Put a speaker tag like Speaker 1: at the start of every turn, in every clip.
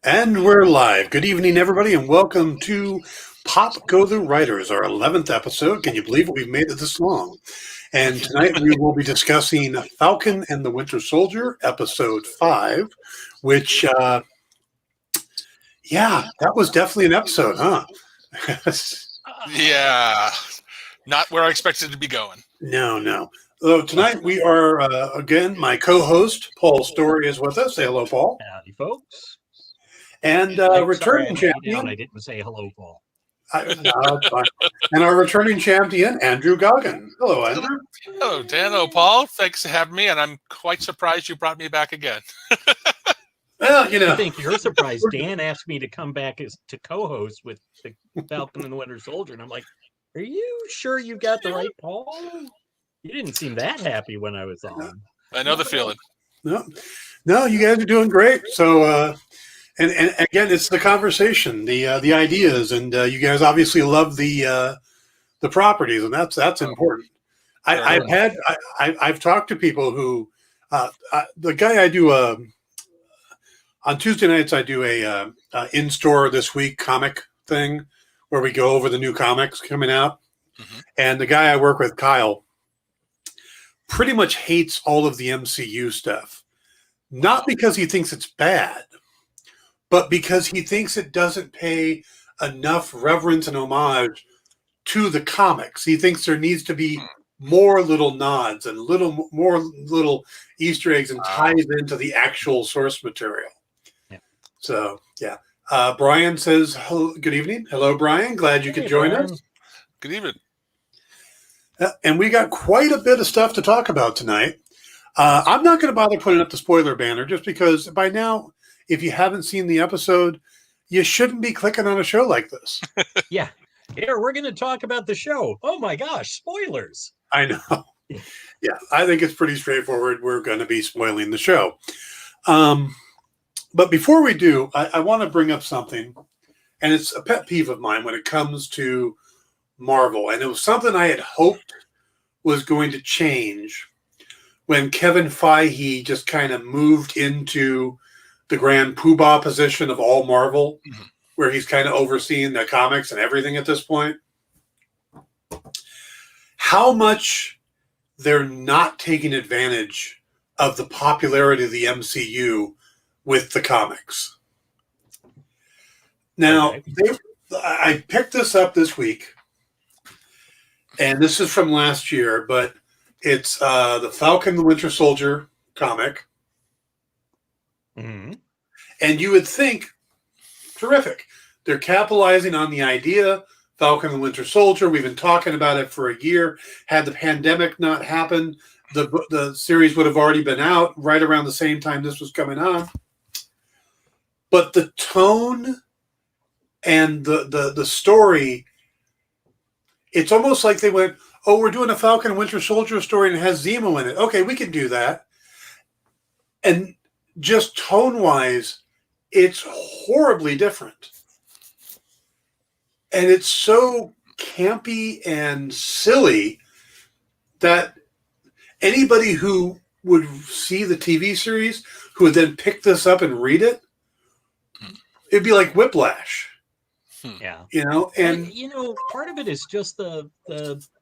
Speaker 1: And we're live. Good evening, everybody, and welcome to Pop Go the Writers, our 11th episode. Can you believe it? We've made it this long. And tonight we will be discussing Falcon and the Winter Soldier, episode 5, which, that was definitely an episode, huh?
Speaker 2: Yeah, not where I expected to be going.
Speaker 1: No. So tonight we are, again, my co-host, Paul Storrie, is with us. Say hello, Paul.
Speaker 3: Howdy, folks.
Speaker 1: And returning champion.
Speaker 3: I didn't say hello, Paul.
Speaker 1: It's fine. And our returning champion, Andrew Gaughen. Hello, Andrew.
Speaker 2: Hello, Dan. Hello, Paul. Thanks for having me, and I'm quite surprised you brought me back again.
Speaker 1: Well,
Speaker 3: I think you're surprised. Dan asked me to come back to co-host with the Falcon and the Winter Soldier, and I'm like, are you sure you got the right Paul? You didn't seem that happy when I was on.
Speaker 2: I know the feeling.
Speaker 1: No, you guys are doing great. So, and again, it's the conversation, the ideas, and you guys obviously love the properties, and that's important. I've talked to people who, the guy I do on Tuesday nights, I do a in-store this week comic thing where we go over the new comics coming out, and the guy I work with, Kyle, pretty much hates all of the MCU stuff, not because he thinks it's bad, but because he thinks it doesn't pay enough reverence and homage to the comics. He thinks there needs to be more little nods and more little Easter eggs and ties into the actual source material. Yeah. So, yeah. Brian says, good evening. Hello, Brian. Glad you could join us.
Speaker 2: Good evening.
Speaker 1: And we got quite a bit of stuff to talk about tonight. I'm not going to bother putting up the spoiler banner just because by now, if you haven't seen the episode, you shouldn't be clicking on a show like this.
Speaker 3: Yeah. Here, we're going to talk about the show. Oh my gosh, spoilers.
Speaker 1: I know. Yeah, I think it's pretty straightforward. We're going to be spoiling the show. But before we do, I want to bring up something, and it's a pet peeve of mine when it comes to Marvel. And it was something I had hoped was going to change when Kevin Feige just kind of moved into the grand poobah position of all Marvel, where he's kind of overseeing the comics and everything at this point. How much they're not taking advantage of the popularity of the MCU with the comics. Now, I picked this up this week, and this is from last year, but it's the Falcon the Winter Soldier comic.
Speaker 3: Mm-hmm.
Speaker 1: And you would think, terrific. They're capitalizing on the idea, Falcon the Winter Soldier. We've been talking about it for a year. Had the pandemic not happened, the series would have already been out right around the same time this was coming on. But the tone and the story, it's almost like they went, oh, we're doing a Falcon and Winter Soldier story and it has Zemo in it. Okay, we can do that. And just tone-wise, it's horribly different. And it's so campy and silly that anybody who would see the TV series, who would then pick this up and read it, it'd be like Whiplash.
Speaker 3: Yeah.
Speaker 1: And
Speaker 3: part of it is just the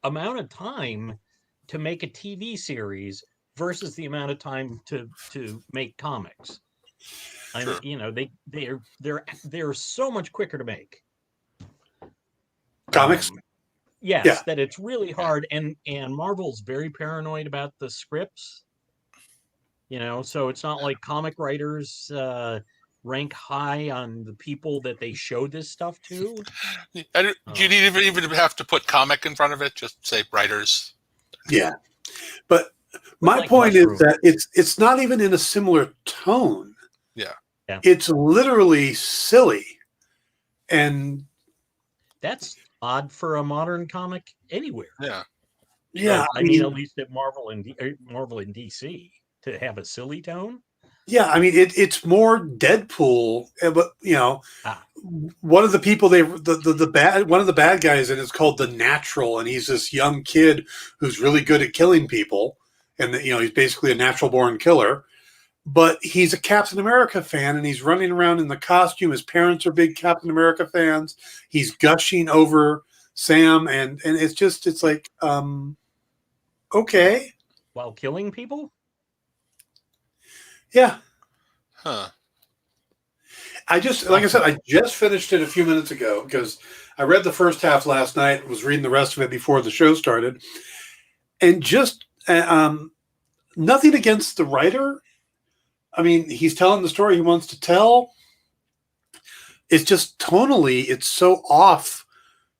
Speaker 3: amount of time to make a TV series versus the amount of time to make comics.
Speaker 2: Sure.
Speaker 3: They're so much quicker to make.
Speaker 1: Comics?
Speaker 3: Yes,
Speaker 1: yeah.
Speaker 3: That it's really hard, and Marvel's very paranoid about the scripts. So it's not like comic writers rank high on the people that they show this stuff to.
Speaker 2: Do you even have to put comic in front of it? Just say writers.
Speaker 1: Yeah, but my point is that it's not even in a similar tone.
Speaker 2: Yeah.
Speaker 1: It's literally silly, and
Speaker 3: that's odd for a modern comic anywhere.
Speaker 1: Yeah.
Speaker 3: I mean, at least at Marvel and DC to have a silly tone.
Speaker 1: Yeah, I mean it's more Deadpool, but one of the people one of the bad guys in it's called the Natural, and he's this young kid who's really good at killing people, and he's basically a natural born killer. but he's a Captain America fan, and he's running around in the costume. His parents are big Captain America fans. He's gushing over Sam, and it's like, okay.
Speaker 3: While killing people?
Speaker 1: Yeah.
Speaker 2: Huh.
Speaker 1: I just finished it a few minutes ago because I read the first half last night, was reading the rest of it before the show started. And just nothing against the writer. I mean, he's telling the story he wants to tell. It's just tonally, it's so off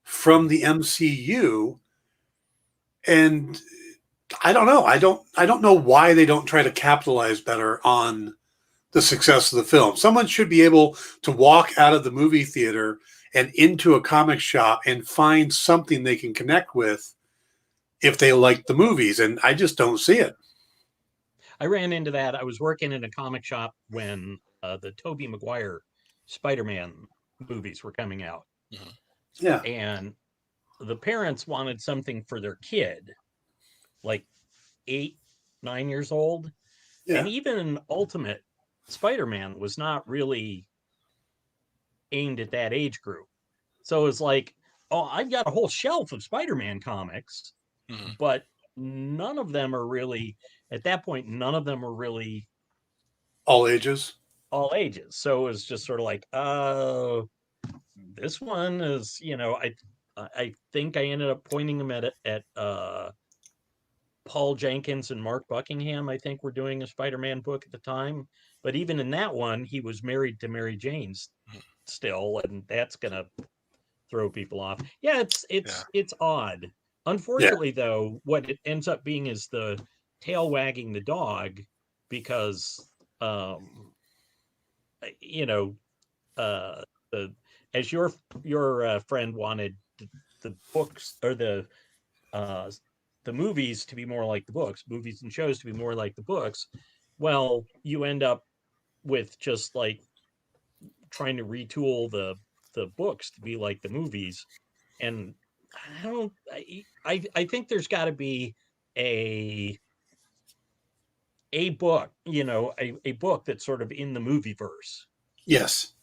Speaker 1: from the MCU. And I don't know. I don't know why they don't try to capitalize better on the success of the film. Someone should be able to walk out of the movie theater and into a comic shop and find something they can connect with if they like the movies. And I just don't see it.
Speaker 3: I ran into that. I was working in a comic shop when the Tobey Maguire Spider-Man movies were coming out.
Speaker 1: Yeah.
Speaker 3: And the parents wanted something for their kid, like 8, 9 years old.
Speaker 1: Yeah.
Speaker 3: And even Ultimate Spider-Man was not really aimed at that age group. So it's like, oh, I've got a whole shelf of Spider-Man comics, but none of them are really, at that point, none of them are really
Speaker 1: all ages.
Speaker 3: All ages. So it's just sort of like, this one is, I think I ended up pointing them at Paul Jenkins and Mark Buckingham. I think were doing a Spider-Man book at the time. But even in that one, he was married to Mary Jane still, and that's gonna throw people off. Yeah, it's odd. Unfortunately, though, what it ends up being is the tail wagging the dog, because as your friend wanted the books or the movies to be more like the books, movies and shows to be more like the books. Well, you end up with just like trying to retool the books to be like the movies, and I think there's got to be a book, a book that's sort of in the movie verse.
Speaker 1: Yes,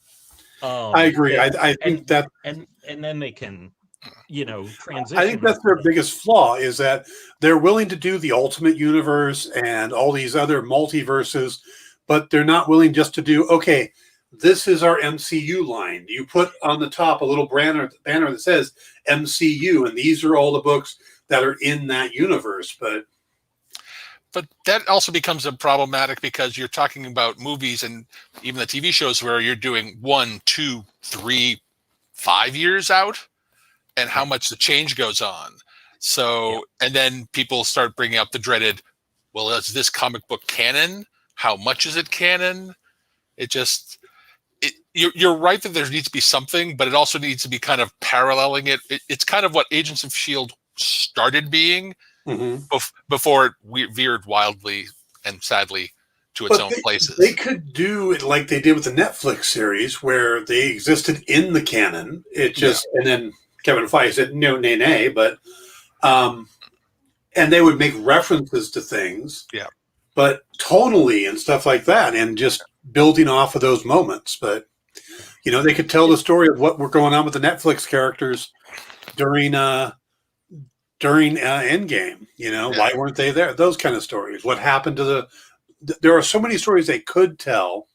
Speaker 1: I agree. I think that,
Speaker 3: and then they can, transition.
Speaker 1: I think that's their biggest flaw, is that they're willing to do the Ultimate Universe and all these other multiverses, but they're not willing just to do, okay, this is our MCU line. You put on the top a little banner that says MCU, and these are all the books that are in that universe. But
Speaker 2: that also becomes problematic because you're talking about movies and even the TV shows where you're doing 1, 2, 3, 5 years out, and how much the change goes on. So, and then people start bringing up the dreaded, well, is this comic book canon? How much is it canon? You're right that there needs to be something, but it also needs to be kind of paralleling it. It's kind of what Agents of S.H.I.E.L.D. started being before it veered wildly and sadly to its own places.
Speaker 1: They could do it like they did with the Netflix series, where they existed in the canon. And then Kevin Feige said, no, nay, but, and they would make references to things, but tonally and stuff like that, and just building off of those moments. But, they could tell the story of what were going on with the Netflix characters during Endgame. Why weren't they there? Those kind of stories. What happened to there are so many stories they could tell,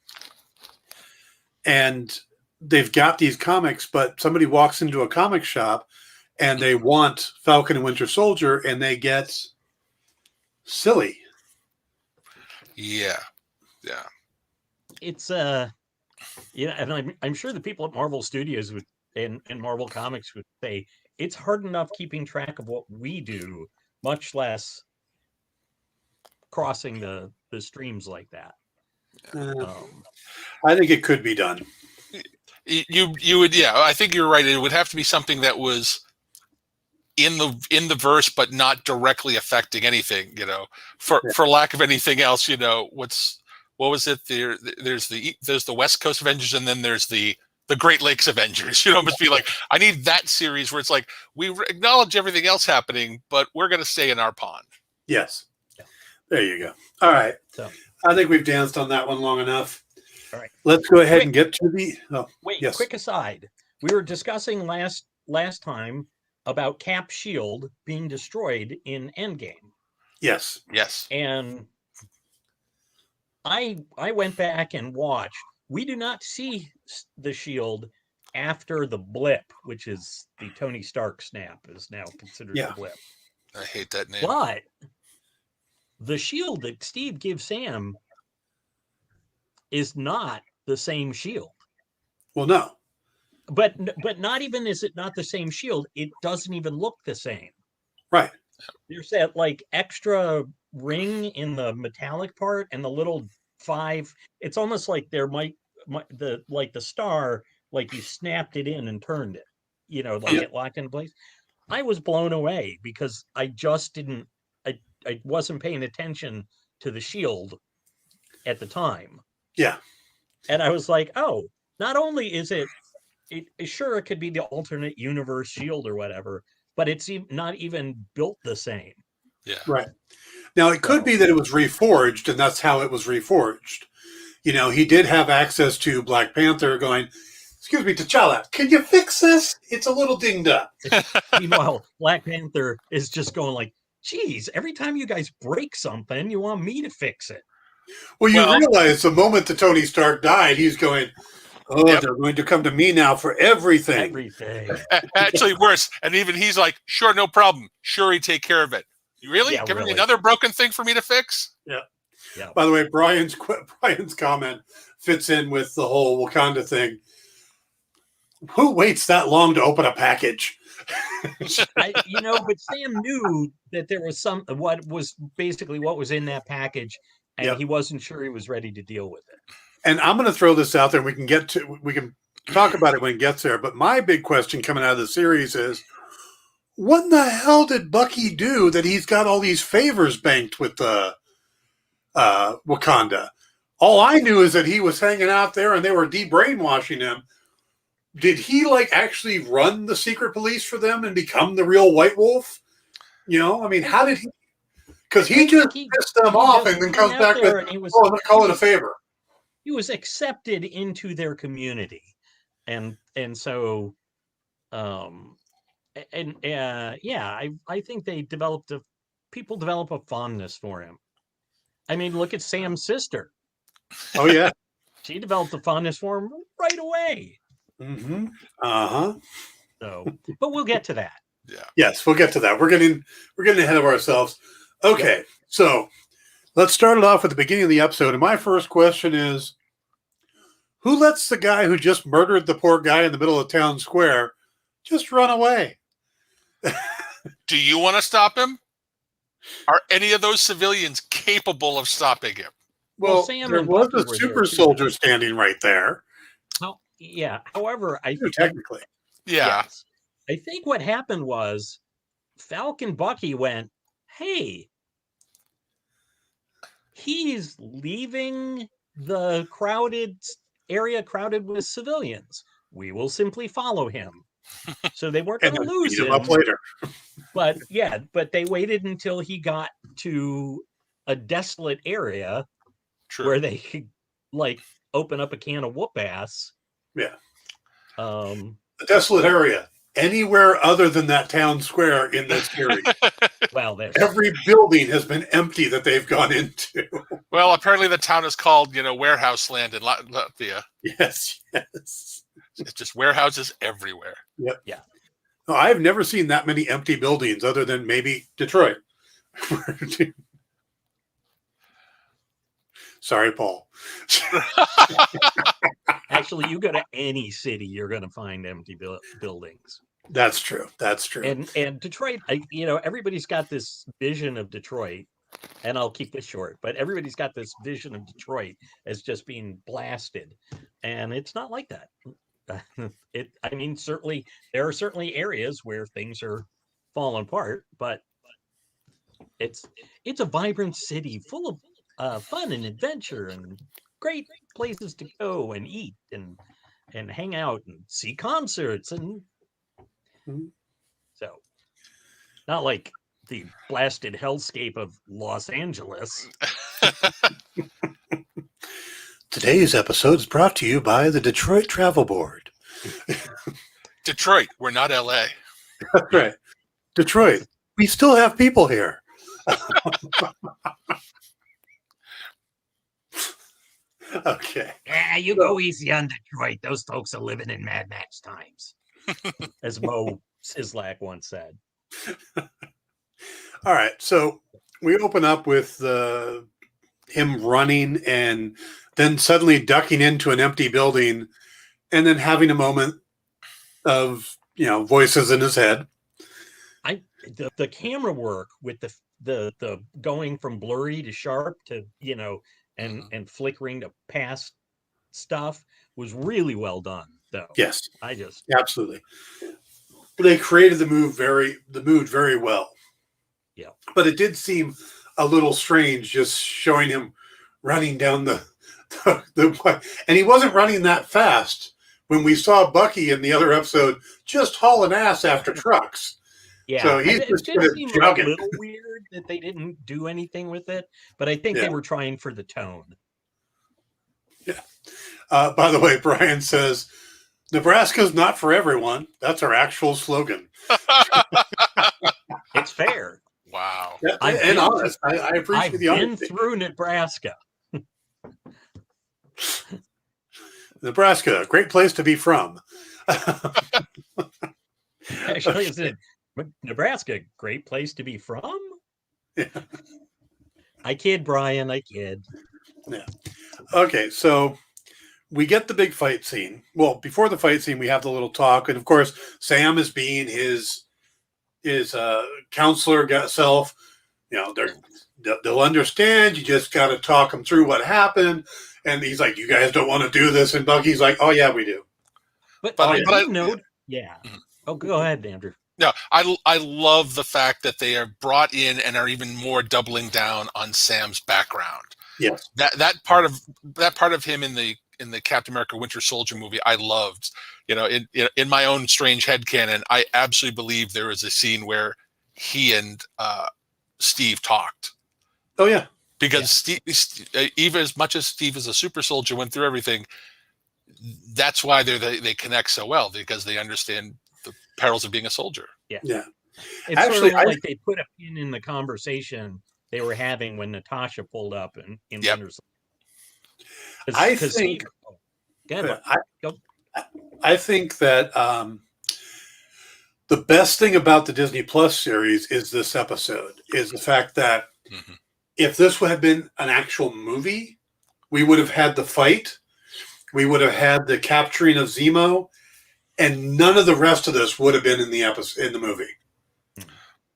Speaker 1: and they've got these comics, but somebody walks into a comic shop and they want Falcon and Winter Soldier, and they get silly.
Speaker 2: Yeah.
Speaker 3: It's and I'm sure the people at Marvel Studios and Marvel Comics would say it's hard enough keeping track of what we do, much less crossing the streams like that.
Speaker 1: I think it could be done.
Speaker 2: You would, I think you're right. It would have to be something that was in the verse, but not directly affecting anything. For lack of anything else, what was it? There's the West Coast Avengers, and then there's the Great Lakes Avengers. Must be like, I need that series where it's like, we acknowledge everything else happening, but we're going to stay in our pond.
Speaker 1: Yes. There you go. All right. I think we've danced on that one long enough.
Speaker 3: All right.
Speaker 1: Let's go ahead
Speaker 3: Quick.
Speaker 1: and get to the. Oh,
Speaker 3: Wait,
Speaker 1: yes.
Speaker 3: quick aside. We were discussing last time about Cap's shield being destroyed in Endgame.
Speaker 1: Yes.
Speaker 2: Yes.
Speaker 3: And I went back and watched. We do not see the shield after the blip, which is the Tony Stark snap, is now considered the blip.
Speaker 2: I hate that name.
Speaker 3: But the shield that Steve gives Sam is not the same shield.
Speaker 1: Well, no.
Speaker 3: But not even is it not the same shield, it doesn't even look the same.
Speaker 1: Right.
Speaker 3: There's that like extra ring in the metallic part and the little 5. It's almost like there might the star, like you snapped it in and turned it, like it locked in place. I was blown away because I just didn't, I wasn't paying attention to the shield at the time.
Speaker 1: Yeah.
Speaker 3: And I was like, oh, not only is it sure it could be the alternate universe shield or whatever, but it's not even built the same.
Speaker 2: Yeah.
Speaker 1: Right. Now, it could be that it was reforged, and that's how it was reforged. He did have access to Black Panther going, excuse me, T'Challa, can you fix this? It's a little dinged up.
Speaker 3: Meanwhile, Black Panther is just going like, geez, every time you guys break something, you want me to fix it.
Speaker 1: Well, you realize the moment that Tony Stark died, he's going, they're going to come to me now for everything.
Speaker 3: Everything.
Speaker 2: Actually, worse. And even he's like, sure, no problem. Sure, he'd take care of it. You really?
Speaker 3: Yeah,
Speaker 2: Give me
Speaker 3: really.
Speaker 2: another broken thing for me to fix?
Speaker 1: Yeah.
Speaker 3: Yeah.
Speaker 1: By the way, Brian's comment fits in with the whole Wakanda thing. Who waits that long to open a package?
Speaker 3: But Sam knew that there was what was in that package, and he wasn't sure he was ready to deal with it.
Speaker 1: And I'm going to throw this out there. We can talk about it when it gets there. But my big question coming out of the series is, what in the hell did Bucky do that he's got all these favors banked with Wakanda? All I knew is that he was hanging out there and they were de-brainwashing him. Did he actually run the secret police for them and become the real White Wolf? How did he? Because he just pissed them off and then comes back with, call it a favor.
Speaker 3: He was accepted into their community, and so, I think people develop a fondness for him. I mean, look at Sam's sister.
Speaker 1: Oh yeah,
Speaker 3: she developed a fondness for him right away.
Speaker 1: Mm-hmm.
Speaker 3: So, but we'll get to that.
Speaker 2: Yeah.
Speaker 1: Yes, we'll get to that. We're getting ahead of ourselves. Okay, so let's start it off at the beginning of the episode. And my first question is, who lets the guy who just murdered the poor guy in the middle of town square just run away?
Speaker 2: Do you want to stop him? Are any of those civilians capable of stopping him?
Speaker 1: Well,
Speaker 3: Sam
Speaker 1: there
Speaker 3: and
Speaker 1: was
Speaker 3: Bucky
Speaker 1: a
Speaker 3: were
Speaker 1: super
Speaker 3: there, too.
Speaker 1: soldier standing right there.
Speaker 3: Oh, yeah. However,
Speaker 1: Technically.
Speaker 2: Yeah.
Speaker 3: Yes. I think what happened was Falcon Bucky went, hey, he's leaving the area crowded with civilians. We will simply follow him. So they weren't going to lose
Speaker 1: him up later.
Speaker 3: But they waited until he got to a desolate area where they could open up a can of whoop ass.
Speaker 1: Yeah.
Speaker 3: A
Speaker 1: desolate area. Anywhere other than that town square in this series.
Speaker 3: Well,
Speaker 1: every building has been empty that they've gone into.
Speaker 2: Well, apparently the town is called, warehouse land in Latvia.
Speaker 1: Yes.
Speaker 2: It's just warehouses everywhere.
Speaker 1: Yep.
Speaker 3: Yeah.
Speaker 1: No, I've never seen that many empty buildings other than maybe Detroit. Sorry, Paul.
Speaker 3: Actually, you go to any city, you're going to find empty buildings.
Speaker 1: That's true.
Speaker 3: And Detroit, everybody's got this vision of Detroit, and I'll keep this short, but everybody's got this vision of Detroit as just being blasted, and it's not like that. Certainly there are areas where things are falling apart, but it's a vibrant city full of fun and adventure and great places to go and eat and hang out and see concerts and so not like the blasted hellscape of Los Angeles.
Speaker 1: Today's episode is brought to you by the Detroit Travel Board.
Speaker 2: Detroit, we're not LA.
Speaker 1: That's right. Detroit, we still have people here. Okay.
Speaker 3: Yeah, you go easy on Detroit. Those folks are living in Mad Max times, as Mo Sislak once said.
Speaker 1: All right. So we open up with him running and then suddenly ducking into an empty building and then having a moment of, voices in his head.
Speaker 3: The camera work with the going from blurry to sharp to, and flickering to past stuff was really well done, though.
Speaker 1: Yes. Absolutely. They created the mood very well.
Speaker 3: Yeah.
Speaker 1: But it did seem a little strange just showing him running down the and he wasn't running that fast when we saw Bucky in the other episode just hauling ass after trucks.
Speaker 3: Yeah,
Speaker 1: so he's
Speaker 3: it
Speaker 1: just
Speaker 3: did seem a little weird that they didn't do anything with it, but I think they were trying for the tone.
Speaker 1: Yeah. By the way, Brian says, Nebraska's not for everyone. That's our actual slogan.
Speaker 3: It's fair.
Speaker 2: Wow.
Speaker 1: Yeah, and honest. I appreciate the honesty.
Speaker 3: I've been through Nebraska.
Speaker 1: Nebraska, great place to be from.
Speaker 3: Actually, it's Nebraska, great place to be from?
Speaker 1: Yeah.
Speaker 3: I kid, Brian, I kid.
Speaker 1: Yeah. Okay, so we get the big fight scene. Well, before the fight scene, we have the little talk. And, of course, Sam is being his counselor self. They'll understand. You just got to talk them through what happened. And he's like, you guys don't want to do this. And Bucky's like, oh, yeah, we do.
Speaker 3: But yeah. Oh, go ahead, Andrew.
Speaker 2: No, I love the fact that they are brought in and are even more doubling down on Sam's background.
Speaker 1: Yes.
Speaker 2: That part of him in the Captain America Winter Soldier movie, I loved. In my own strange headcanon, I absolutely believe there was a scene where he and Steve talked.
Speaker 1: Oh yeah.
Speaker 2: Because Steve, even as much as Steve is a super soldier, went through everything. That's why they connect so well, because they understand the perils of being a soldier.
Speaker 3: Yeah.
Speaker 1: Yeah.
Speaker 3: It's actually sort of like they put a pin in the conversation they were having when Natasha pulled up in Winter
Speaker 1: Soldier. I think that the best thing about the Disney Plus series is this episode, is the fact that if this would have been an actual movie, we would have had the fight, we would have had the capturing of Zemo, and none of the rest of this would have been in the movie.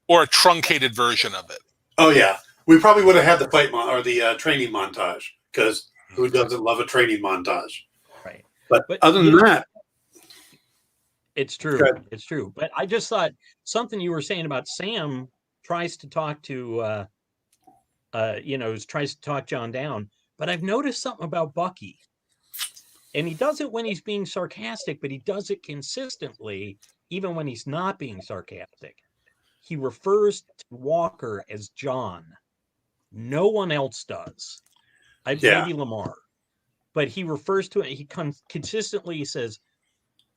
Speaker 2: Or a truncated version of it.
Speaker 1: Oh yeah, we probably would have had the fight or the training montage, because who doesn't love a training montage?
Speaker 3: Right.
Speaker 1: But other than that,
Speaker 3: it's true. It's true. But I just thought something you were saying about Sam tries to talk to, tries to talk John down. But I've noticed something about Bucky. And he does it when he's being sarcastic, but he does it consistently, even when he's not being sarcastic. He refers to Walker as John. No one else does. Maybe Lamar. But he refers to it. He consistently says,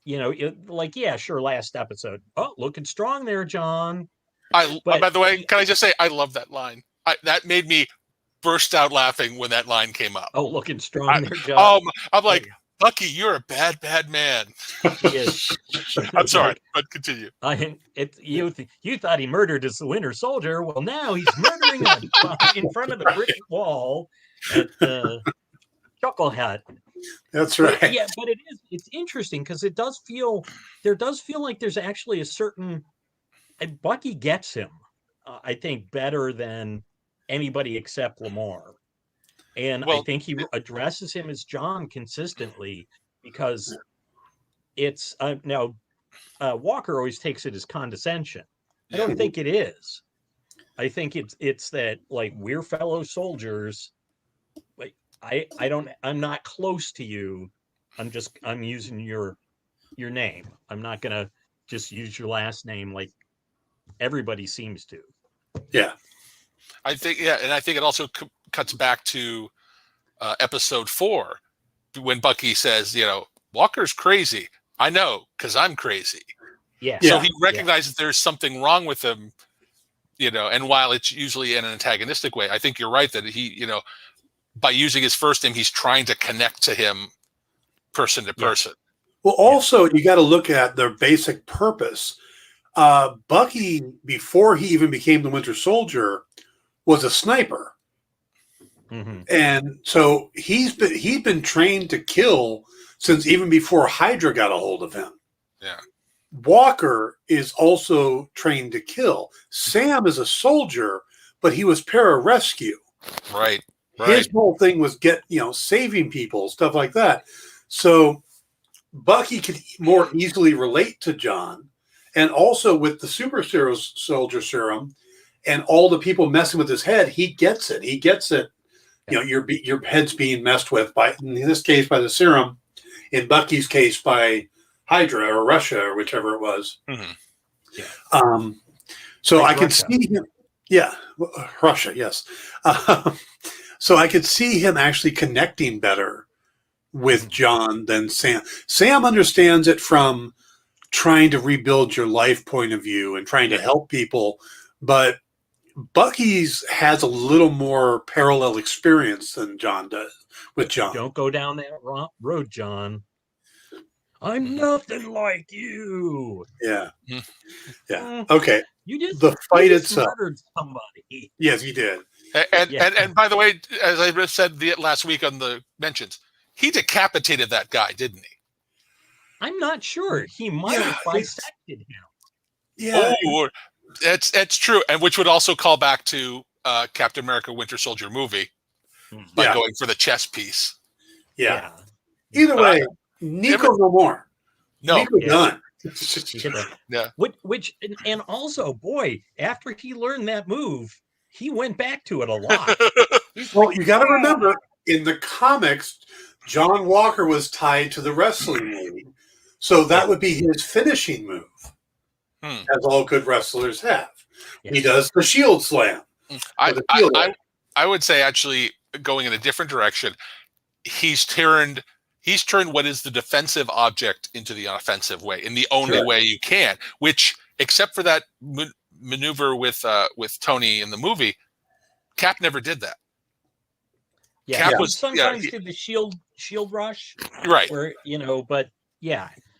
Speaker 3: sure, last episode. Oh, looking strong there, John.
Speaker 2: By the way, can I just say, I love that line. That made me burst out laughing when that line came up.
Speaker 3: Oh, looking strong there, John.
Speaker 2: I'm like, Bucky, you're a bad, bad man.
Speaker 3: Yes.
Speaker 2: I'm sorry, but continue.
Speaker 3: You thought he murdered his Winter Soldier. Well, now he's murdering him in front of the brick wall at the Chuckle Hut.
Speaker 1: That's right.
Speaker 3: But, but it's interesting because there does feel like there's actually a certain, and Bucky gets him, I think, better than anybody except Lamar. And I think he addresses him as John consistently because it's now Walker always takes it as condescension. I don't think it is. I think it's that, like, we're fellow soldiers. Like I'm not close to you. I'm using your name. I'm not gonna just use your last name like everybody seems to.
Speaker 1: Yeah.
Speaker 2: I think, and I think it also cuts back to episode 4 when Bucky says, Walker's crazy. I know, because I'm crazy.
Speaker 3: Yeah.
Speaker 2: So he recognizes there's something wrong with him, and while it's usually in an antagonistic way, I think you're right that he, by using his first name, he's trying to connect to him person to person.
Speaker 1: Well, also, you got to look at their basic purpose. Bucky, before he even became the Winter Soldier, was a sniper.
Speaker 3: Mm-hmm.
Speaker 1: And so he's been trained to kill since even before Hydra got a hold of him.
Speaker 2: Yeah.
Speaker 1: Walker is also trained to kill. Sam is a soldier, but he was pararescue.
Speaker 2: Right.
Speaker 1: His whole thing was saving people, stuff like that. So Bucky could more easily relate to John, and also with the super soldier serum and all the people messing with his head, he gets it. He gets it. Your head's being messed with by, in this case, by the serum. In Bucky's case, by Hydra or Russia or whichever it was.
Speaker 2: Mm-hmm.
Speaker 1: Yeah. So
Speaker 3: like
Speaker 1: I could
Speaker 3: Russia.
Speaker 1: see him. Yeah, Russia. Yes. So I could see him actually connecting better with John than Sam. Sam understands it from trying to rebuild your life point of view and trying to help people, but Bucky's has a little more parallel experience than John does with John.
Speaker 3: Don't go down that road, John. I'm nothing like you.
Speaker 1: Yeah. Yeah. Okay.
Speaker 3: You just
Speaker 1: itself.
Speaker 3: murdered somebody.
Speaker 1: Yes, he did.
Speaker 2: And by the way, as I said last week on the mentions, he decapitated that guy, didn't he?
Speaker 3: I'm not sure. He might have bisected him.
Speaker 1: Yeah.
Speaker 2: Oh, that's true, and which would also call back to Captain America: Winter Soldier movie by going for the chest piece.
Speaker 1: Yeah. Either way, Nico no more.
Speaker 2: No,
Speaker 1: Nico done.
Speaker 2: Yeah.
Speaker 3: Which and also, boy, after he learned that move, he went back to it a lot.
Speaker 1: Well, you got to remember, in the comics, John Walker was tied to the wrestling league, so that would be his finishing move, as all good wrestlers have. Yeah. He does the shield slam.
Speaker 2: I would say, actually, going in a different direction, he's turned what is the defensive object into the offensive way, in the only way you can, which, except for that maneuver with Tony in the movie, Cap never did that.
Speaker 3: Yeah, Cap was sometimes did the shield rush,
Speaker 2: right?
Speaker 3: Where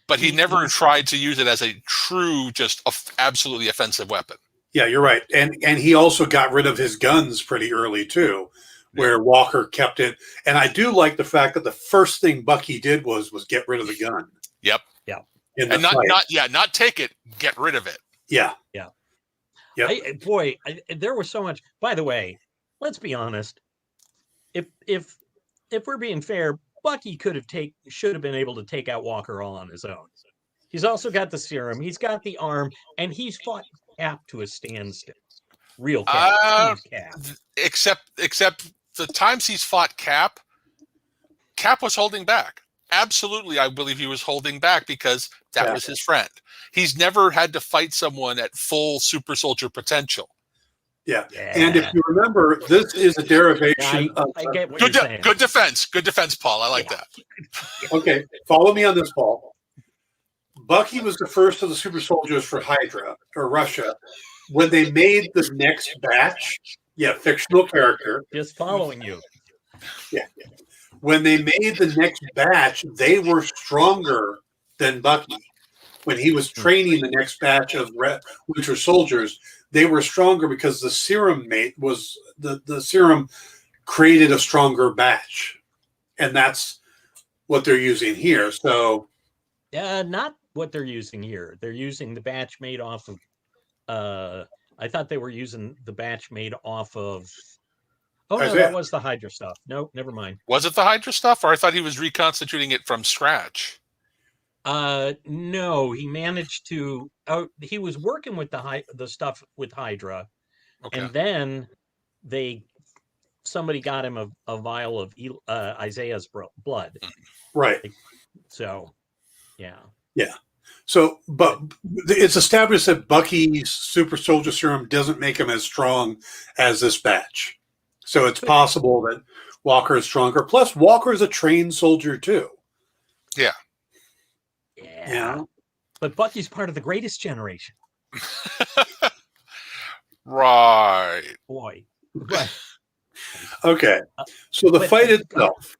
Speaker 3: but
Speaker 2: he never tried to use it as a true, just absolutely offensive weapon.
Speaker 1: Yeah, you're right, and he also got rid of his guns pretty early too, where Walker kept it. And I do like the fact that the first thing Bucky did was get rid of the gun.
Speaker 2: Yep.
Speaker 3: Yeah.
Speaker 2: And not take it, get rid of it.
Speaker 1: Yeah.
Speaker 3: Yeah.
Speaker 1: Yep.
Speaker 3: There was so much. By the way, let's be honest. If we're being fair, Bucky should have been able to take out Walker all on his own. He's also got the serum. He's got the arm, and he's fought Cap to a standstill. Real Cap.
Speaker 2: Except the times he's fought Cap was holding back. Absolutely, I believe he was holding back because that was his friend. He's never had to fight someone at full super soldier potential.
Speaker 1: Yeah. And if you remember, this is a derivation of...
Speaker 3: I get what you're saying.
Speaker 2: Good defense. Good defense, Paul. I like that.
Speaker 1: Okay, follow me on this, Paul. Bucky was the first of the super soldiers for Hydra, or Russia. When they made the next batch, fictional character.
Speaker 3: Just following you.
Speaker 1: Yeah. When they made the next batch, they were stronger than Bucky. When he was training the next batch of Winter Soldiers, they were stronger because the serum the serum created a stronger batch. And that's what they're using here. So
Speaker 3: not what they're using here. They're using the batch made off of I thought they were using the batch made off of no, that was the Hydra stuff. No, never mind.
Speaker 2: Was it the Hydra stuff, or I thought he was reconstituting it from scratch?
Speaker 3: No, he managed to. He was working with the stuff with Hydra, and then somebody got him a vial of Isaiah's blood.
Speaker 1: Right.
Speaker 3: So, yeah.
Speaker 1: Yeah. So, but it's established that Bucky's super soldier serum doesn't make him as strong as this batch. So it's possible that Walker is stronger. Plus, Walker is a trained soldier too.
Speaker 2: Yeah.
Speaker 3: Yeah. But Bucky's part of the greatest generation.
Speaker 2: Right.
Speaker 3: Boy. But,
Speaker 1: Okay. So the fight itself,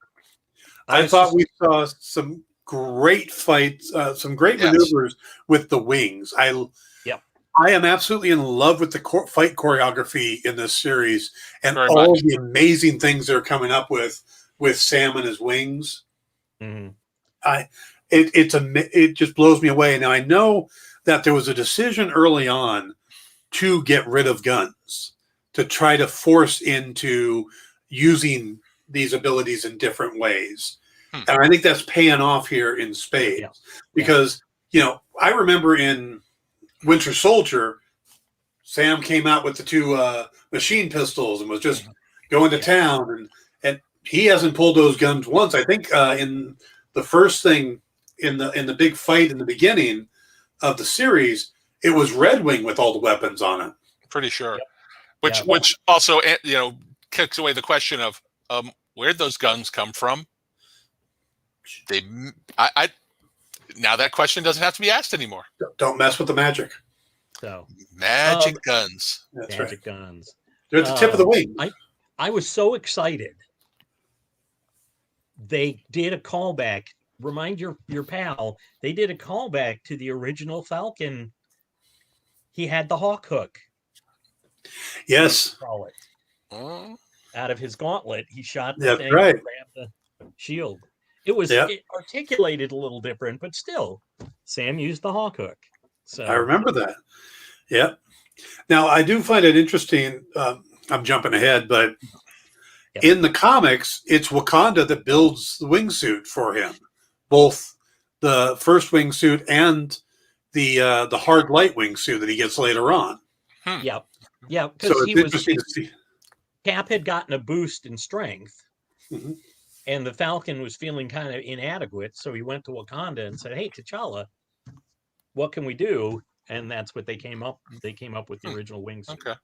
Speaker 1: I thought we saw some great fights, some great maneuvers with the wings. I am absolutely in love with the fight choreography in this series and all the amazing things they're coming up with Sam and his wings.
Speaker 3: Mm-hmm.
Speaker 1: It just blows me away. Now I know that there was a decision early on to get rid of guns, to try to force into using these abilities in different ways. And I think that's paying off here in spades because, I remember in Winter Soldier, Sam came out with the two machine pistols and was just going to town. And he hasn't pulled those guns once. I think in the first thing in the big fight in the beginning of the series, it was Red Wing with all the weapons on it.
Speaker 2: Pretty sure. Which also, kicks away the question of where'd those guns come from? Now that question doesn't have to be asked anymore.
Speaker 1: Don't mess with the magic.
Speaker 3: So
Speaker 2: magic guns.
Speaker 1: That's
Speaker 3: magic
Speaker 1: right.
Speaker 3: guns.
Speaker 1: They're at the tip of the wing.
Speaker 3: I was so excited. They did a callback. Remind your pal. They did a callback to the original Falcon. He had the hawk hook.
Speaker 1: Yes.
Speaker 3: Out of his gauntlet, he shot the
Speaker 1: That's
Speaker 3: thing
Speaker 1: right.
Speaker 3: and grabbed the shield. It was articulated a little different, but still, Sam used the hawk hook. So
Speaker 1: I remember that. Yep. Now I do find it interesting. I'm jumping ahead, but in the comics, it's Wakanda that builds the wingsuit for him, both the first wingsuit and the hard light wingsuit that he gets later on.
Speaker 3: Yeah, because
Speaker 1: so it's interesting to see.
Speaker 3: Cap had gotten a boost in strength, and the Falcon was feeling kind of inadequate, so he went to Wakanda and said, "Hey, T'Challa, what can we do?" And that's what they came up. They came up with the original wingsuit.
Speaker 2: Okay.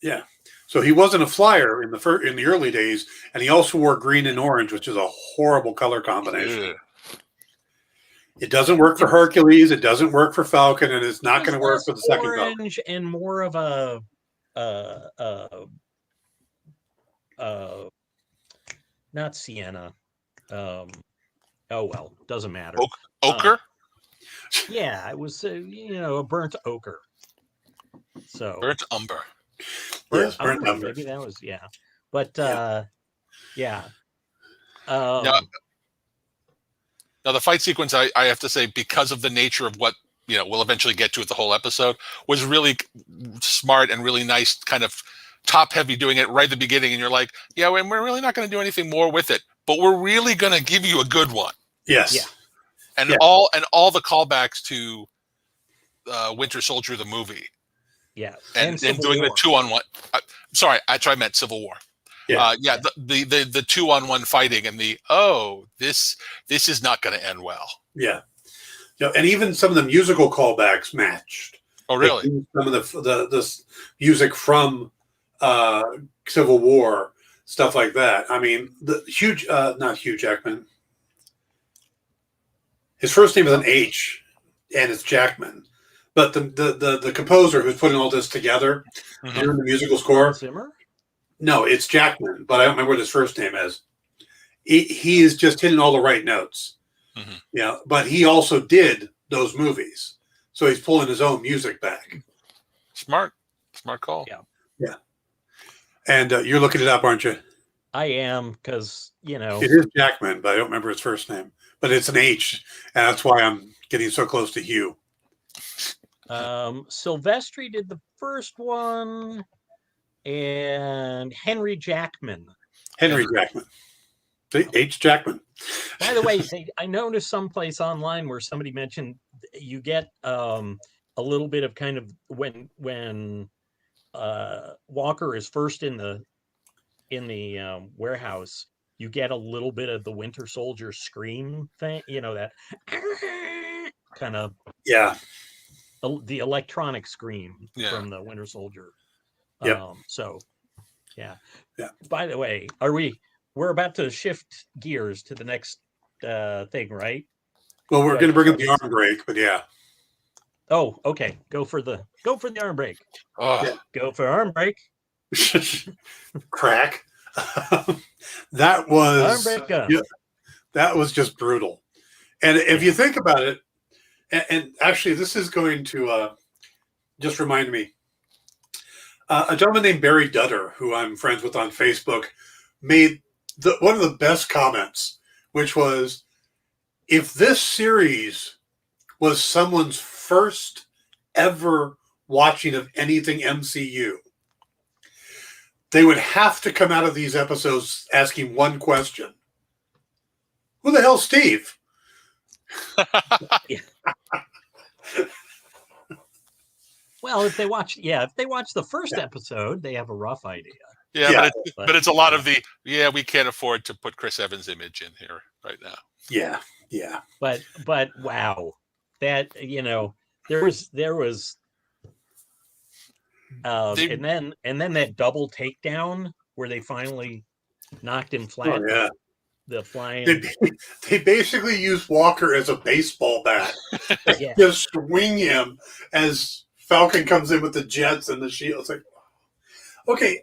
Speaker 1: Yeah. So he wasn't a flyer in the early days, and he also wore green and orange, which is a horrible color combination.
Speaker 2: Yeah.
Speaker 1: It doesn't work for Hercules. It doesn't work for Falcon, and it's not going to work for the second Falcon.
Speaker 3: Orange and more of a not sienna. Oh well, doesn't matter.
Speaker 2: Ochre.
Speaker 3: Yeah, it was a burnt ochre. So
Speaker 2: burnt umber.
Speaker 1: Burnt umber.
Speaker 3: Maybe that was but yeah.
Speaker 2: Now the fight sequence, I have to say, because of the nature of what we'll eventually get to with the whole episode, was really smart and really nice, kind of top heavy, doing it right at the beginning, and you're like, and we're really not going to do anything more with it, but we're really going to give you a good one.
Speaker 1: Yes.
Speaker 2: Yeah. And all the callbacks to Winter Soldier the movie.
Speaker 3: Yeah.
Speaker 2: And doing the 2-on-1. Sorry, I meant Civil War.
Speaker 1: Yeah.
Speaker 2: The 2-on-1 fighting and this is not going to end well.
Speaker 1: Yeah. And even some of the musical callbacks matched.
Speaker 2: Oh, really?
Speaker 1: Some of the music from Civil War, stuff like that. I mean, not Hugh Jackman. His first name is an H, and it's Jackman. But the composer who's putting all this together, during the musical score.
Speaker 3: Zimmer?
Speaker 1: No, it's Jackman, but I don't remember what his first name is. He is just hitting all the right notes. Yeah, but he also did those movies, so he's pulling his own music back.
Speaker 2: Smart call.
Speaker 1: Yeah. And you're looking it up, aren't you?
Speaker 3: I am, because
Speaker 1: it is Jackman, but I don't remember his first name. But it's an H, and that's why I'm getting so close to Hugh.
Speaker 3: Silvestri did the first one, and Henry Jackman.
Speaker 1: See, H. Jackman.
Speaker 3: By the way, I noticed someplace online where somebody mentioned you get a little bit of kind of when Walker is first in the warehouse, you get a little bit of the Winter Soldier scream thing, that kind of
Speaker 1: Yeah.
Speaker 3: the electronic scream
Speaker 2: Yeah.
Speaker 3: from the Winter Soldier.
Speaker 1: Yep.
Speaker 3: So, yeah.
Speaker 1: Yeah.
Speaker 3: By the way, we're about to shift gears to the next thing, right?
Speaker 1: Well, we're
Speaker 3: But-
Speaker 1: going to bring up
Speaker 3: but
Speaker 1: the
Speaker 3: it's-
Speaker 1: arm break, but yeah.
Speaker 3: Oh, okay. Go for the arm break.
Speaker 2: Oh,
Speaker 1: Yeah.
Speaker 3: Go for arm break.
Speaker 1: Crack. That
Speaker 3: Arm
Speaker 1: was
Speaker 3: break gun.
Speaker 1: yeah, that was just brutal. And if you think about it, and actually, this is going to just remind me. A gentleman named Barry Dutter, who I'm friends with on Facebook, made one of the best comments, which was, if this series was someone's first ever watching of anything MCU, they would have to come out of these episodes asking one question. Who the hell's Steve?
Speaker 3: Well, if they watch the first episode, they have a rough idea.
Speaker 2: yeah,
Speaker 1: Yeah.
Speaker 2: but it's a lot of we can't afford to put Chris Evans' image in here right now.
Speaker 1: Yeah.
Speaker 3: But wow, that there was and then that double takedown where they finally knocked him flat.
Speaker 1: Oh, yeah.
Speaker 3: The flying.
Speaker 1: They basically use Walker as a baseball bat.
Speaker 3: Yeah.
Speaker 1: Just swing him as Falcon comes in with the jets and the shield. It's like, okay,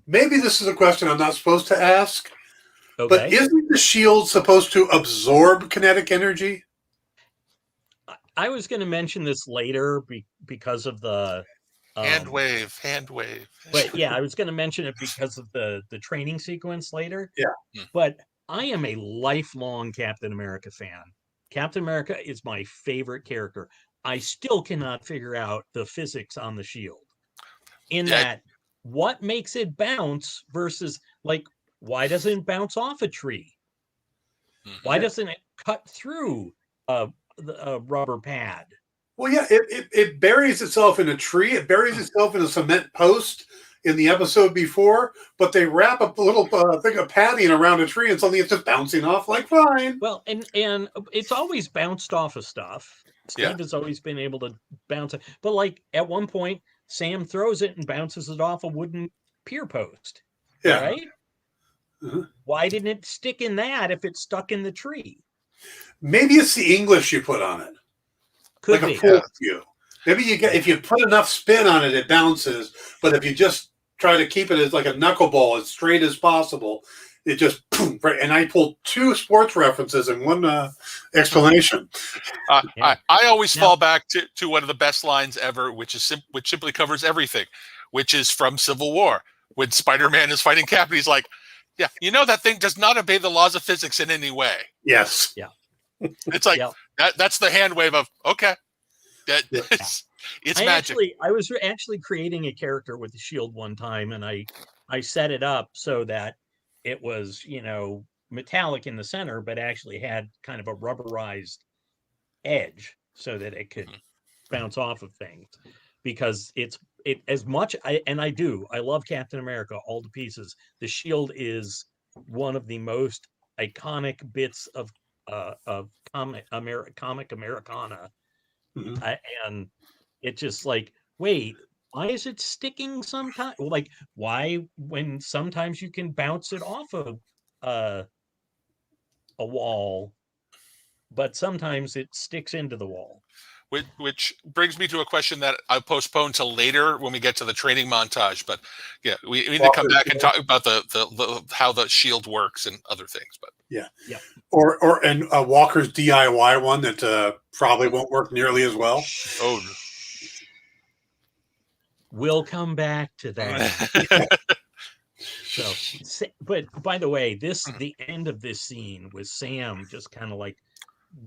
Speaker 1: maybe this is a question I'm not supposed to ask, but
Speaker 3: Okay.
Speaker 1: isn't the shield supposed to absorb kinetic energy?
Speaker 3: I was going to mention this later because of the
Speaker 2: Hand wave.
Speaker 3: But yeah, I was going to mention it because of the training sequence later.
Speaker 1: Yeah.
Speaker 3: But I am a lifelong Captain America fan. Captain America is my favorite character. I still cannot figure out the physics on the shield. That what makes it bounce versus why doesn't it bounce off a tree? Why doesn't it cut through a rubber pad?
Speaker 1: Well, yeah, it buries itself in a tree. It buries itself in a cement post in the episode before, but they wrap a little thing of padding around a tree and suddenly it's just bouncing off like fine.
Speaker 3: Well, and it's always bounced off of stuff. Steve
Speaker 2: Yeah.
Speaker 3: has always been able to bounce it. But at one point, Sam throws it and bounces it off a wooden pier post.
Speaker 1: Yeah.
Speaker 3: Right?
Speaker 1: Mm-hmm.
Speaker 3: Why didn't it stick in that if it's stuck in the tree?
Speaker 1: Maybe it's the English you put on it.
Speaker 3: Could
Speaker 1: like
Speaker 3: be.
Speaker 1: a full view. Maybe if you put enough spin on it, it bounces. But if you just try to keep it as like a knuckleball, as straight as possible, it just boom, right. And I pulled 2 sports references in one explanation.
Speaker 2: I always fall back to one of the best lines ever, which simply covers everything, which is from Civil War when Spider-Man is fighting Cap, and he's like, "Yeah, that thing does not obey the laws of physics in any way."
Speaker 1: Yes.
Speaker 3: Yeah.
Speaker 2: It's like that's the hand wave of okay. It's magic.
Speaker 3: I was actually creating a character with the shield one time, and I set it up so that it was metallic in the center, but actually had kind of a rubberized edge so that it could bounce off of things. Because I love Captain America all to pieces. The shield is one of the most iconic bits of comic Americana. And it's just like, wait, why is it sticking sometimes? Why when sometimes you can bounce it off of a wall, but sometimes it sticks into the wall.
Speaker 2: Which brings me to a question that I'll postpone till later when we get to the training montage. But yeah, we need to come back and talk about the how the shield works and other things. But
Speaker 1: yeah. Or Walker's DIY one that probably won't work nearly as well.
Speaker 2: Oh,
Speaker 3: we'll come back to that. But by the way, the end of this scene with Sam just kind of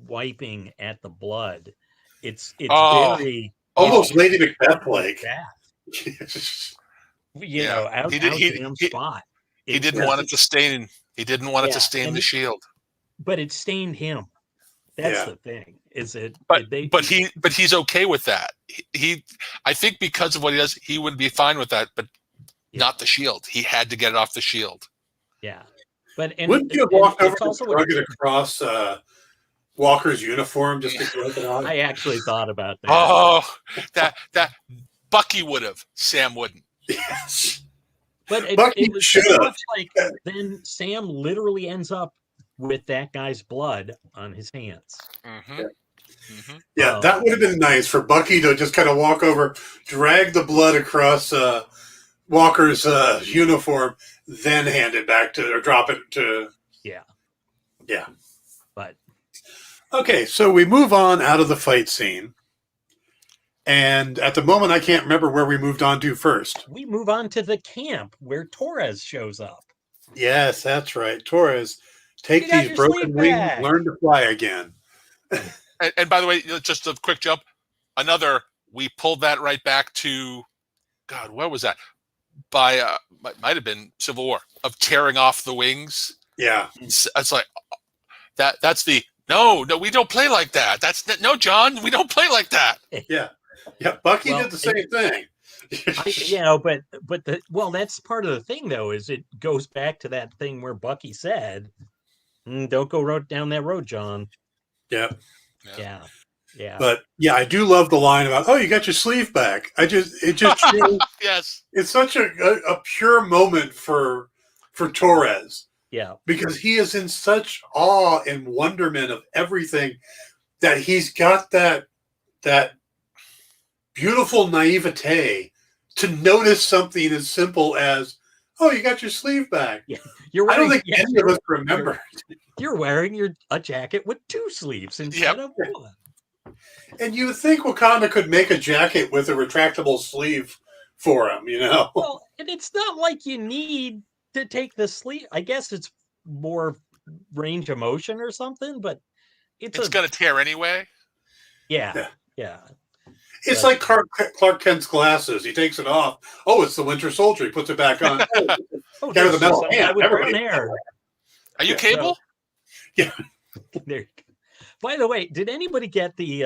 Speaker 3: wiping at the blood. It's very
Speaker 1: almost Lady Macbeth like.
Speaker 3: Out Sam's spot.
Speaker 2: He didn't want it to stain. He didn't want it to stain the shield.
Speaker 3: But it stained him. That's the thing. Is it?
Speaker 2: But he's okay with that. I think because of what he does, he would be fine with that. But not the shield. He had to get it off the shield.
Speaker 3: Yeah. But
Speaker 1: wouldn't you have walked over and drug it across Walker's uniform just to joke it on?
Speaker 3: I actually thought about that.
Speaker 2: Oh, that Bucky would have. Sam wouldn't.
Speaker 1: Yes.
Speaker 3: But
Speaker 1: Bucky
Speaker 3: it was
Speaker 1: should
Speaker 3: so
Speaker 1: have.
Speaker 3: much like then Sam literally ends up with that guy's blood on his hands.
Speaker 2: Mm-hmm.
Speaker 1: Yeah.
Speaker 2: Mm-hmm.
Speaker 1: Yeah, that would have been nice for Bucky to just kind of walk over, drag the blood across Walker's uniform, then hand it back to, or drop it to.
Speaker 3: Yeah.
Speaker 1: Yeah.
Speaker 3: But.
Speaker 1: Okay, so we move on out of the fight scene. And at the moment, I can't remember where we moved on to first.
Speaker 3: We move on to the camp where Torres shows up.
Speaker 1: Yes, that's right. Torres, take these broken wings, learn to fly again.
Speaker 2: And by the way, just a quick jump. We pulled that right back to, God, what was that? Might have been Civil War, of tearing off the wings.
Speaker 1: Yeah.
Speaker 2: It's like, that's the, no, we don't play like that. No, John, we don't play like that.
Speaker 1: Yeah. Yeah, Bucky did the same thing.
Speaker 3: But that's part of the thing, though, is it goes back to that thing where Bucky said, "Don't go down that road, John."
Speaker 1: Yeah.
Speaker 3: Yeah.
Speaker 1: But yeah, I do love the line about, "Oh, you got your sleeve back." It just
Speaker 2: yes,
Speaker 1: it's such a pure moment for Torres.
Speaker 3: Yeah,
Speaker 1: because he is in such awe and wonderment of everything that he's got that beautiful naivete to notice something as simple as, "Oh, you got your sleeve back."
Speaker 3: Yeah,
Speaker 1: I don't think any of us remember.
Speaker 3: You're wearing a jacket with 2 sleeves instead of 1.
Speaker 1: And you would think Wakanda could make a jacket with a retractable sleeve for him, you know?
Speaker 3: Well, and it's not like you need to take the sleeve. I guess it's more range of motion or something, but it's
Speaker 2: going to tear anyway.
Speaker 3: Yeah.
Speaker 1: It's like Clark Kent's glasses. He takes it off. Oh, it's the Winter Soldier. He puts it back on.
Speaker 3: Oh,
Speaker 1: the metal hand.
Speaker 3: With brown hair.
Speaker 2: Are you Cable?
Speaker 1: Yeah.
Speaker 3: There you go. By the way, did anybody get the?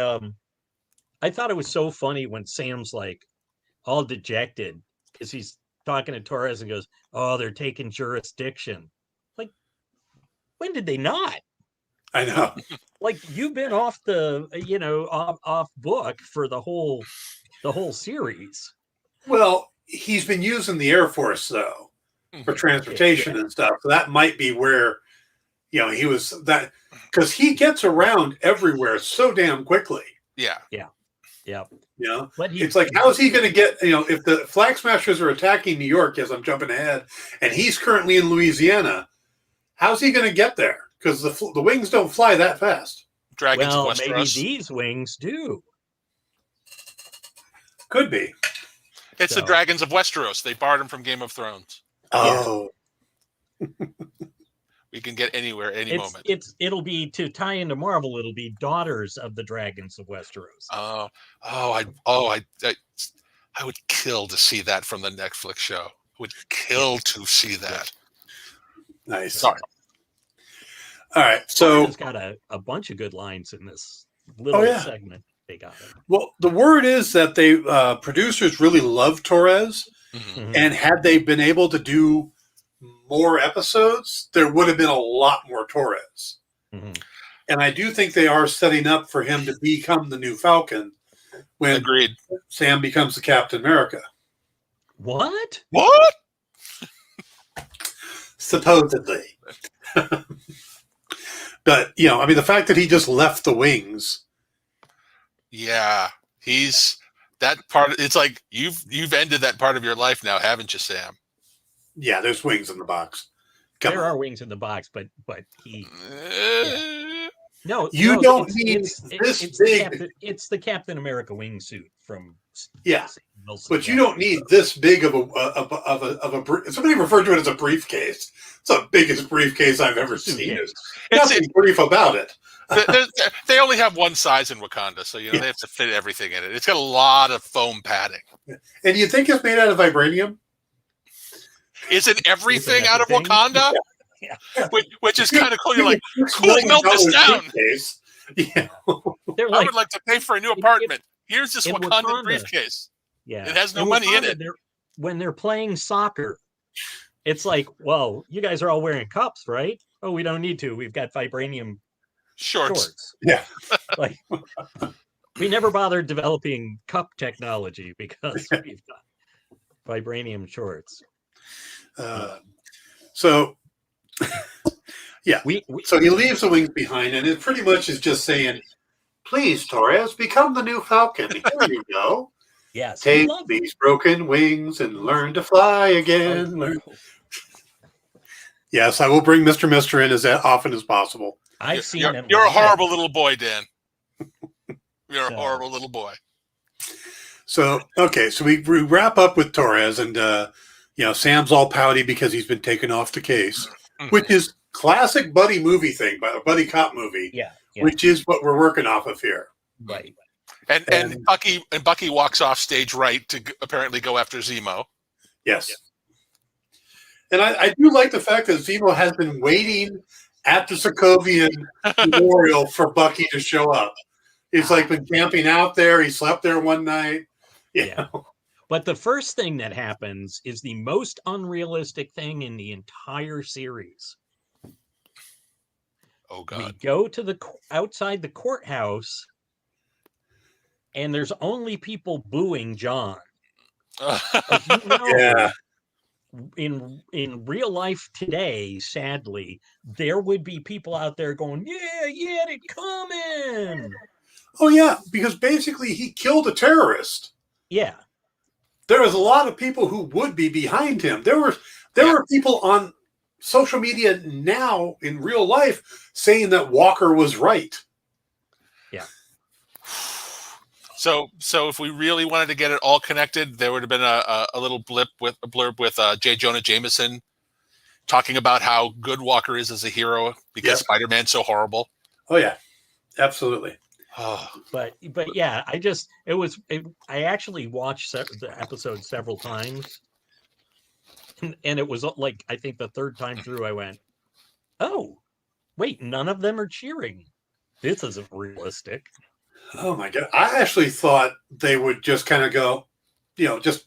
Speaker 3: I thought it was so funny when Sam's like all dejected because he's talking to Torres and goes, "Oh, they're taking jurisdiction." Like, when did they not?
Speaker 1: I know.
Speaker 3: Like, you've been off the off book for the whole series.
Speaker 1: Well, he's been using the Air Force though for transportation and stuff. So that might be where he was that, because he gets around everywhere so damn quickly.
Speaker 2: Yeah.
Speaker 1: It's like, how is he going to get, if the Flag Smashers are attacking New York, as I'm jumping ahead, and he's currently in Louisiana, how's he going to get there? Because the wings don't fly that fast.
Speaker 2: Dragons of Westeros.
Speaker 3: Maybe these wings do.
Speaker 1: Could be.
Speaker 2: It's the Dragons of Westeros. They borrowed them from Game of Thrones.
Speaker 1: Oh.
Speaker 2: We can get anywhere at any moment.
Speaker 3: It'll be, to tie into Marvel, it'll be Daughters of the Dragons of Westeros.
Speaker 2: I would kill to see that from the Netflix show. Would kill to see that.
Speaker 1: Nice.
Speaker 2: Sorry.
Speaker 1: All right. So
Speaker 3: it's got a bunch of good lines in this little segment. They got it.
Speaker 1: Well, the word is that they producers really love Torres, and had they been able to do more episodes, there would have been a lot more Torres. And I do think they are setting up for him to become the new Falcon when Sam becomes the Captain America.
Speaker 3: What?
Speaker 1: Supposedly. But, the fact that he just left the wings.
Speaker 2: Yeah, he's that part. It's like you've ended that part of your life now, haven't you, Sam?
Speaker 1: Yeah, there's wings in the box.
Speaker 3: There are wings in the box, but he. No,
Speaker 1: don't need this big.
Speaker 3: It's the Captain America wingsuit from.
Speaker 1: Yeah, but you don't need this big of a. Somebody referred to it as a briefcase. It's the biggest briefcase I've ever seen. There's nothing brief about it.
Speaker 2: They only have one size in Wakanda, so they have to fit everything in it. It's got a lot of foam padding.
Speaker 1: And you think it's made out of vibranium?
Speaker 2: Isn't everything out of Wakanda?
Speaker 3: Yeah.
Speaker 2: Which is kind of cool. You're like, cool, melt this down.
Speaker 1: Yeah.
Speaker 2: I would like to pay for a new apartment. Here's this Wakanda briefcase.
Speaker 3: Yeah.
Speaker 2: It has no money in it.
Speaker 3: When they're playing soccer, it's like, well, you guys are all wearing cups, right? Oh, we don't need to. We've got vibranium
Speaker 2: Shorts.
Speaker 1: Yeah.
Speaker 3: Like, we never bothered developing cup technology because we've got vibranium shorts.
Speaker 1: So, yeah.
Speaker 3: We
Speaker 1: So he leaves the wings behind, and it pretty much is just saying, "Please, Torres, become the new Falcon. Here you go.
Speaker 3: yes,
Speaker 1: Take these broken wings and learn to fly again." Yes, I will bring Mr. Mister in as often as possible.
Speaker 3: I've seen
Speaker 2: You're,
Speaker 3: him.
Speaker 2: you're a
Speaker 3: live.
Speaker 2: horrible little boy, Dan. You're a horrible little boy.
Speaker 1: So, okay, so we wrap up with Torres, and Sam's all pouty because he's been taken off the case, which is classic buddy movie thing, but a buddy cop movie.
Speaker 3: Yeah.
Speaker 1: Which is what we're working off of here.
Speaker 3: Right.
Speaker 2: And Bucky walks off stage right to apparently go after Zemo.
Speaker 1: Yes. And I do like the fact that Zemo has been waiting at the Sokovian Memorial for Bucky to show up. He's like been camping out there. He slept there one night. Yeah.
Speaker 3: But the first thing that happens is the most unrealistic thing in the entire series.
Speaker 2: Oh, God.
Speaker 3: We go to the outside the courthouse, and there's only people booing John.
Speaker 1: Yeah.
Speaker 3: In real life today, sadly, there would be people out there going, "Yeah, it coming."
Speaker 1: Oh yeah, because basically he killed a terrorist.
Speaker 3: Yeah.
Speaker 1: There was a lot of people who would be behind him. There were people on social media now in real life saying that Walker was right.
Speaker 3: Yeah.
Speaker 2: So if we really wanted to get it all connected, there would have been a little blurb with J. Jonah Jameson talking about how good Walker is as a hero because Spider-Man's so horrible.
Speaker 1: Oh yeah, absolutely.
Speaker 3: But yeah, I actually watched the episode several times, and it was like, I think the third time through I went, "Oh, wait, none of them are cheering. This isn't realistic."
Speaker 1: Oh my God. I actually thought they would just kind of go, just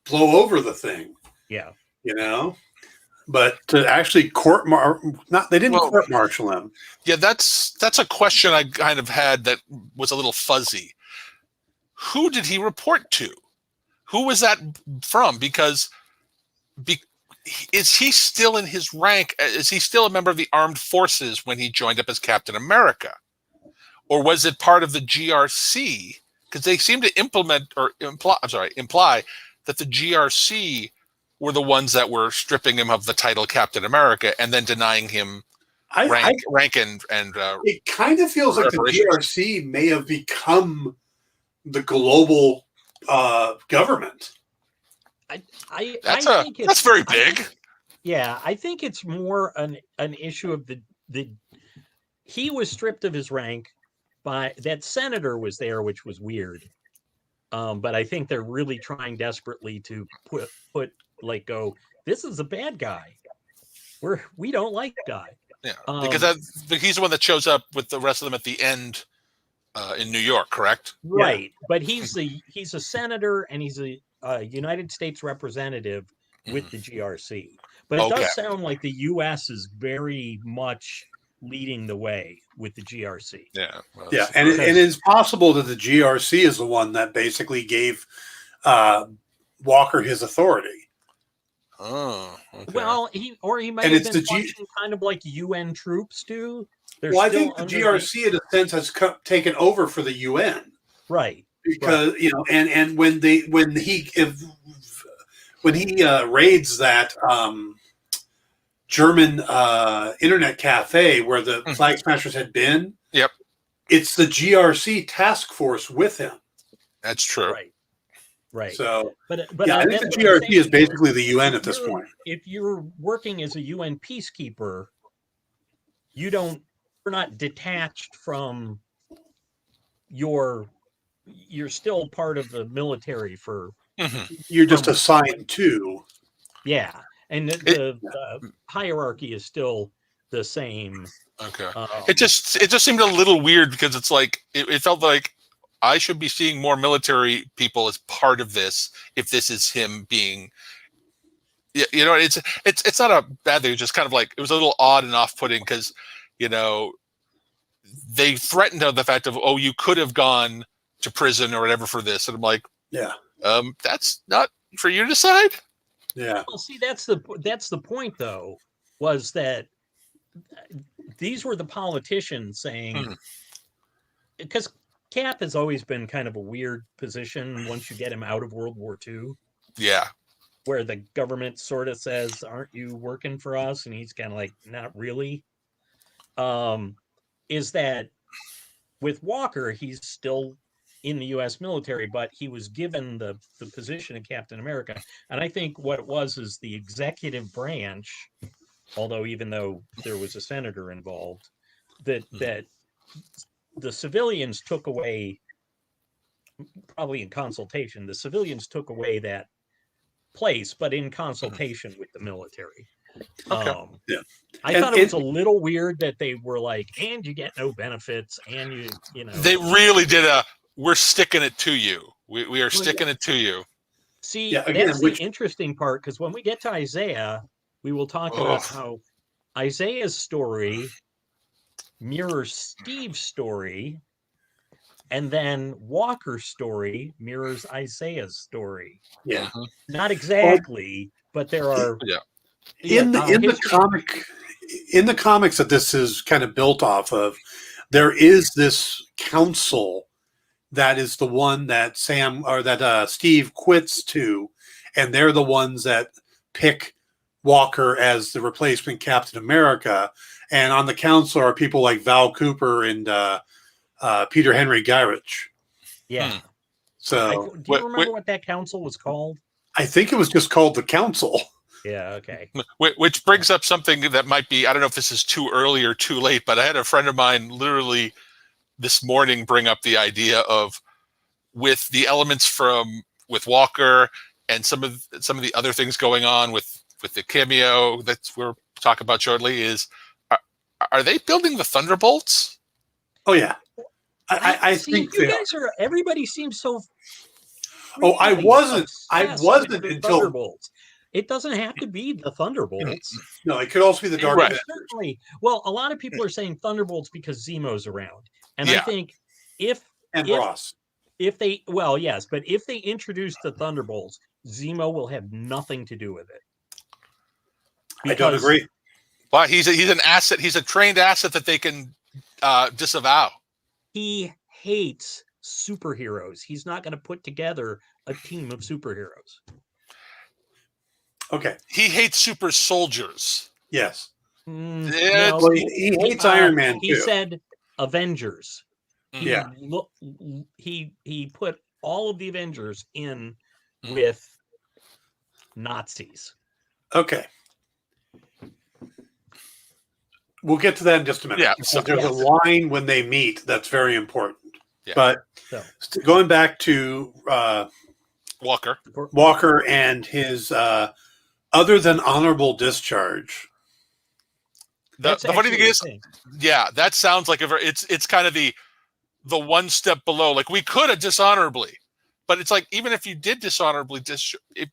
Speaker 1: blow over the thing.
Speaker 3: Yeah.
Speaker 1: But to actually they didn't court-martial him.
Speaker 2: Yeah, that's a question I kind of had that was a little fuzzy. Who did he report to? Who was that from? Because is he still in his rank? Is he still a member of the armed forces when he joined up as Captain America? Or was it part of the GRC? Because they seem to imply that the GRC were the ones that were stripping him of the title Captain America and then denying him rank and
Speaker 1: it kind of feels like the GRC may have become the global government.
Speaker 3: I think
Speaker 2: that's very big.
Speaker 3: I think it's more an issue of the he was stripped of his rank by that senator was there, which was weird. But I think they're really trying desperately to put this is a bad guy. We don't like the guy.
Speaker 2: Yeah, because he's the one that shows up with the rest of them at the end in New York, correct?
Speaker 3: Right, yeah. But he's a senator and he's a United States representative with the GRC. But it does sound like the U.S. is very much leading the way with the GRC.
Speaker 2: Yeah. Well,
Speaker 1: and it's possible that the GRC is the one that basically gave Walker his authority.
Speaker 2: Oh, okay.
Speaker 3: Well, he might have been functioning kind of like UN troops do.
Speaker 1: I think the GRC, in a sense, has taken over for the UN,
Speaker 3: right?
Speaker 1: Because and when he raids that German internet cafe where the Flag Smashers had been, it's the GRC task force with him.
Speaker 2: That's true.
Speaker 3: Right.
Speaker 1: So,
Speaker 3: but
Speaker 1: I think the GRC is basically the UN at this point.
Speaker 3: If you're working as a UN peacekeeper, you're not detached from you're still part of the military for.
Speaker 1: You're just assigned to.
Speaker 3: Yeah, and the hierarchy is still the same.
Speaker 2: Okay. It just seemed a little weird because it's like it felt like I should be seeing more military people as part of this if this is him being. It's not a bad thing. It's just kind of like it was a little odd and off-putting because they threatened the fact of, oh, you could have gone to prison or whatever for this, and I'm like,
Speaker 1: Yeah.
Speaker 2: That's not for you to decide.
Speaker 1: Yeah.
Speaker 3: Well, see, that's the point, though, was that these were the politicians saying, because Cap has always been kind of a weird position once you get him out of World War II,
Speaker 2: Yeah.
Speaker 3: where the government sort of says, aren't you working for us? And he's kind of like, not really. Is that with Walker, he's still in the U.S. military, but he was given the position of Captain America. And I think what it was is the executive branch, although even though there was a senator involved, that the civilians took away, probably in consultation, the civilians took away that place, but in consultation with the military.
Speaker 2: Okay.
Speaker 1: Yeah.
Speaker 3: I thought it was a little weird that they were like, and you get no benefits, and you know.
Speaker 2: They really did we're sticking it to you. We are sticking it to you.
Speaker 3: See,
Speaker 1: Yeah, again,
Speaker 3: that's the interesting part, because when we get to Isaiah, we will talk about how Isaiah's story mirrors Steve's story, and then Walker's story mirrors Isaiah's story.
Speaker 1: Yeah.
Speaker 3: Not exactly, but there are
Speaker 1: In the comics that this is kind of built off of, there is this council that is the one that Steve quits to, and they're the ones that pick Walker as the replacement Captain America. And on the council are people like Val Cooper and Peter Henry Gyrich.
Speaker 3: Yeah.
Speaker 1: So
Speaker 3: do you remember what that council was called?
Speaker 1: I think it was just called the council.
Speaker 3: Yeah, okay.
Speaker 2: Which brings up something that might be, I don't know if this is too early or too late, but I had a friend of mine literally this morning bring up the idea of, with the elements with Walker and some of the other things going on with the cameo that we'll talk about shortly, is are they building the Thunderbolts?
Speaker 1: Oh yeah. I think
Speaker 3: you guys are, everybody seems so
Speaker 1: I wasn't
Speaker 3: with
Speaker 1: until
Speaker 3: Thunderbolts. It doesn't have to be the Thunderbolts.
Speaker 1: No, it could also be the Dark Avengers.
Speaker 3: Certainly. Well, a lot of people are saying Thunderbolts because Zemo's around. And I think
Speaker 1: Ross.
Speaker 3: If they, well, yes, but if they introduce the Thunderbolts, Zemo will have nothing to do with it.
Speaker 1: I don't agree.
Speaker 2: Well, he's an asset. He's a trained asset that they can disavow.
Speaker 3: He hates superheroes. He's not going to put together a team of superheroes.
Speaker 1: Okay.
Speaker 2: He hates super soldiers.
Speaker 1: Yes.
Speaker 3: No,
Speaker 1: he hates Iron Man too.
Speaker 3: He said Avengers.
Speaker 1: Yeah.
Speaker 3: He put all of the Avengers in with Nazis.
Speaker 1: Okay. We'll get to that in just a minute.
Speaker 2: Yeah.
Speaker 1: So there's a line when they meet that's very important.
Speaker 2: Yeah.
Speaker 1: But going back to Walker and his other than honorable discharge.
Speaker 2: The funny thing is, that sounds like it's kind of the one step below. Like, we could have dishonorably, but it's like, even if you did dishonorably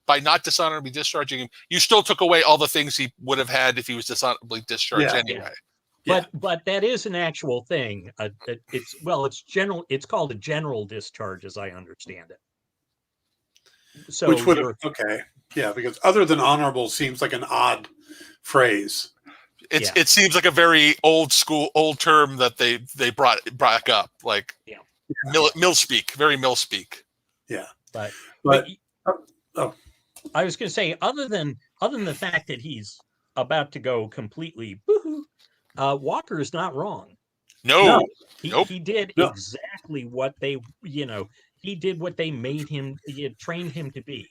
Speaker 2: by not dishonorably discharging him, you still took away all the things he would have had if he was dishonorably discharged anyway.
Speaker 3: Yeah. But that is an actual thing. It's general. It's called a general discharge, as I understand it. So
Speaker 1: which would because other than honorable seems like an odd phrase.
Speaker 2: It seems like a very old term that they brought back up, like mill speak, very mill speak.
Speaker 3: Yeah, but I was going to say, other than the fact that he's about to go completely boo-hoo, Walker is not wrong.
Speaker 2: No.
Speaker 3: He did exactly what they, he did what they made him, trained him to be.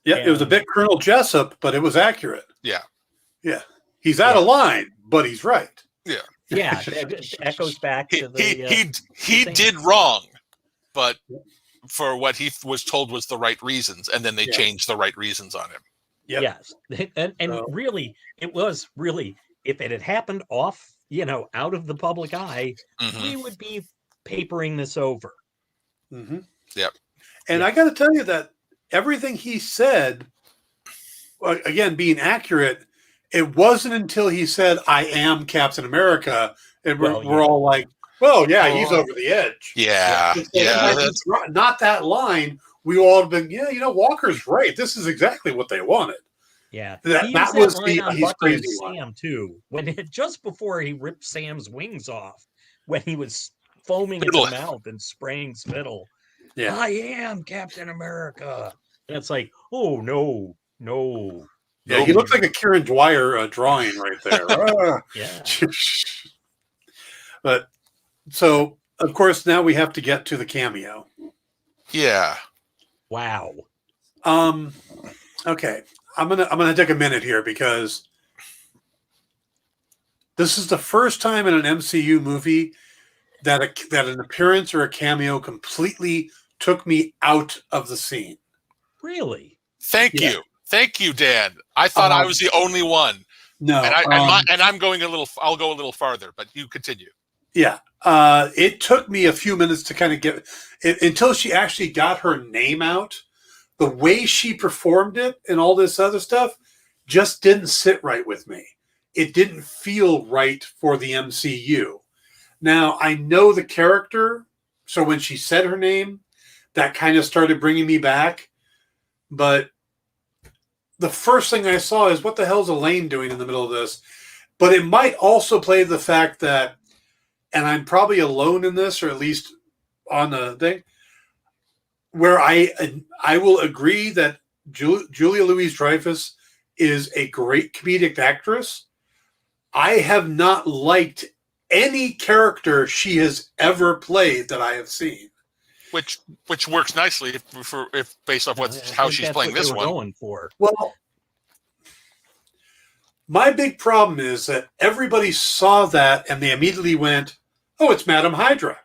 Speaker 1: Yeah, it was a bit Colonel Jessup, but it was accurate.
Speaker 2: Yeah.
Speaker 1: Yeah. He's out of line, but he's right.
Speaker 2: Yeah.
Speaker 3: Yeah, it echoes back to the...
Speaker 2: He did wrong, but for what he was told was the right reasons, and then they changed the right reasons on him.
Speaker 1: Yep.
Speaker 3: Yes. And really, it was really, if it had happened off, out of the public eye, we would be papering this over.
Speaker 1: Mm-hmm.
Speaker 2: Yep.
Speaker 1: And I got to tell you that everything he said, again, being accurate, it wasn't until he said, "I am Captain America," and we're all like, Well, yeah, he's over the edge.
Speaker 2: Yeah,
Speaker 1: So
Speaker 2: yeah.
Speaker 1: not that line. We all have been, Walker's right. This is exactly what they wanted.
Speaker 3: Yeah,
Speaker 1: That
Speaker 3: he used
Speaker 1: was
Speaker 3: line on
Speaker 1: his
Speaker 3: Bucky and
Speaker 1: crazy one.
Speaker 3: Sam too. Just before he ripped Sam's wings off, when he was foaming at the mouth and spraying spittle.
Speaker 1: Yeah,
Speaker 3: I am Captain America. And it's like, oh no.
Speaker 1: Yeah, he looks like a Kieran Dwyer drawing right there.
Speaker 3: Yeah.
Speaker 1: But so, of course, now we have to get to the cameo.
Speaker 2: Yeah.
Speaker 3: Wow.
Speaker 1: Okay, I'm gonna take a minute here because this is the first time in an MCU movie that an appearance or a cameo completely took me out of the scene.
Speaker 3: Really?
Speaker 2: Thank you, Dan. I thought I was the only one.
Speaker 1: No,
Speaker 2: and I'm going a little. I'll go a little farther, but you continue.
Speaker 1: Yeah, it took me a few minutes to kind of get it until she actually got her name out. The way she performed it and all this other stuff just didn't sit right with me. It didn't feel right for the MCU. Now, I know the character, so when she said her name, that kind of started bringing me back. But the first thing I saw is, what the hell is Elaine doing in the middle of this? But it might also play the fact that, and I'm probably alone in this, or at least on the thing, where I will agree that Julia Louis-Dreyfus is a great comedic actress. I have not liked any character she has ever played that I have seen.
Speaker 2: Which works nicely if based off how she's playing this one.
Speaker 3: Going for.
Speaker 1: Well, my big problem is that everybody saw that and they immediately went, "Oh, it's Madam Hydra."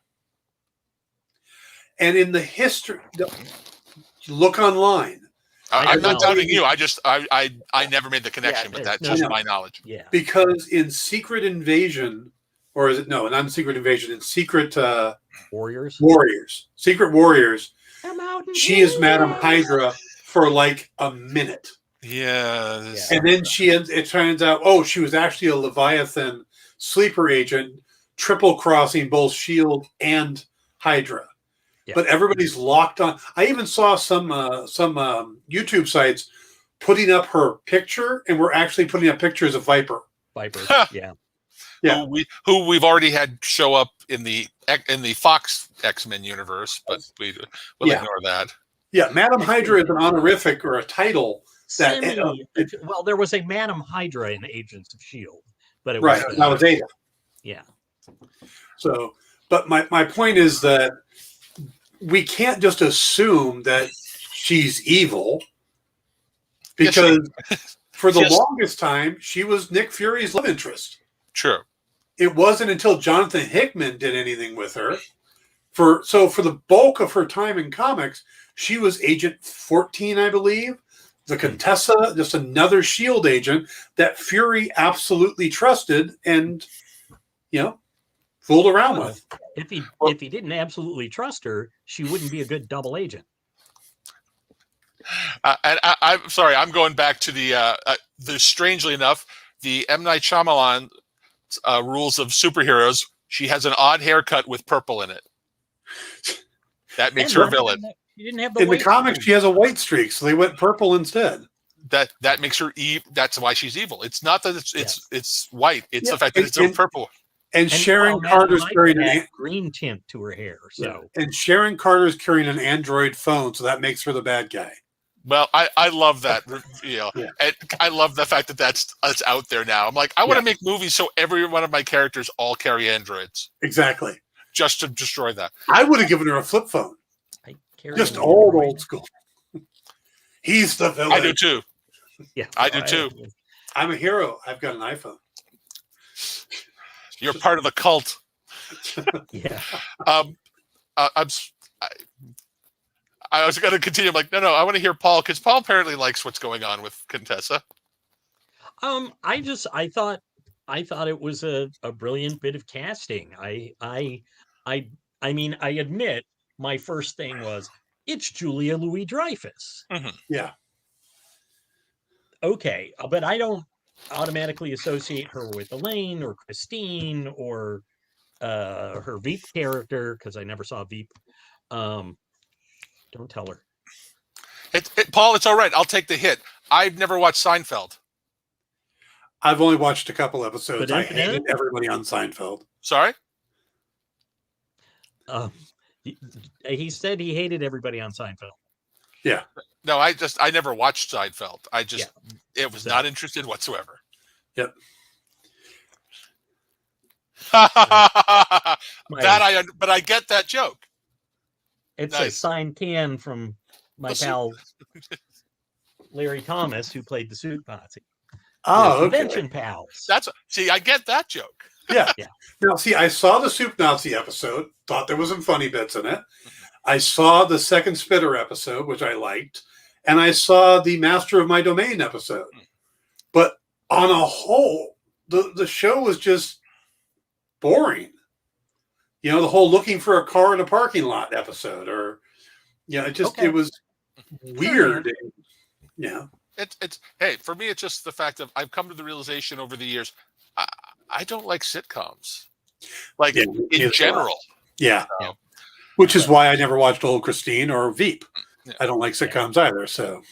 Speaker 1: And in the history, look online.
Speaker 2: I'm not doubting you. I never made the connection, but that's just my knowledge.
Speaker 3: Yeah.
Speaker 1: Because in Secret Invasion, or is it not in Secret Invasion? In Secret
Speaker 3: Warriors.
Speaker 1: Secret Warriors. She is Madam
Speaker 3: England.
Speaker 1: Hydra for like a minute.
Speaker 2: Yeah.
Speaker 1: And then it turns out, she was actually a Leviathan sleeper agent, triple crossing both S.H.I.E.L.D. and Hydra. Yeah. But everybody's locked on. I even saw some YouTube sites putting up her picture, and we're actually putting up pictures of Viper.
Speaker 3: Yeah.
Speaker 1: Yeah.
Speaker 2: Who we've already had show up in the Fox X-Men universe, but we'll ignore that.
Speaker 1: Yeah, Madam Hydra is an honorific or a title.
Speaker 3: Well, there was a Madam Hydra in Agents of S.H.I.E.L.D., but it
Speaker 1: was that was Ada.
Speaker 3: Yeah.
Speaker 1: So, but my point is that we can't just assume that she's evil, because for the longest time she was Nick Fury's love interest.
Speaker 2: True.
Speaker 1: It wasn't until Jonathan Hickman did anything with her. For the bulk of her time in comics, she was Agent 14, I believe. The Contessa, just another S.H.I.E.L.D. agent that Fury absolutely trusted and, fooled around with.
Speaker 3: If he didn't absolutely trust her, she wouldn't be a good double agent.
Speaker 2: And I'm sorry, I'm going back to the strangely enough, the M. Night Shyamalan rules of superheroes. She has an odd haircut with purple in it. That makes her a villain.
Speaker 3: She didn't have
Speaker 1: in the comics. She has a white streak, so they went purple instead.
Speaker 2: That makes her evil. That's why she's evil. It's not that it's white. It's the fact that it's purple.
Speaker 1: And Sharon Carter's carrying a
Speaker 3: green tint to her hair. So
Speaker 1: and Sharon Carter's carrying an Android phone, so that makes her the bad guy.
Speaker 2: Well, I love that. And I love the fact that that's out there now. I'm like, I want to make movies so every one of my characters all carry androids.
Speaker 1: Exactly.
Speaker 2: Just to destroy that.
Speaker 1: I would have given her a flip phone. Just old school. He's the villain.
Speaker 2: I do too.
Speaker 3: Yeah,
Speaker 2: I do too.
Speaker 1: I'm a hero. I've got an iPhone.
Speaker 2: You're part of the cult.
Speaker 3: Yeah.
Speaker 2: I was going to continue. I'm like, no, I want to hear Paul, because Paul apparently likes what's going on with Contessa.
Speaker 3: I thought it was a brilliant bit of casting. I mean, I admit my first thing was, it's Julia Louis-Dreyfus.
Speaker 2: Mm-hmm.
Speaker 1: Yeah.
Speaker 3: Okay, but I don't automatically associate her with Elaine or Christine or her Veep character, because I never saw Veep. Don't tell her.
Speaker 2: Paul, it's all right. I'll take the hit. I've never watched Seinfeld.
Speaker 1: I've only watched a couple episodes.
Speaker 3: But
Speaker 1: I hated everybody on Seinfeld.
Speaker 2: Sorry?
Speaker 3: He said he hated everybody on Seinfeld.
Speaker 1: Yeah.
Speaker 2: No, I never watched Seinfeld. It was not interested whatsoever.
Speaker 1: Yep.
Speaker 2: But I get that joke.
Speaker 3: It's
Speaker 2: Nice.
Speaker 3: a signed can from my pal Larry Thomas, who played the Suit Nazi.
Speaker 1: Oh, okay.
Speaker 3: Convention pals.
Speaker 2: I get that joke.
Speaker 1: Yeah. Now, see, I saw the Soup Nazi episode, thought there was some funny bits in it. I saw the Second Spitter episode, which I liked, and I saw the Master of My Domain episode. But on a whole, the show was just boring. You know, the whole looking for a car in a parking lot episode, or it was weird. Yeah.
Speaker 2: It's hey, for me, it's just the fact of I've come to the realization over the years, I don't like sitcoms, like in general.
Speaker 1: Yeah. Which is why I never watched Old Christine or Veep. Yeah. I don't like sitcoms either. So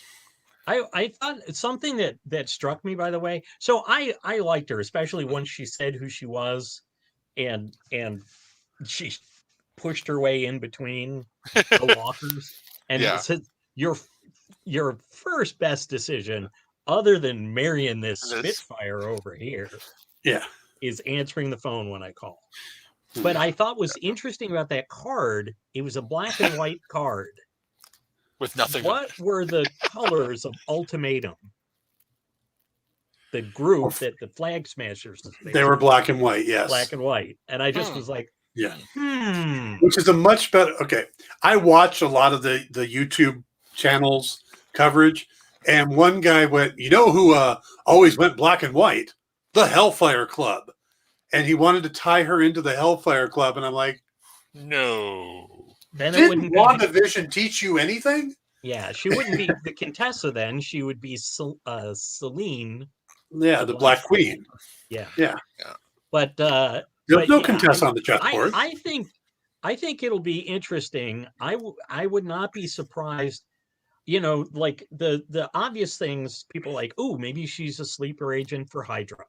Speaker 3: I thought something that struck me, by the way. So I liked her, especially once she said who she was, and she pushed her way in between the walkers. And it said, your first best decision, other than marrying this Spitfire over here, is answering the phone when I call. But I thought was interesting about that card, it was a black and white card.
Speaker 2: With nothing.
Speaker 3: What were the colors of Ultimatum? The group that the Flag Smashers.
Speaker 1: They were black and white, yes.
Speaker 3: Black and white. And I just was like,
Speaker 1: Which is a much better. Okay. I watch a lot of the YouTube channels coverage, and one guy went, you know who always went black and white? The Hellfire Club. And he wanted to tie her into the Hellfire Club, and I'm like,
Speaker 2: no.
Speaker 3: Then
Speaker 1: didn't WandaVision teach you anything?
Speaker 3: Yeah, she wouldn't be the Contessa then. She would be Celine.
Speaker 1: Yeah, the Black Queen.
Speaker 3: Yeah. But
Speaker 1: there's no Contessa on the chessboard.
Speaker 3: I think it'll be interesting. I would not be surprised. You know, like the obvious things, people like, oh, maybe she's a sleeper agent for Hydra.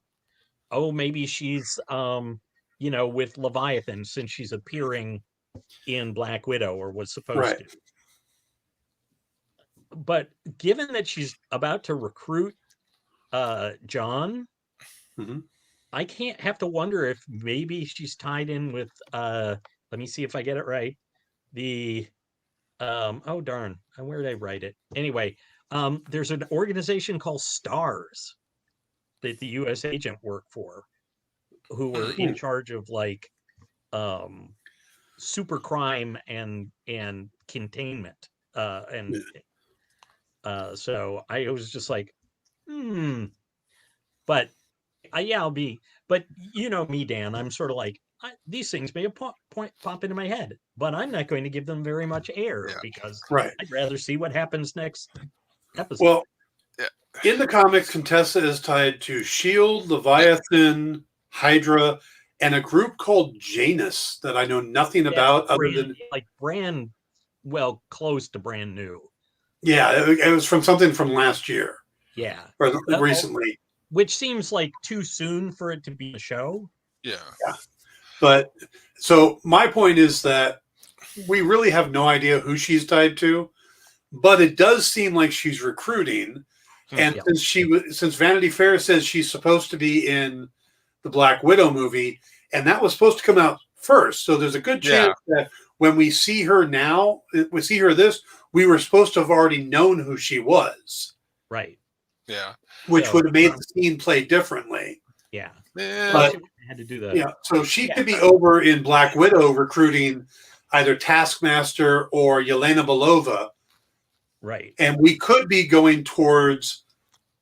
Speaker 3: Oh, maybe she's with Leviathan, since she's appearing in Black Widow, or was supposed to. But given that she's about to recruit John, I can't have to wonder if maybe she's tied in with let me see if I get it right. The oh darn, where did I write it? Anyway, there's an organization called STARS that the U.S. agent worked for, who were in charge of like super crime and containment. So I was just like, but I'll be, but you know me, Dan, I'm sort of like, these things may pop into my head, but I'm not going to give them very much air because I'd rather see what happens next episode.
Speaker 1: Well, in the comics, Contessa is tied to S.H.I.E.L.D., Leviathan, Hydra, and a group called Janus that I know nothing about other than
Speaker 3: close to brand new.
Speaker 1: Yeah, it was from something from last year.
Speaker 3: Yeah.
Speaker 1: Or recently.
Speaker 3: Which seems like too soon for it to be a show.
Speaker 2: Yeah.
Speaker 1: But so my point is that we really have no idea who she's tied to, but it does seem like she's recruiting. And since Vanity Fair says she's supposed to be in the Black Widow movie, and that was supposed to come out first, so there's a good chance that when we see her now, we were supposed to have already known who she was.
Speaker 3: Right.
Speaker 2: Yeah.
Speaker 1: Which would have made the scene play differently.
Speaker 3: Yeah.
Speaker 1: But
Speaker 3: had to do that.
Speaker 1: Yeah. So she could be over in Black Widow recruiting either Taskmaster or Yelena Belova.
Speaker 3: Right.
Speaker 1: And we could be going towards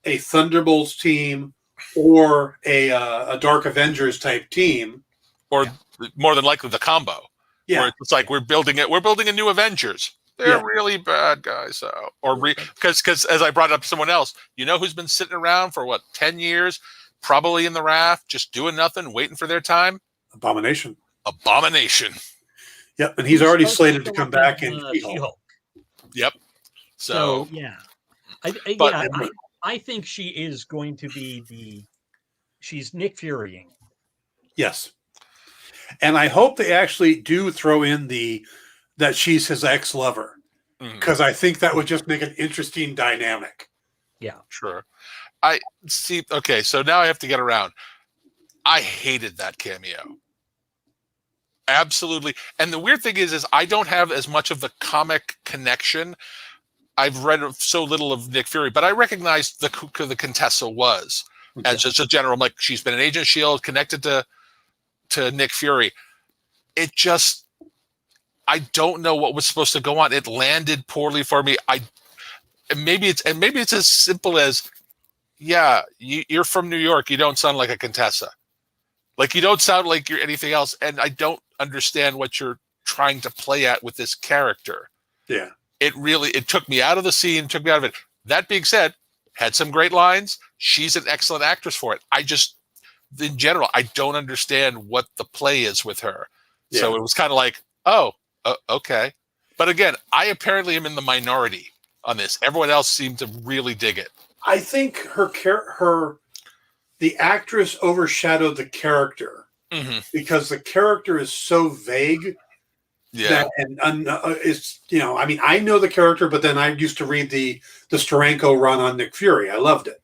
Speaker 1: a Thunderbolts team or a Dark Avengers type team.
Speaker 2: Or more than likely the combo.
Speaker 1: Yeah.
Speaker 2: Where it's like we're building a new Avengers. They're really bad guys. Because as I brought up to someone else, you know who's been sitting around for 10 years, probably in the raft, just doing nothing, waiting for their time?
Speaker 1: Abomination.
Speaker 2: Abomination.
Speaker 1: Yep, and he's
Speaker 3: Who's
Speaker 1: already
Speaker 3: supposed
Speaker 1: slated to
Speaker 3: show
Speaker 1: come
Speaker 3: up
Speaker 1: back
Speaker 3: in,
Speaker 1: in She-Hulk.
Speaker 3: She-Hulk.
Speaker 2: Yep.
Speaker 3: So yeah,
Speaker 2: But-
Speaker 3: I think she is going to be she's Nick Furying.
Speaker 1: Yes, and I hope they actually do throw in that she's his ex-lover, because I think that would just make an interesting dynamic.
Speaker 3: Yeah,
Speaker 2: Sure. I see. Okay, so now I have to get around. I hated that cameo. Absolutely. And the weird thing is I don't have as much of the comic connection. I've read so little of Nick Fury, but I recognize who the Contessa was as just a general. I'm like, she's been an Agent of S.H.I.E.L.D., connected to Nick Fury. It just, I don't know what was supposed to go on. It landed poorly for me. Maybe it's as simple as, yeah, you're from New York. You don't sound like a Contessa. Like, you don't sound like you're anything else. And I don't understand what you're trying to play at with this character.
Speaker 1: Yeah.
Speaker 2: It took me out of the scene, took me out of it. That being said, had some great lines. She's an excellent actress for it. In general, I don't understand what the play is with her. Yeah. So it was kind of like, okay. But again, I apparently am in the minority on this. Everyone else seemed to really dig it.
Speaker 1: I think the actress overshadowed the character because the character is so vague.
Speaker 2: Yeah,
Speaker 1: it's I mean, I know the character, but then I used to read the Steranko run on Nick Fury. I loved it.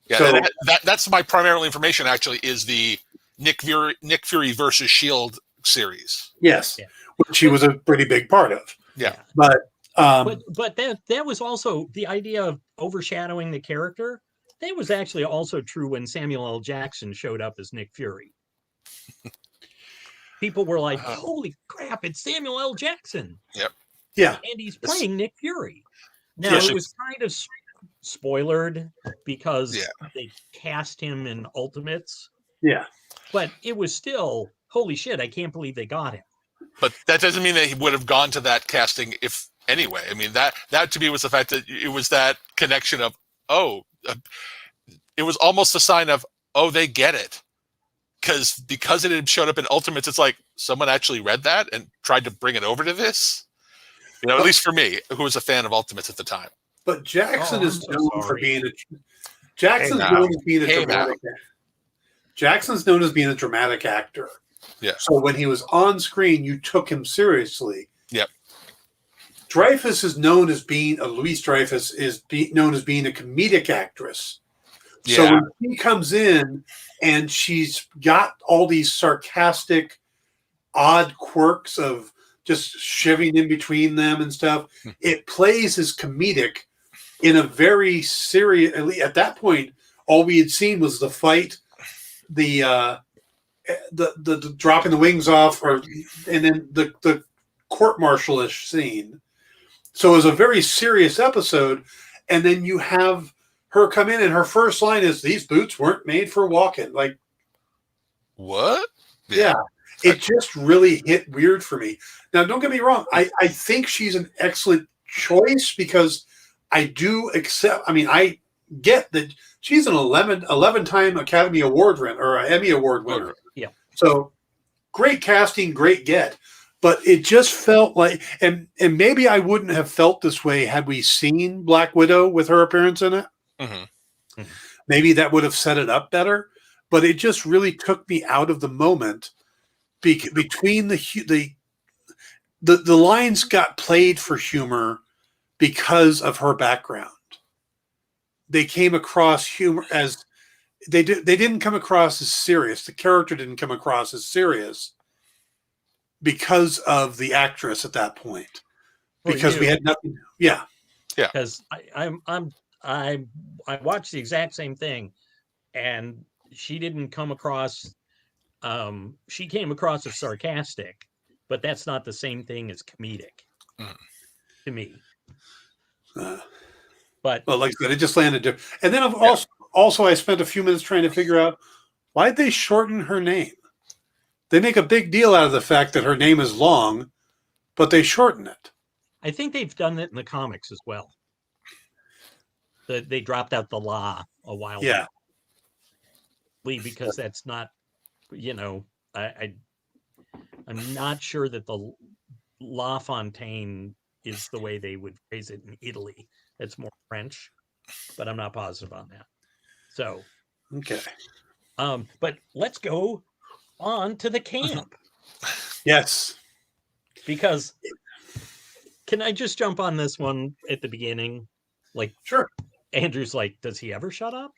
Speaker 2: Yeah, so that's my primary information. Actually, is the Nick Fury versus S.H.I.E.L.D. series.
Speaker 1: Yes, which he was a pretty big part of.
Speaker 2: Yeah,
Speaker 1: but
Speaker 3: that was also the idea of overshadowing the character. That was actually also true when Samuel L. Jackson showed up as Nick Fury. People were like, holy crap, it's Samuel L. Jackson.
Speaker 2: Yep.
Speaker 1: Yeah.
Speaker 3: And he's playing Nick Fury. Now, it was kind of spoilered because they cast him in Ultimates.
Speaker 1: Yeah.
Speaker 3: But it was still, holy shit, I can't believe they got him.
Speaker 2: But that doesn't mean that he would have gone to that casting anyway. I mean, that to me was the fact that it was that connection of, it was almost a sign of, they get it. Because it had showed up in Ultimates, it's like someone actually read that and tried to bring it over to this. At least for me, who was a fan of Ultimates at the time.
Speaker 1: But Jackson is known for being Jackson's known as being a dramatic. Jackson's known as being a dramatic actor.
Speaker 2: Yeah.
Speaker 1: So when he was on screen, you took him seriously.
Speaker 2: Yep.
Speaker 1: Dreyfus is known as being Louise Dreyfus is known as being a comedic actress. Yeah. So when she comes in and she's got all these sarcastic, odd quirks of just shivving in between them and stuff, it plays as comedic in a very serious. At that point, all we had seen was the fight, the dropping the wings off, and then the court-martial-ish scene. So it was a very serious episode, and then you have her come in, and her first line is, "These boots weren't made for walking." Like,
Speaker 2: what?
Speaker 1: Yeah. It just really hit weird for me. Now, don't get me wrong. I think she's an excellent choice because I do accept. I mean, I get that she's an 11-time Academy Award winner or Emmy Award winner.
Speaker 3: Yeah.
Speaker 1: So great casting, great get. But it just felt like, and maybe I wouldn't have felt this way had we seen Black Widow with her appearance in it.
Speaker 2: Mm-hmm.
Speaker 1: Maybe that would have set it up better. But it just really took me out of the moment. Between the lines got played for humor because of her background. They came across humor as they didn't come across as serious. The character didn't come across as serious because of the actress at that point. Because we had nothing. Yeah.
Speaker 2: Yeah.
Speaker 3: Because I watched the exact same thing, and she didn't come across. She came across as sarcastic, but that's not the same thing as comedic to me. But
Speaker 1: well, like I said, it just landed different. And then also I spent a few minutes trying to figure out why'd they shorten her name. They make a big deal out of the fact that her name is long, but they shorten it.
Speaker 3: I think they've done that in the comics as well. They dropped out the "la" a while back. Because that's not, I I'm not sure that the La Fontaine is the way they would phrase it in Italy. It's more French, but I'm not positive on that. So,
Speaker 1: Okay.
Speaker 3: but let's go on to the camp.
Speaker 1: Yes.
Speaker 3: Because can I just jump on this one at the beginning? Like,
Speaker 1: Sure.
Speaker 3: Andrew's like, does he ever shut up?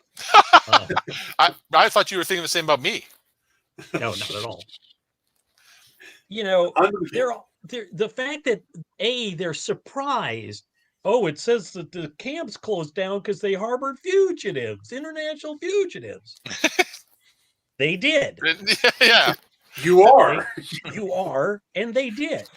Speaker 2: I thought you were thinking the same about me.
Speaker 3: No, not at all. You know, the fact that they're surprised. Oh, it says that the camp's closed down because they harbored fugitives, international fugitives. They did.
Speaker 2: Yeah.
Speaker 1: You are.
Speaker 3: You are, and they did.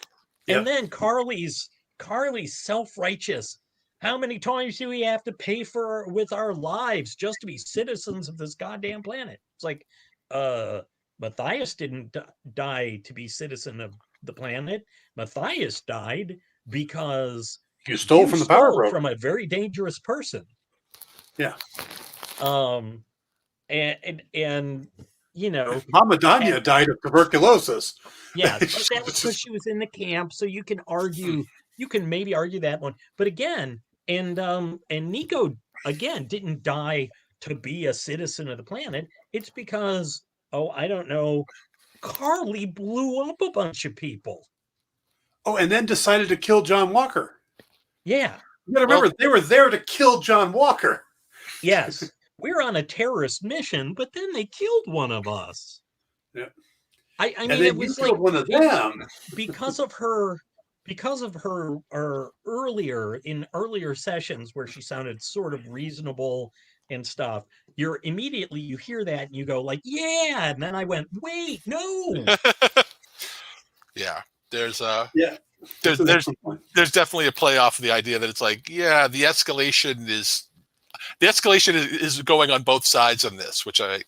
Speaker 1: Yep.
Speaker 3: And then Carly's self-righteous. How many times do we have to pay for with our lives just to be citizens of this goddamn planet? It's like, Matthias didn't die to be citizen of the planet. Matthias died because
Speaker 1: You stole from the power broker.
Speaker 3: From a very dangerous person.
Speaker 1: Yeah.
Speaker 3: And you know,
Speaker 1: Mama Danya died of tuberculosis.
Speaker 3: Yeah, but that was because she was in the camp. So you can maybe argue that one. But again, and Nico again didn't die to be a citizen of the planet. It's because, I don't know, Carly blew up a bunch of people.
Speaker 1: Oh, and then decided to kill John Walker.
Speaker 3: Yeah.
Speaker 1: You gotta remember, they were there to kill John Walker.
Speaker 3: Yes. We're on a terrorist mission, but then they killed one of us.
Speaker 1: Yeah.
Speaker 3: I mean, it was like
Speaker 1: one of them
Speaker 3: because of her earlier sessions where she sounded sort of reasonable and stuff. You hear that and you go like, yeah. And then I went, wait, no.
Speaker 2: Yeah. There's definitely a play off of the idea that it's like, yeah, the escalation is going on both sides on this, which I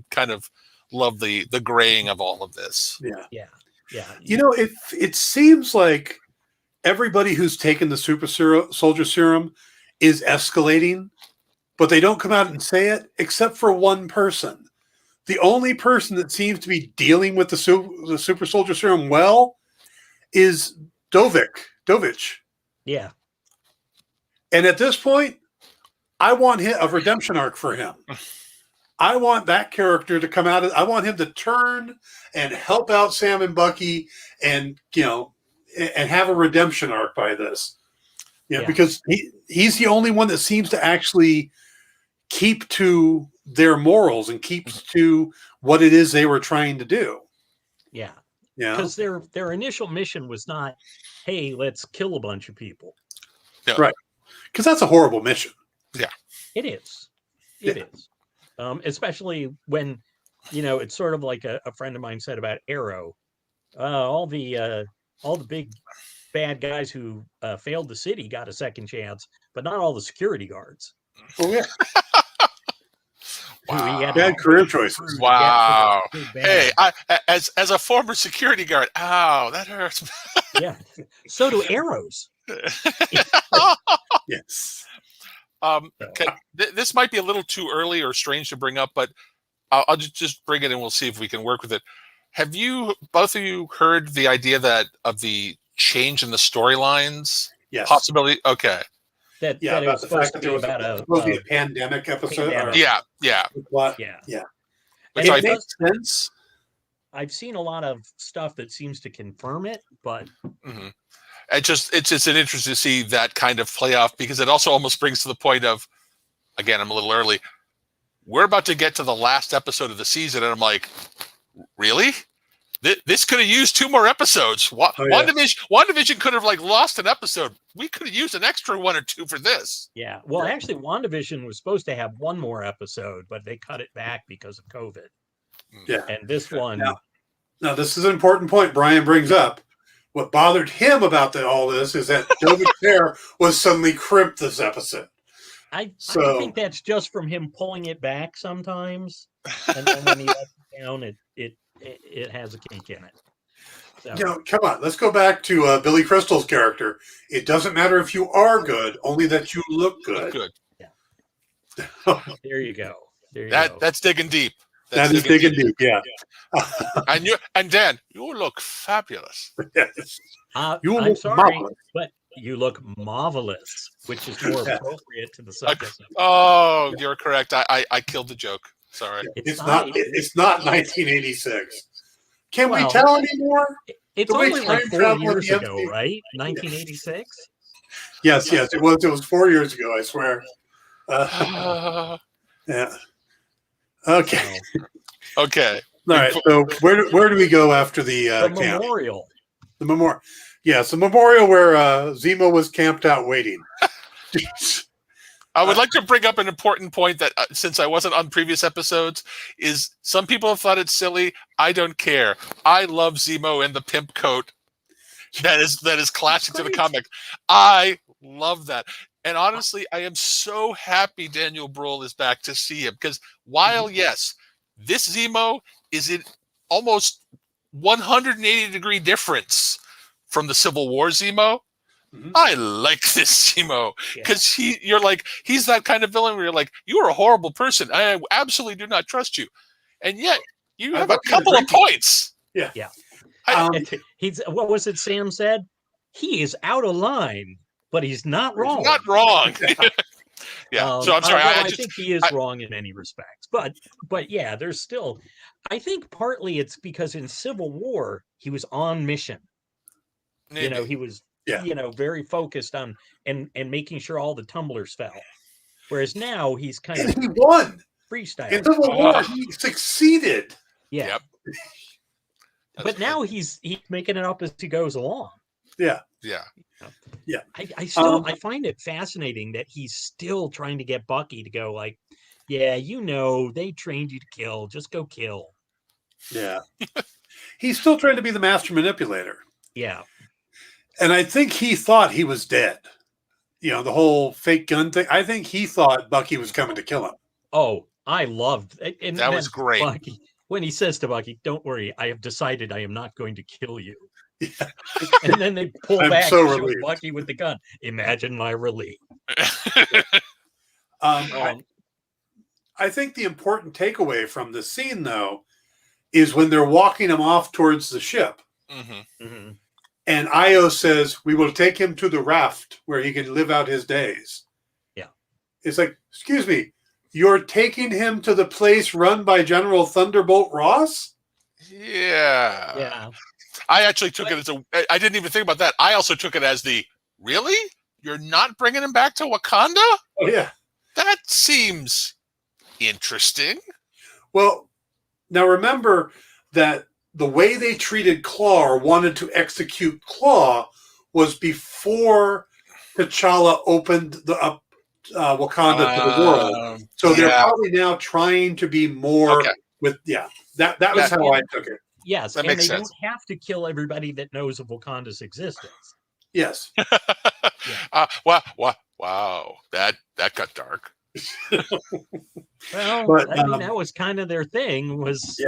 Speaker 2: kind of love the graying of all of this.
Speaker 3: Yeah.
Speaker 1: You know, it seems like everybody who's taken the super soldier serum is escalating, but they don't come out and say it except for one person. The only person that seems to be dealing with the super soldier serum well is Dovich.
Speaker 3: Yeah.
Speaker 1: And at this point, I want a redemption arc for him. I want that character to come out. I want him to turn and help out Sam and Bucky, and and have a redemption arc by this. Yeah, because he's the only one that seems to actually keep to their morals and keeps to what it is they were trying to do.
Speaker 3: Yeah, because their initial mission was not, hey, let's kill a bunch of people.
Speaker 2: Yeah.
Speaker 1: Right, because that's a horrible mission.
Speaker 2: Yeah,
Speaker 3: it is. It is. Especially when, it's sort of like a friend of mine said about Arrow. All the big bad guys who failed the city got a second chance, but not all the security guards.
Speaker 1: Oh yeah.
Speaker 2: Wow.
Speaker 1: Bad career choices.
Speaker 2: Wow. Hey, as a former security guard, ow, that hurts.
Speaker 3: Yeah. So do arrows.
Speaker 1: Yes.
Speaker 2: This might be a little too early or strange to bring up, but I'll just bring it and we'll see if we can work with it. Have you, both of you, heard the idea of the change in the storylines?
Speaker 1: Yes.
Speaker 2: Possibility? Okay.
Speaker 3: That it was supposed to be about
Speaker 1: a pandemic episode.
Speaker 3: Pandemic.
Speaker 2: Yeah.
Speaker 1: Yeah.
Speaker 2: Which
Speaker 1: it makes sense.
Speaker 3: I've seen a lot of stuff that seems to confirm it, but
Speaker 2: it's just an interest to see that kind of play off, because it also almost brings to the point of, again, I'm a little early. We're about to get to the last episode of the season, and I'm like, really? This could have used 2 more episodes. WandaVision could have lost an episode. We could have used an extra 1 or 2 for this.
Speaker 3: Yeah. Well, actually, WandaVision was supposed to have 1 more episode, but they cut it back because of COVID.
Speaker 1: Yeah.
Speaker 3: And this one.
Speaker 1: Now this is an important point Brian brings up. What bothered him about all this is that Dovich's hair was suddenly crimped this episode.
Speaker 3: I think that's just from him pulling it back sometimes, and then when he lets it down, it has a kink in it. So.
Speaker 1: Come on, let's go back to Billy Crystal's character. It doesn't matter if you are good, only that you look good.
Speaker 3: Yeah. There you go.
Speaker 2: That's digging deep.
Speaker 1: That is big and deep. Yeah.
Speaker 2: And Dan, you look fabulous.
Speaker 1: Yes. You
Speaker 3: I'm
Speaker 1: look
Speaker 3: sorry,
Speaker 1: marvelous.
Speaker 3: but you look marvelous, which is more
Speaker 1: Yeah.
Speaker 3: appropriate to the subject.
Speaker 2: Oh, you're correct. I killed the joke. Sorry.
Speaker 3: It's
Speaker 1: It's not 1986. Can we
Speaker 3: Well,
Speaker 1: tell anymore?
Speaker 3: It's
Speaker 1: The way
Speaker 3: only like
Speaker 1: time
Speaker 3: 4
Speaker 1: travel
Speaker 3: years
Speaker 1: at the
Speaker 3: ago,
Speaker 1: MC
Speaker 3: right? 1986.
Speaker 1: Yes, it was. It was 4 years ago. I swear. Yeah. Okay.
Speaker 2: Okay.
Speaker 1: All right. So where do we go after the
Speaker 3: The
Speaker 1: camp?
Speaker 3: memorial.
Speaker 1: The memorial. Yes, the memorial where Zemo was camped out waiting.
Speaker 2: I would like to bring up an important point that, since I wasn't on previous episodes, is some people have thought it's silly. I don't care. I love Zemo in the pimp coat. That is classic to the comic. I love that. And honestly, I am so happy Daniel Bruhl is back to see him, because while, yes, this Zemo is in almost 180-degree difference from the Civil War Zemo, I like this Zemo, because he's that kind of villain where you're like, you are a horrible person. I absolutely do not trust you. And yet you have a couple of points.
Speaker 1: Yeah.
Speaker 3: He's what was it Sam said? He is out of line, but he's not wrong.
Speaker 2: He's not wrong. Yeah. So I'm sorry.
Speaker 3: I think he is wrong in many respects. But yeah, there's still, I think partly it's because in Civil War he was on mission.
Speaker 2: Maybe.
Speaker 3: You know, he was very focused on and making sure all the tumblers fell. Whereas now he's kind of
Speaker 1: he won.
Speaker 3: freestyle.
Speaker 1: In Civil War, he succeeded.
Speaker 3: Yeah.
Speaker 2: Yep.
Speaker 3: But now he's making it up as he goes along.
Speaker 1: Yeah.
Speaker 2: Yeah.
Speaker 1: Yeah.
Speaker 3: I still I find it fascinating that he's still trying to get Bucky to go like, yeah, they trained you to kill. Just go kill.
Speaker 1: Yeah. He's still trying to be the master manipulator.
Speaker 3: Yeah.
Speaker 1: And I think he thought he was dead. You know, the whole fake gun thing. I think he thought Bucky was coming to kill him.
Speaker 3: Oh, I loved it. And
Speaker 2: that was great.
Speaker 3: Bucky, when he says to Bucky, "Don't worry, I have decided I am not going to kill you."
Speaker 1: Yeah.
Speaker 3: And then they pull
Speaker 1: I'm
Speaker 3: back
Speaker 1: so
Speaker 3: and show
Speaker 1: relieved.
Speaker 3: Bucky with the gun. Imagine my relief.
Speaker 1: I think the important takeaway from the scene, though, is when they're walking him off towards the ship.
Speaker 2: Mm-hmm.
Speaker 3: Mm-hmm.
Speaker 1: And Io says, we will take him to the raft where he can live out his days.
Speaker 3: Yeah.
Speaker 1: It's like, excuse me, you're taking him to the place run by General Thunderbolt Ross?
Speaker 2: Yeah.
Speaker 3: Yeah.
Speaker 2: I actually took it as I didn't even think about that. I also took it as really? You're not bringing him back to Wakanda?
Speaker 1: Oh, yeah.
Speaker 2: That seems interesting.
Speaker 1: Well, now remember that the way they treated Claw or wanted to execute Claw was before T'Challa opened the Wakanda to the world. So they're probably now trying to be more with, that was how I took it.
Speaker 3: Yes,
Speaker 2: that
Speaker 3: and they
Speaker 2: sense.
Speaker 3: don't have to kill everybody that knows of Wakanda's existence.
Speaker 1: Yes.
Speaker 2: Wow. That got dark.
Speaker 3: Well,
Speaker 1: But,
Speaker 3: I mean, that was kind of their thing. Was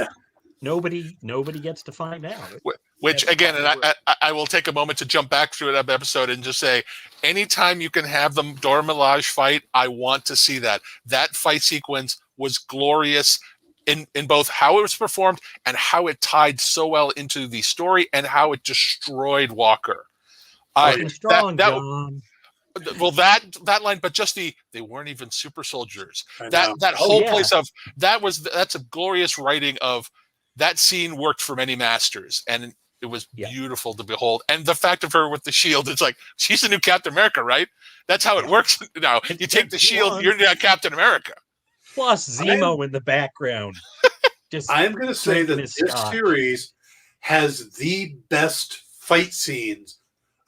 Speaker 3: nobody gets to find out.
Speaker 2: Which again, and I will take a moment to jump back through that episode and just say, anytime you can have the Dora Milaje fight, I want to see that. That fight sequence was glorious in both how it was performed and how it tied so well into the story and how it destroyed Walker.
Speaker 3: Strong,
Speaker 2: John. Well, that line, but just they weren't even super soldiers. That whole place of that's a glorious writing of that scene worked for many masters, and it was beautiful to behold. And the fact of her with the shield, it's like she's the new Captain America, right? That's how it works now. You take the shield, you're now Captain America.
Speaker 3: Plus Zemo in the background.
Speaker 1: I'm going to say that this series has the best fight scenes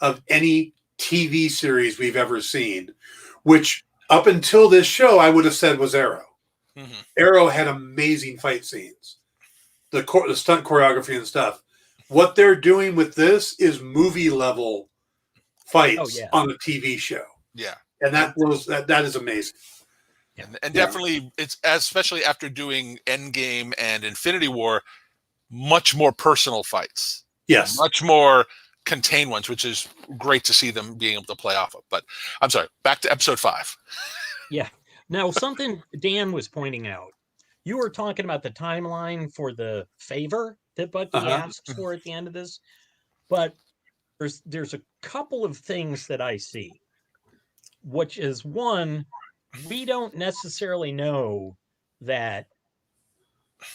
Speaker 1: of any TV series we've ever seen, which up until this show, I would have said was Arrow. Mm-hmm. Arrow had amazing fight scenes, the stunt choreography and stuff. What they're doing with this is movie level fights on a TV show.
Speaker 2: Yeah.
Speaker 1: And that is amazing.
Speaker 2: And definitely, it's especially after doing Endgame and Infinity War, much more personal fights.
Speaker 1: Yes.
Speaker 2: Much more contained ones, which is great to see them being able to play off of. But I'm sorry, back to episode 5.
Speaker 3: Yeah. Now, something Dan was pointing out, you were talking about the timeline for the favor that Bucky asks for at the end of this, but there's a couple of things that I see, which is one, we don't necessarily know that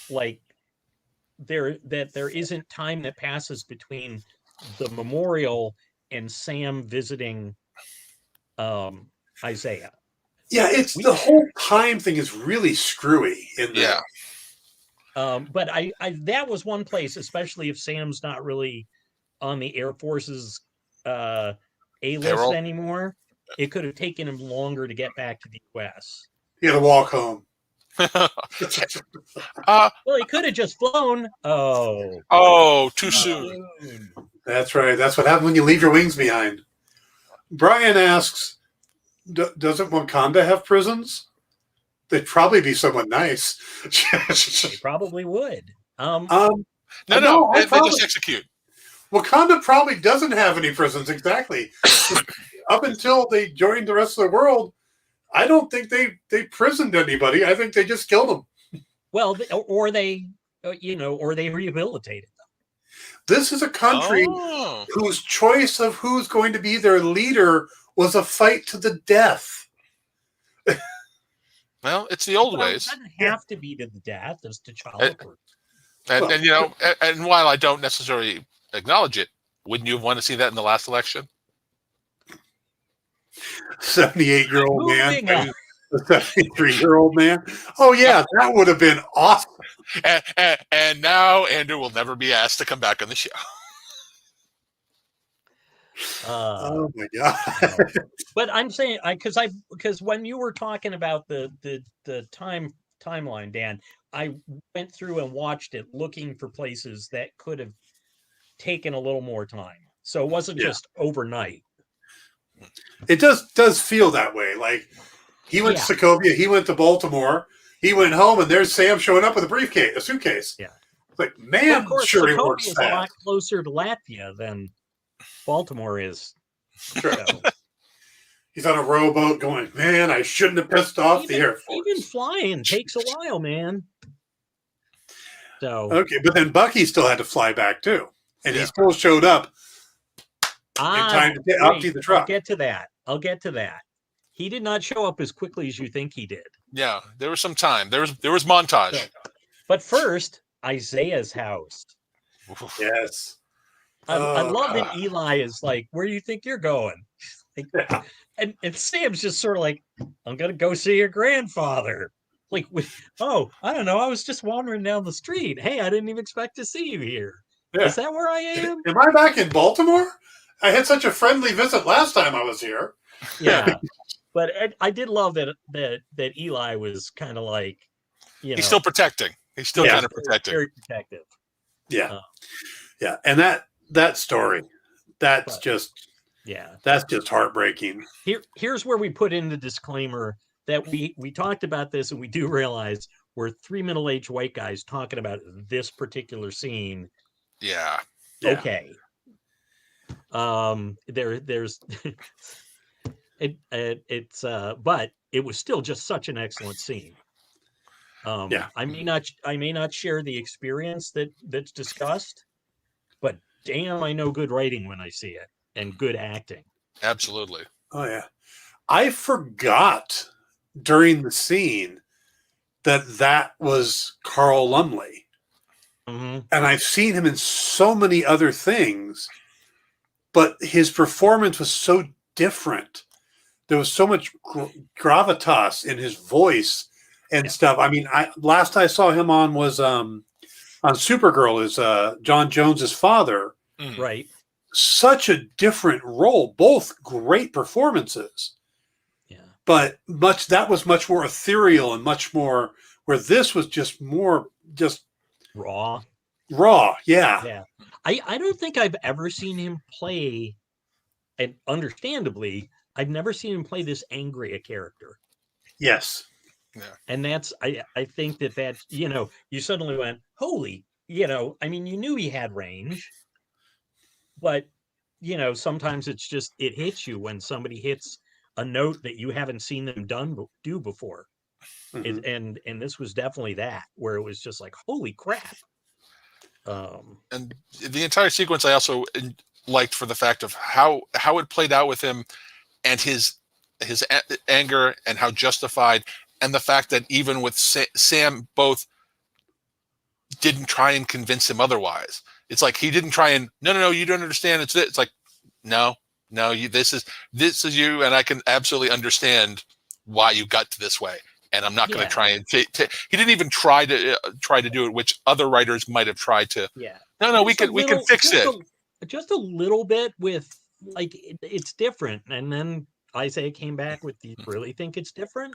Speaker 3: like there isn't time that passes between the memorial and Sam visiting Isaiah.
Speaker 1: Yeah, the whole time thing is really screwy in there.
Speaker 3: But I that was one place, especially if Sam's not really on the Air Force's A-list anymore. It could have taken him longer to get back to the U.S.
Speaker 1: He had to walk home.
Speaker 3: Well, he could have just flown.
Speaker 2: Too soon.
Speaker 1: That's right. That's what happens when you leave your wings behind. Brian asks, doesn't Wakanda have prisons? They'd probably be somewhat nice.
Speaker 3: They probably would.
Speaker 2: No, they just execute.
Speaker 1: Wakanda probably doesn't have any prisons, exactly. Up until they joined the rest of the world, I don't think they prisoned anybody. I think they just killed them.
Speaker 3: Well, or they rehabilitated them.
Speaker 1: This is a country whose choice of who's going to be their leader was a fight to the death.
Speaker 2: Well, it's the old ways.
Speaker 3: It doesn't have to be to the death, as T'Challa.
Speaker 2: And while I don't necessarily acknowledge it, wouldn't you want to see that in the last election?
Speaker 1: 78-year-old man, a 73-year-old man. Oh yeah, that would have been awesome.
Speaker 2: And now Andrew will never be asked to come back on the show.
Speaker 1: Oh my god!
Speaker 3: But I'm saying because when you were talking about the timeline, Dan, I went through and watched it, looking for places that could have taken a little more time. So it wasn't just overnight.
Speaker 1: It does feel that way. Like he went to Sokovia, he went to Baltimore, he went home, and there's Sam showing up with a suitcase.
Speaker 3: Yeah,
Speaker 1: it's like, man,
Speaker 3: of course,
Speaker 1: sure he
Speaker 3: Sokovia
Speaker 1: works
Speaker 3: is
Speaker 1: fast.
Speaker 3: a lot closer to Latvia than Baltimore is.
Speaker 1: Sure. He's on a rowboat going, man, I shouldn't have pissed off the Air Force.
Speaker 3: Even flying takes a while, man. So
Speaker 1: okay, but then Bucky still had to fly back too, and he still showed up in time to empty the truck.
Speaker 3: I'll get to that. He did not show up as quickly as you think he did.
Speaker 2: Yeah, there was some time. There was montage.
Speaker 3: So, but first, Isaiah's house.
Speaker 1: Yes.
Speaker 3: I love that Eli is like, where do you think you're going? Like, and Sam's just sort of like, I'm going to go see your grandfather. Like, I don't know. I was just wandering down the street. Hey, I didn't even expect to see you here. Yeah. Is that where I am?
Speaker 1: Am I back in Baltimore? I had such a friendly visit last time I was here.
Speaker 3: Yeah. But I did love that Eli was kind of like,
Speaker 2: he's still protecting. He's still kind of protecting.
Speaker 3: Very protective.
Speaker 1: Yeah. Yeah. And that story, that's just heartbreaking.
Speaker 3: Here's where we put in the disclaimer that we talked about this, and we do realize we're three middle-aged white guys talking about this particular scene.
Speaker 2: Yeah.
Speaker 3: Okay. There's but it was still just such an excellent scene. I may not share the experience that's discussed, but damn, I know good writing when I see it, and good acting.
Speaker 2: Absolutely.
Speaker 1: Oh yeah. I forgot during the scene that was Carl Lumley.
Speaker 3: Mm-hmm.
Speaker 1: And I've seen him in so many other things, but his performance was so different. There was so much gravitas in his voice and stuff. I mean, last I saw him on was on Supergirl as John Jones's father.
Speaker 3: Right.
Speaker 1: Such a different role, both great performances.
Speaker 3: Yeah.
Speaker 1: But that was much more ethereal and much more, where this was just more
Speaker 3: raw,
Speaker 1: yeah.
Speaker 3: I don't think I've ever seen him play, and understandably, I've never seen him play this angry a character.
Speaker 1: Yes.
Speaker 2: Yeah.
Speaker 3: And that's I think that's you suddenly went, holy, I mean, you knew he had range, but sometimes it hits you when somebody hits a note that you haven't seen them do before. Mm-hmm. And this was definitely that, where it was just like, holy crap.
Speaker 2: And the entire sequence I also liked for the fact of how it played out with him and his anger and how justified, and the fact that even with Sam both didn't try and convince him otherwise. It's like he didn't try and no, you don't understand. It's like no, this is you, and I can absolutely understand why you got to this way. And I'm not going to try and he didn't even try to do it, which other writers might have tried to.
Speaker 3: Yeah.
Speaker 2: No, we can fix it.
Speaker 3: Just a little bit with like it's different, and then Isaiah came back with, "Do you really think it's different?"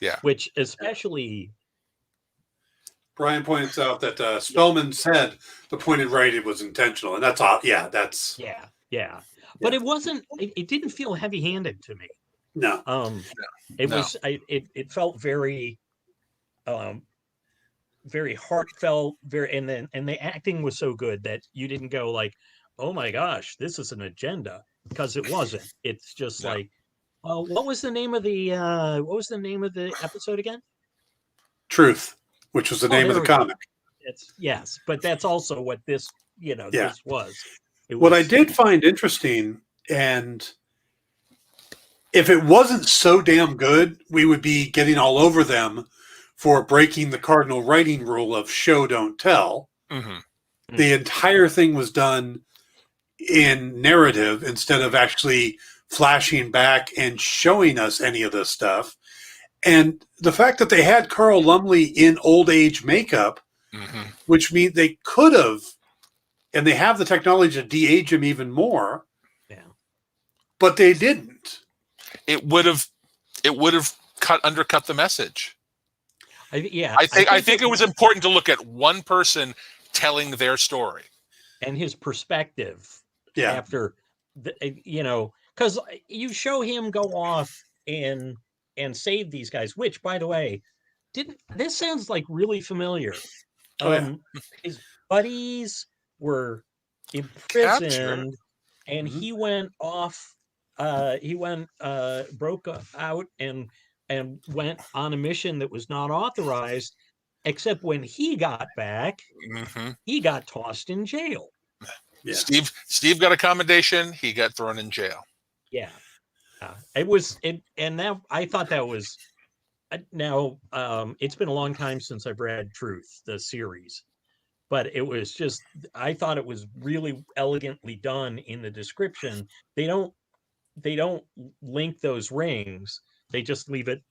Speaker 2: Yeah.
Speaker 3: Which especially.
Speaker 1: Brian points out that Spellman said the pointed right was intentional, and that's all. Yeah, that's
Speaker 3: But it wasn't. It didn't feel heavy-handed to me.
Speaker 1: No.
Speaker 3: It felt very, very heartfelt. And the acting was so good that you didn't go like, "Oh my gosh, this is an agenda," because it wasn't. It's just like, what was the name of the episode again?
Speaker 1: Truth. Which was the name of the comic.
Speaker 3: Yes, but that's also what this, this was.
Speaker 1: What I did find interesting, and if it wasn't so damn good, we would be getting all over them for breaking the cardinal writing rule of show, don't tell.
Speaker 2: Mm-hmm.
Speaker 1: The entire thing was done in narrative instead of actually flashing back and showing us any of this stuff. And the fact that they had Carl Lumbly in old age makeup, which means they could have, and they have the technology to de-age him even more.
Speaker 3: Yeah.
Speaker 1: But they didn't.
Speaker 2: It would have undercut the message.
Speaker 3: I
Speaker 2: think it was important to look at one person telling their story
Speaker 3: and his perspective.
Speaker 1: Yeah.
Speaker 3: After because you show him go off and save these guys, which, by the way, this sounds like really familiar. His buddies were imprisoned, and he went off. Broke out and went on a mission that was not authorized. Except when he got back, he got tossed in jail.
Speaker 1: Yeah.
Speaker 2: Steve got a commendation. He got thrown in jail.
Speaker 3: Yeah. And now I thought that was it's been a long time since I've read Truth, the series, but it was just, I thought it was really elegantly done in the description. They don't link those rings. They just leave it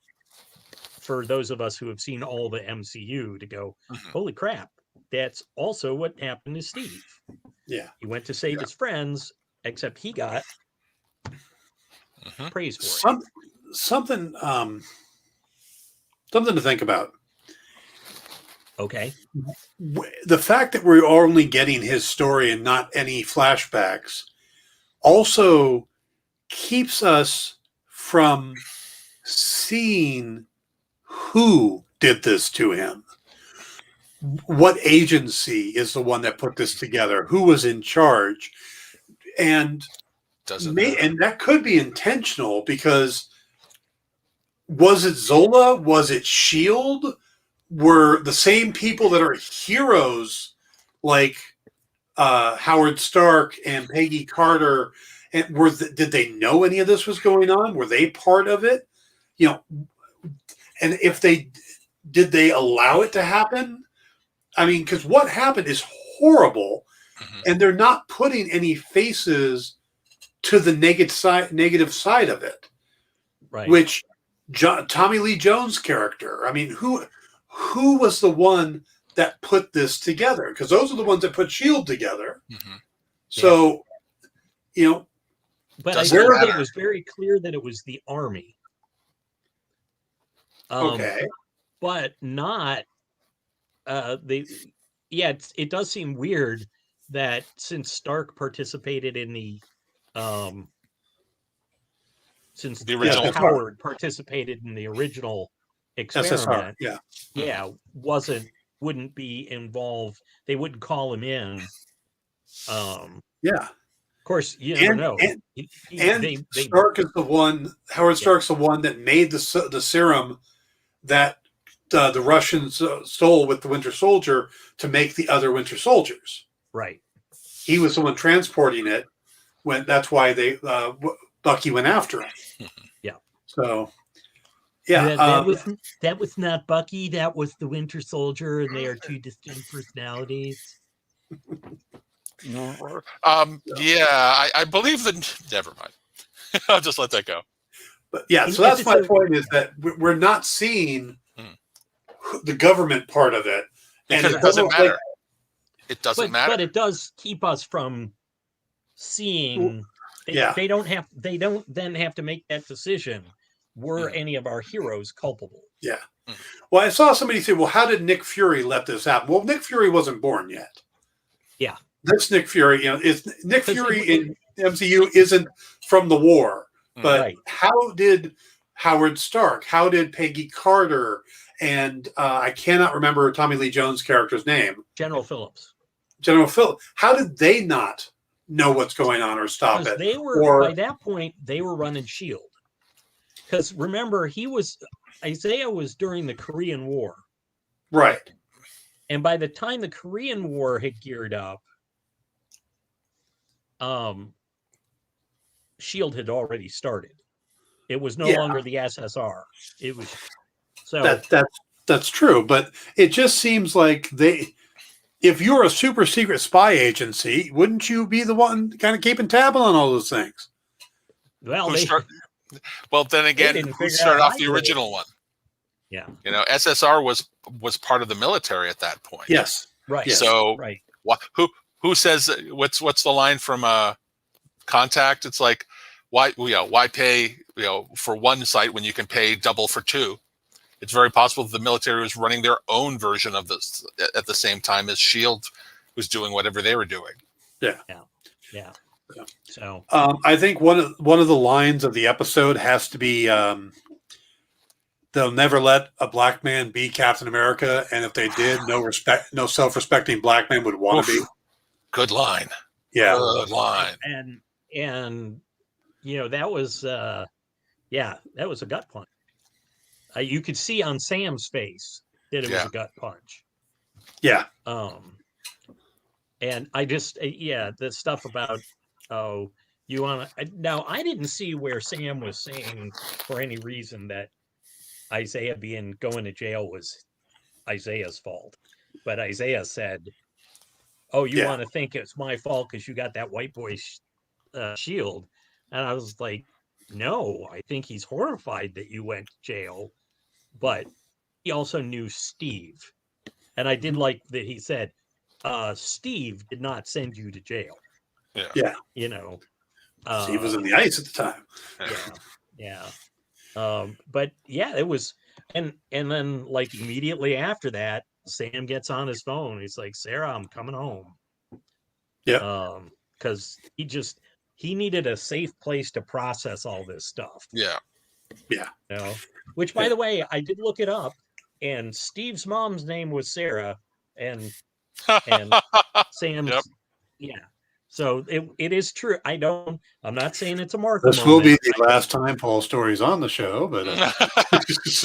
Speaker 3: for those of us who have seen all the MCU to go, holy crap, that's also what happened to Steve.
Speaker 1: Yeah.
Speaker 3: He went to save his friends, except he got praise for it.
Speaker 1: Something to think about.
Speaker 3: Okay.
Speaker 1: The fact that we're only getting his story and not any flashbacks also keeps us from seeing who did this to him. What agency is the one that put this together? Who was in charge? And that could be intentional, because was it Zola? Was it S.H.I.E.L.D.? Were the same people that are heroes like Howard Stark and Peggy Carter, and did they know any of this was going on? Were they part of it? And if did they allow it to happen? I mean, because what happened is horrible, and they're not putting any faces to the negative side of it,
Speaker 3: right?
Speaker 1: Which Tommy Lee Jones' character. I mean, who was the one that put this together? Because those are the ones that put S.H.I.E.L.D. together. So,
Speaker 3: but I think it was very clear that it was the Army.
Speaker 1: Okay,
Speaker 3: but not it does seem weird that since Stark participated in the Howard participated in the original experiment,
Speaker 1: SSR,
Speaker 3: wouldn't be involved. They wouldn't call him in. Of course, you never know.
Speaker 1: Stark is the one. Howard Stark's the one that made the serum that the Russians stole with the Winter Soldier to make the other Winter Soldiers.
Speaker 3: Right.
Speaker 1: He was the one transporting it. That's why Bucky went after him.
Speaker 3: Yeah.
Speaker 1: So, yeah,
Speaker 3: that was not Bucky. That was the Winter Soldier, and they are two distinct personalities.
Speaker 2: Yeah, I believe that. Never mind. I'll just let that go.
Speaker 1: But yeah, so that's my point, is that we're not seeing the government part of it,
Speaker 2: because it doesn't matter. It doesn't matter.
Speaker 3: But it does keep us from seeing. They don't then have to make that decision. Were any of our heroes culpable?
Speaker 1: Yeah. Well, I saw somebody say, "Well, how did Nick Fury let this happen?" Well, Nick Fury wasn't born yet.
Speaker 3: Yeah.
Speaker 1: That's Nick Fury. Is Nick Fury in MCU isn't from the war, but how did Howard Stark? How did Peggy Carter? And I cannot remember Tommy Lee Jones' character's name.
Speaker 3: General Phillips.
Speaker 1: General Phillips. How did they not know what's going on or stop it?
Speaker 3: They were by that point they were running S.H.I.E.L.D. Because remember, Isaiah was during the Korean War,
Speaker 1: right?
Speaker 3: And by the time the Korean War had geared up, S.H.I.E.L.D. had already started. It was no longer the SSR. It was
Speaker 1: that's true, but it just seems like if you're a super secret spy agency, wouldn't you be the one kind of keeping tab on all those things?
Speaker 2: Well, then again, who started off the original one?
Speaker 3: Yeah,
Speaker 2: SSR was part of the military at that point.
Speaker 1: Yes,
Speaker 3: right.
Speaker 1: Yes.
Speaker 2: So,
Speaker 3: right.
Speaker 2: Who says what's the line from Contact? It's like, why pay for one site when you can pay double for two? It's very possible that the military was running their own version of this at the same time as S.H.I.E.L.D. was doing whatever they were doing.
Speaker 3: Yeah. So
Speaker 1: I think one of the lines of the episode has to be, they'll never let a black man be Captain America, and if they did, no self-respecting black man would want to be.
Speaker 2: Good line.
Speaker 1: Yeah,
Speaker 2: good line.
Speaker 3: And that was that was a gut punch. You could see on Sam's face that it was a gut punch.
Speaker 1: Yeah.
Speaker 3: And I just the stuff about you want to now I didn't see where Sam was saying for any reason that Isaiah going to jail was Isaiah's fault, but Isaiah said, "Oh, you want to think it's my fault because you got that white boy shield?" And I was like, "No, I think he's horrified that you went to jail." But he also knew Steve. And I did like that he said, Steve did not send you to jail.
Speaker 1: Yeah.
Speaker 2: Steve
Speaker 1: was in the ice at the time.
Speaker 3: Yeah. But it was, and then like immediately after that, Sam gets on his phone. He's like, "Sarah, I'm coming home."
Speaker 1: Yeah.
Speaker 3: Because he needed a safe place to process all this stuff.
Speaker 2: Yeah.
Speaker 3: Which, by the way, I did look it up, and Steve's mom's name was Sarah, and Sam's, So it is true. I'm not saying it's a Martha.
Speaker 1: This will be the last time Paul Storrie's on the show, but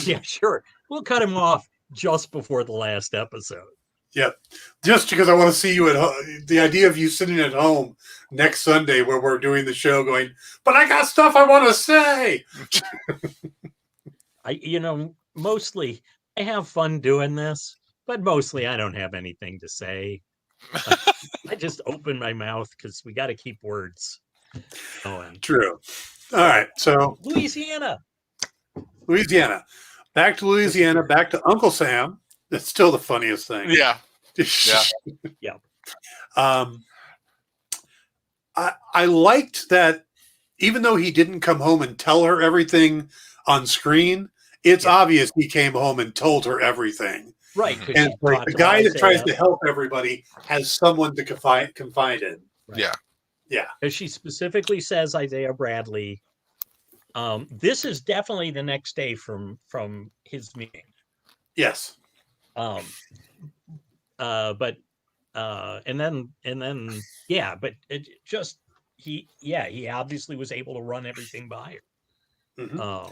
Speaker 3: yeah, sure. We'll cut him off just before the last episode.
Speaker 1: Yep. Just because I want to see you at home. The idea of you sitting at home next Sunday where we're doing the show going, but I got stuff I want to say.
Speaker 3: Mostly I have fun doing this, but mostly I don't have anything to say. I just open my mouth because we got to keep words going.
Speaker 1: True. All right. So
Speaker 3: Louisiana.
Speaker 1: Back to Louisiana, back to Uncle Sam. That's still the funniest thing.
Speaker 2: Yeah.
Speaker 1: I liked that even though he didn't come home and tell her everything on screen, it's obvious he came home and told her everything.
Speaker 3: Right.
Speaker 1: And like the guy that tries to help everybody has someone to confide in.
Speaker 2: Right.
Speaker 1: Yeah.
Speaker 3: As she specifically says, Isaiah Bradley. This is definitely the next day from his meeting.
Speaker 1: Yes.
Speaker 3: But then but it just he obviously was able to run everything by her.
Speaker 1: Mm-hmm.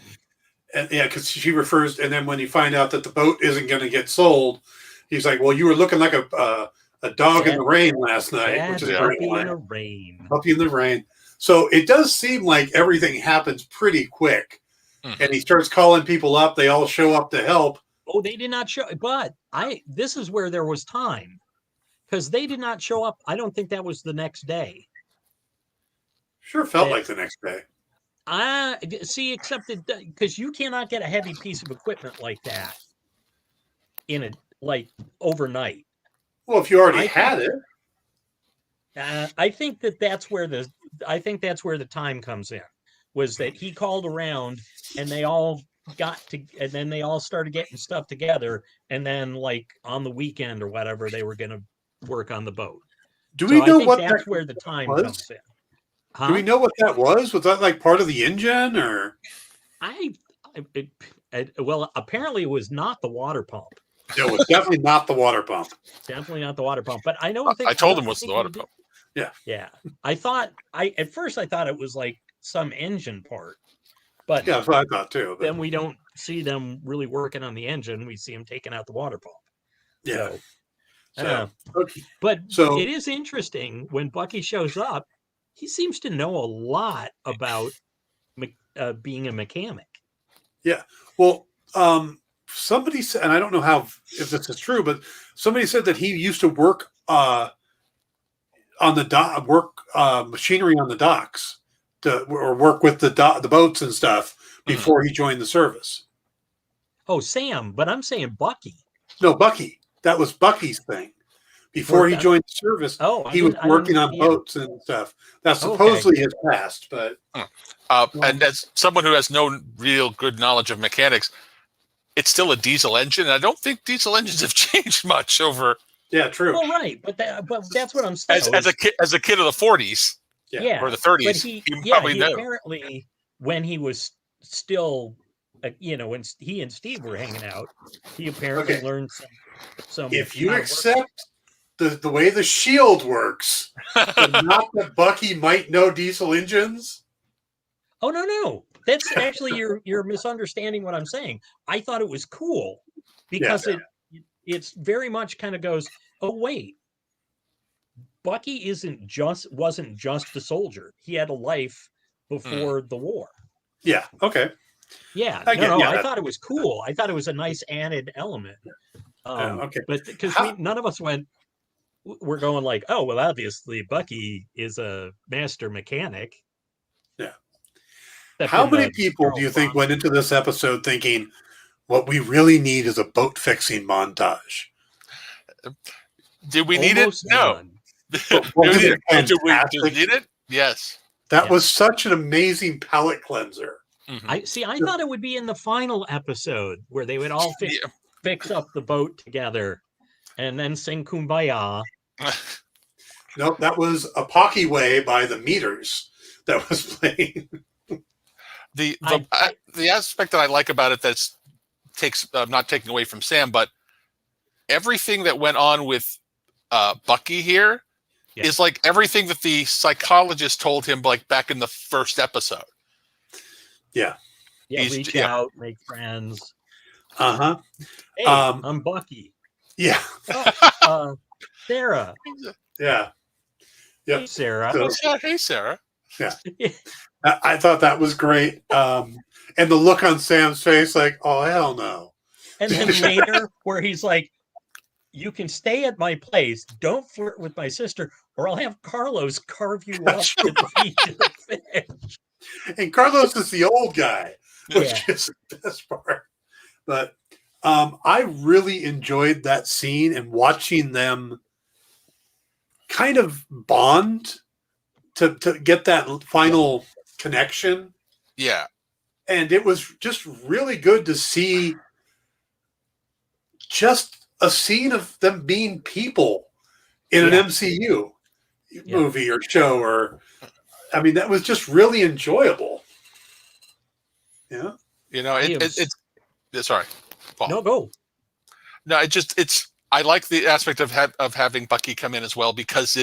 Speaker 1: And yeah, because she refers, and then when you find out that the boat isn't going to get sold, he's like, "Well, you were looking like a dog in the rain last night," which is a great
Speaker 3: puppy in
Speaker 1: line.
Speaker 3: the rain.
Speaker 1: Puppy in the rain. So it does seem like everything happens pretty quick, and he starts calling people up. They all show up to help.
Speaker 3: Oh, they did not show, but this is where there was time, because they did not show up. I don't think that was the next day.
Speaker 1: Sure felt like the next day.
Speaker 3: See, except because you cannot get a heavy piece of equipment like that overnight.
Speaker 1: Well, if you already had it.
Speaker 3: I think that's where the time comes in, was that he called around and they all and then they all started getting stuff together, and then like on the weekend or whatever they were going to work on the boat.
Speaker 1: Do we know what
Speaker 3: that's where the time comes in? Huh?
Speaker 1: Do we know what that was? Was that like part of the engine, or?
Speaker 3: Well, apparently it was not the water pump.
Speaker 1: It was definitely not the water pump.
Speaker 3: Definitely not the water pump. But I don't think
Speaker 2: I told him it was the water pump.
Speaker 1: Yeah.
Speaker 3: Yeah. At first I thought it was like some engine part. But
Speaker 1: yeah, that's what I thought too. But...
Speaker 3: Then we don't see them really working on the engine. We see them taking out the water pump.
Speaker 1: Yeah.
Speaker 3: But it is interesting when Bucky shows up. He seems to know a lot about being a mechanic.
Speaker 1: Yeah. Well, somebody said, and I don't know if this is true, but somebody said that he used to work on the dock, machinery on the docks, or work with the boats and stuff before he joined the service.
Speaker 3: Oh, Sam, but I'm saying Bucky.
Speaker 1: No, Bucky. That was Bucky's thing. Before he joined the service, he was working on boats and stuff. That's supposedly his past, but
Speaker 2: and as someone who has no real good knowledge of mechanics, it's still a diesel engine. And I don't think diesel engines have changed much over.
Speaker 1: Yeah, true.
Speaker 3: Well, right, but that's what I'm saying.
Speaker 2: As a kid of the 40s, or the 30s, he probably knew.
Speaker 3: Apparently, when he was still, when he and Steve were hanging out, he apparently learned some.
Speaker 1: If you accept the way the shield works, but not that Bucky might know diesel engines.
Speaker 3: Oh no. That's actually you're misunderstanding what I'm saying. I thought it was cool because it's very much kind of goes, oh wait, Bucky wasn't just a soldier. He had a life before the war.
Speaker 1: Yeah. Okay.
Speaker 3: Yeah. I thought it was cool. I thought it was a nice added element.
Speaker 1: Okay.
Speaker 3: But because none of us we're going like, oh well, obviously Bucky is a master mechanic.
Speaker 1: Yeah. How many people do you think went into this episode thinking, what we really need is a boat fixing montage?
Speaker 2: Did we need it? No. Did we need it? Yes.
Speaker 1: That was such an amazing palate cleanser.
Speaker 3: Mm-hmm. I thought it would be in the final episode where they would all fix up the boat together and then sing Kumbaya.
Speaker 1: Nope, that was a Pocky Way by the Meters that was playing.
Speaker 2: The aspect that I like about it that's not taking away from Sam, but everything that went on with Bucky here is like everything that the psychologist told him like back in the first episode.
Speaker 1: Yeah.
Speaker 3: Yeah, reach out, make friends.
Speaker 1: Uh-huh.
Speaker 3: Hey, I'm Bucky.
Speaker 1: Yeah.
Speaker 3: Sarah.
Speaker 1: Yeah. Yep.
Speaker 3: Hey, Sarah.
Speaker 2: Hey, Sarah.
Speaker 1: Yeah. I thought that was great. And the look on Sam's face, like, oh, hell no.
Speaker 3: And then later, where he's like, you can stay at my place. Don't flirt with my sister, or I'll have Carlos carve you up with the fish.
Speaker 1: And Carlos is the old guy, which is the best part. But I really enjoyed that scene and watching them kind of bond to get that final connection.
Speaker 2: Yeah.
Speaker 1: And it was just really good to see just a scene of them being people in an MCU movie or show, or I mean, that was just really enjoyable. Yeah.
Speaker 2: It's sorry, Paul.
Speaker 3: No, go.
Speaker 2: No, I like the aspect of having Bucky come in as well, because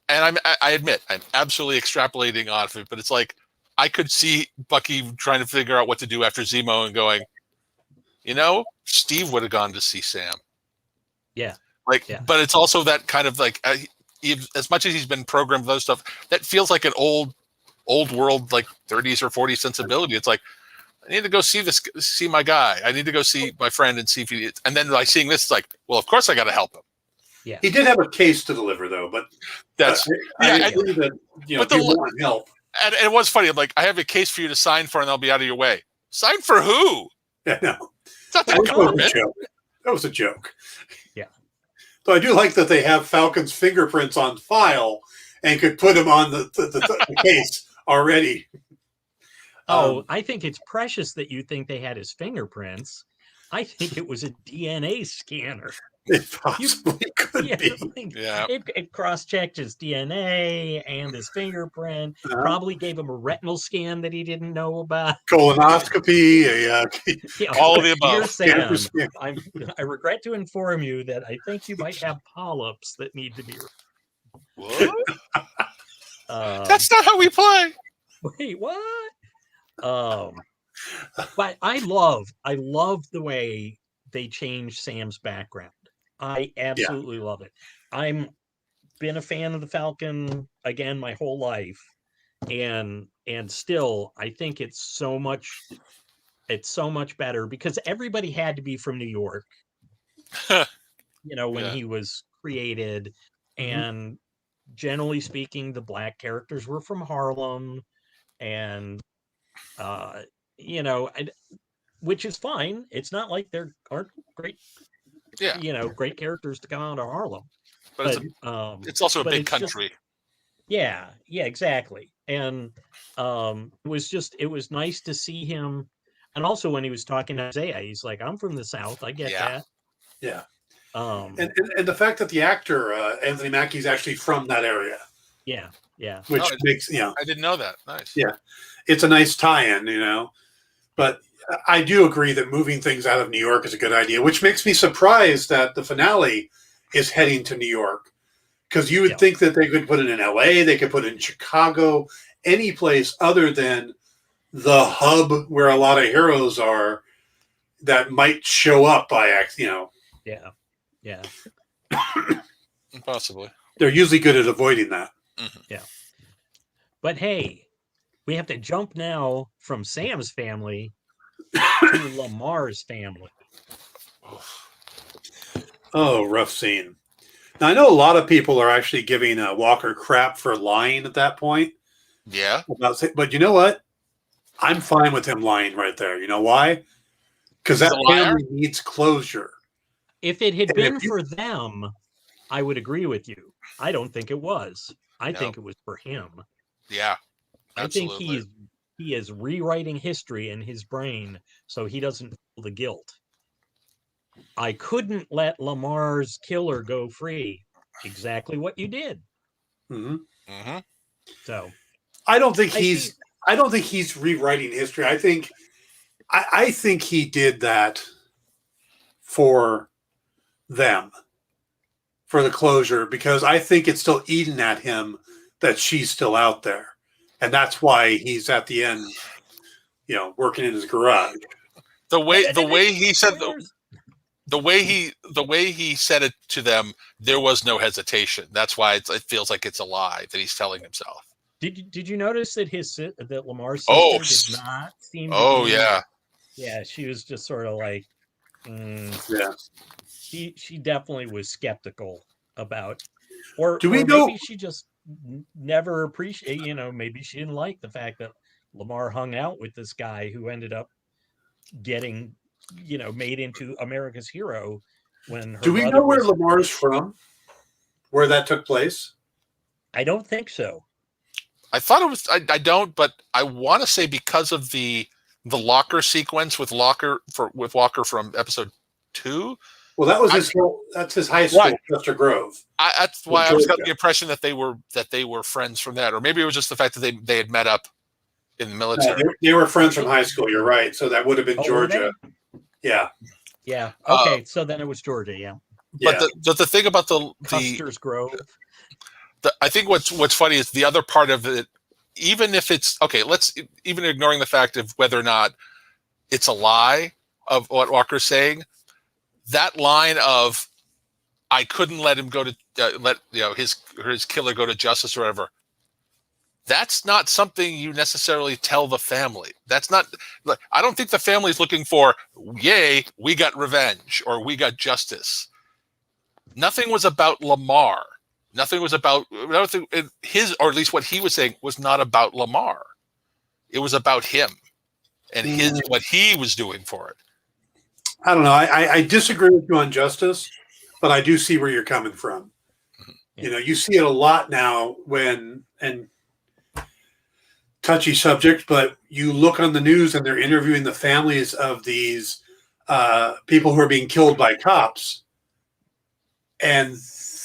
Speaker 2: I admit I'm absolutely extrapolating off of it, but it's like I could see Bucky trying to figure out what to do after Zemo and going, Steve would have gone to see Sam.
Speaker 3: Yeah.
Speaker 2: But it's also that kind of like, as much as he's been programmed with those stuff, that feels like an old world, like 30s or 40s sensibility. It's like, I need to go see my guy. I need to go see my friend and see if he. And then by seeing this, it's like, well, of course I got to help him.
Speaker 1: Yeah, he did have a case to deliver, though. But I agree that people want help.
Speaker 2: And it was funny. I'm like, I have a case for you to sign for, and they'll be out of your way. Sign for who?
Speaker 1: Yeah, no,
Speaker 2: it's not that common.
Speaker 1: That was a joke.
Speaker 3: Yeah.
Speaker 1: So I do like that they have Falcon's fingerprints on file and could put him on the case already.
Speaker 3: I think it's precious that you think they had his fingerprints. I think it was a DNA scanner.
Speaker 1: It possibly could be.
Speaker 3: It cross-checked his DNA and his fingerprint. Probably gave him a retinal scan that he didn't know about.
Speaker 1: Colonoscopy,
Speaker 2: all of the above.
Speaker 3: Sam, I regret to inform you that I think you might have polyps that need to be.
Speaker 2: What? That's not how we play.
Speaker 3: Wait, what? But I love the way they changed Sam's background. I absolutely love it. I'm been a fan of the Falcon again my whole life, and still I think it's so much better because everybody had to be from New York. When he was created, and generally speaking, the black characters were from Harlem, and which is fine. It's not like there aren't great, great characters to come out of Harlem.
Speaker 2: But it's also a big country.
Speaker 3: Exactly. And it was nice to see him. And also when he was talking to Isaiah, he's like, I'm from the South. I get that.
Speaker 1: Yeah. And the fact that the actor, Anthony Mackie, is actually from that area.
Speaker 3: Yeah. Yeah.
Speaker 1: Which makes,
Speaker 2: I didn't know that. Nice.
Speaker 1: Yeah. It's a nice tie-in, but I do agree that moving things out of New York is a good idea, which makes me surprised that the finale is heading to New York, because you would think that they could put it in LA, they could put it in Chicago, any place other than the hub where a lot of heroes are that might show up by accident,
Speaker 3: Yeah.
Speaker 2: Possibly.
Speaker 1: They're usually good at avoiding that.
Speaker 2: Mm-hmm.
Speaker 3: Yeah. But hey, we have to jump now from Sam's family to Lamar's family.
Speaker 1: Oh, rough scene. Now, I know a lot of people are actually giving Walker crap for lying at that point.
Speaker 2: Yeah.
Speaker 1: But you know what? I'm fine with him lying right there. You know why? Because that family needs closure. If
Speaker 3: it had been for them, I would agree with you. I don't think it was. I think it was for him.
Speaker 2: Yeah. Absolutely.
Speaker 3: I think he is rewriting history in his brain so he doesn't feel the guilt. I couldn't let Lamar's killer go free. Exactly what you did.
Speaker 1: Mm-hmm.
Speaker 2: Mm-hmm.
Speaker 3: So
Speaker 1: I don't think he's rewriting history. I think he did that for them, for the closure, because I think it's still eating at him that she's still out there. And that's why he's at the end, working in his garage.
Speaker 2: The way he said the way he said it to them, there was no hesitation. That's why it feels like it's a lie that he's telling himself.
Speaker 3: Did you notice that that Lamar's sister did not seem to be, yeah, she was just sort of like she definitely was skeptical about, maybe she just never appreciate, maybe she didn't like the fact that Lamar hung out with this guy who ended up getting made into America's hero. Do we know
Speaker 1: where Lamar's from? Where that took place?
Speaker 3: I don't think so.
Speaker 2: I thought it was. I don't, but I want to say because of the locker sequence with Walker from episode 2.
Speaker 1: Well, that was that's his high school, right. Chester Grove.
Speaker 2: That's why I was got the impression that they were friends from that, or maybe it was just the fact that they had met up in the military.
Speaker 1: They were friends from high school. You're right. So that would have been Georgia. Yeah.
Speaker 3: Yeah. Okay. So then it was Georgia. Yeah.
Speaker 2: But the thing about
Speaker 3: Custer's Grove.
Speaker 2: I think what's funny is the other part of it even if it's okay, let's even ignoring the fact of whether or not it's a lie of what Walker's saying, that line of I couldn't let him go to let his killer go to justice or whatever. That's not something you necessarily tell the family. That's not. I don't think the family's looking for, yay, we got revenge or we got justice. Nothing was about Lamar. Nothing was about his, or at least what he was saying was not about Lamar. It was about him and what he was doing for it.
Speaker 1: I don't know. I disagree with you on justice, but I do see where you're coming from.
Speaker 3: Yeah.
Speaker 1: You see it a lot now and touchy subject, but you look on the news and they're interviewing the families of these people who are being killed by cops, and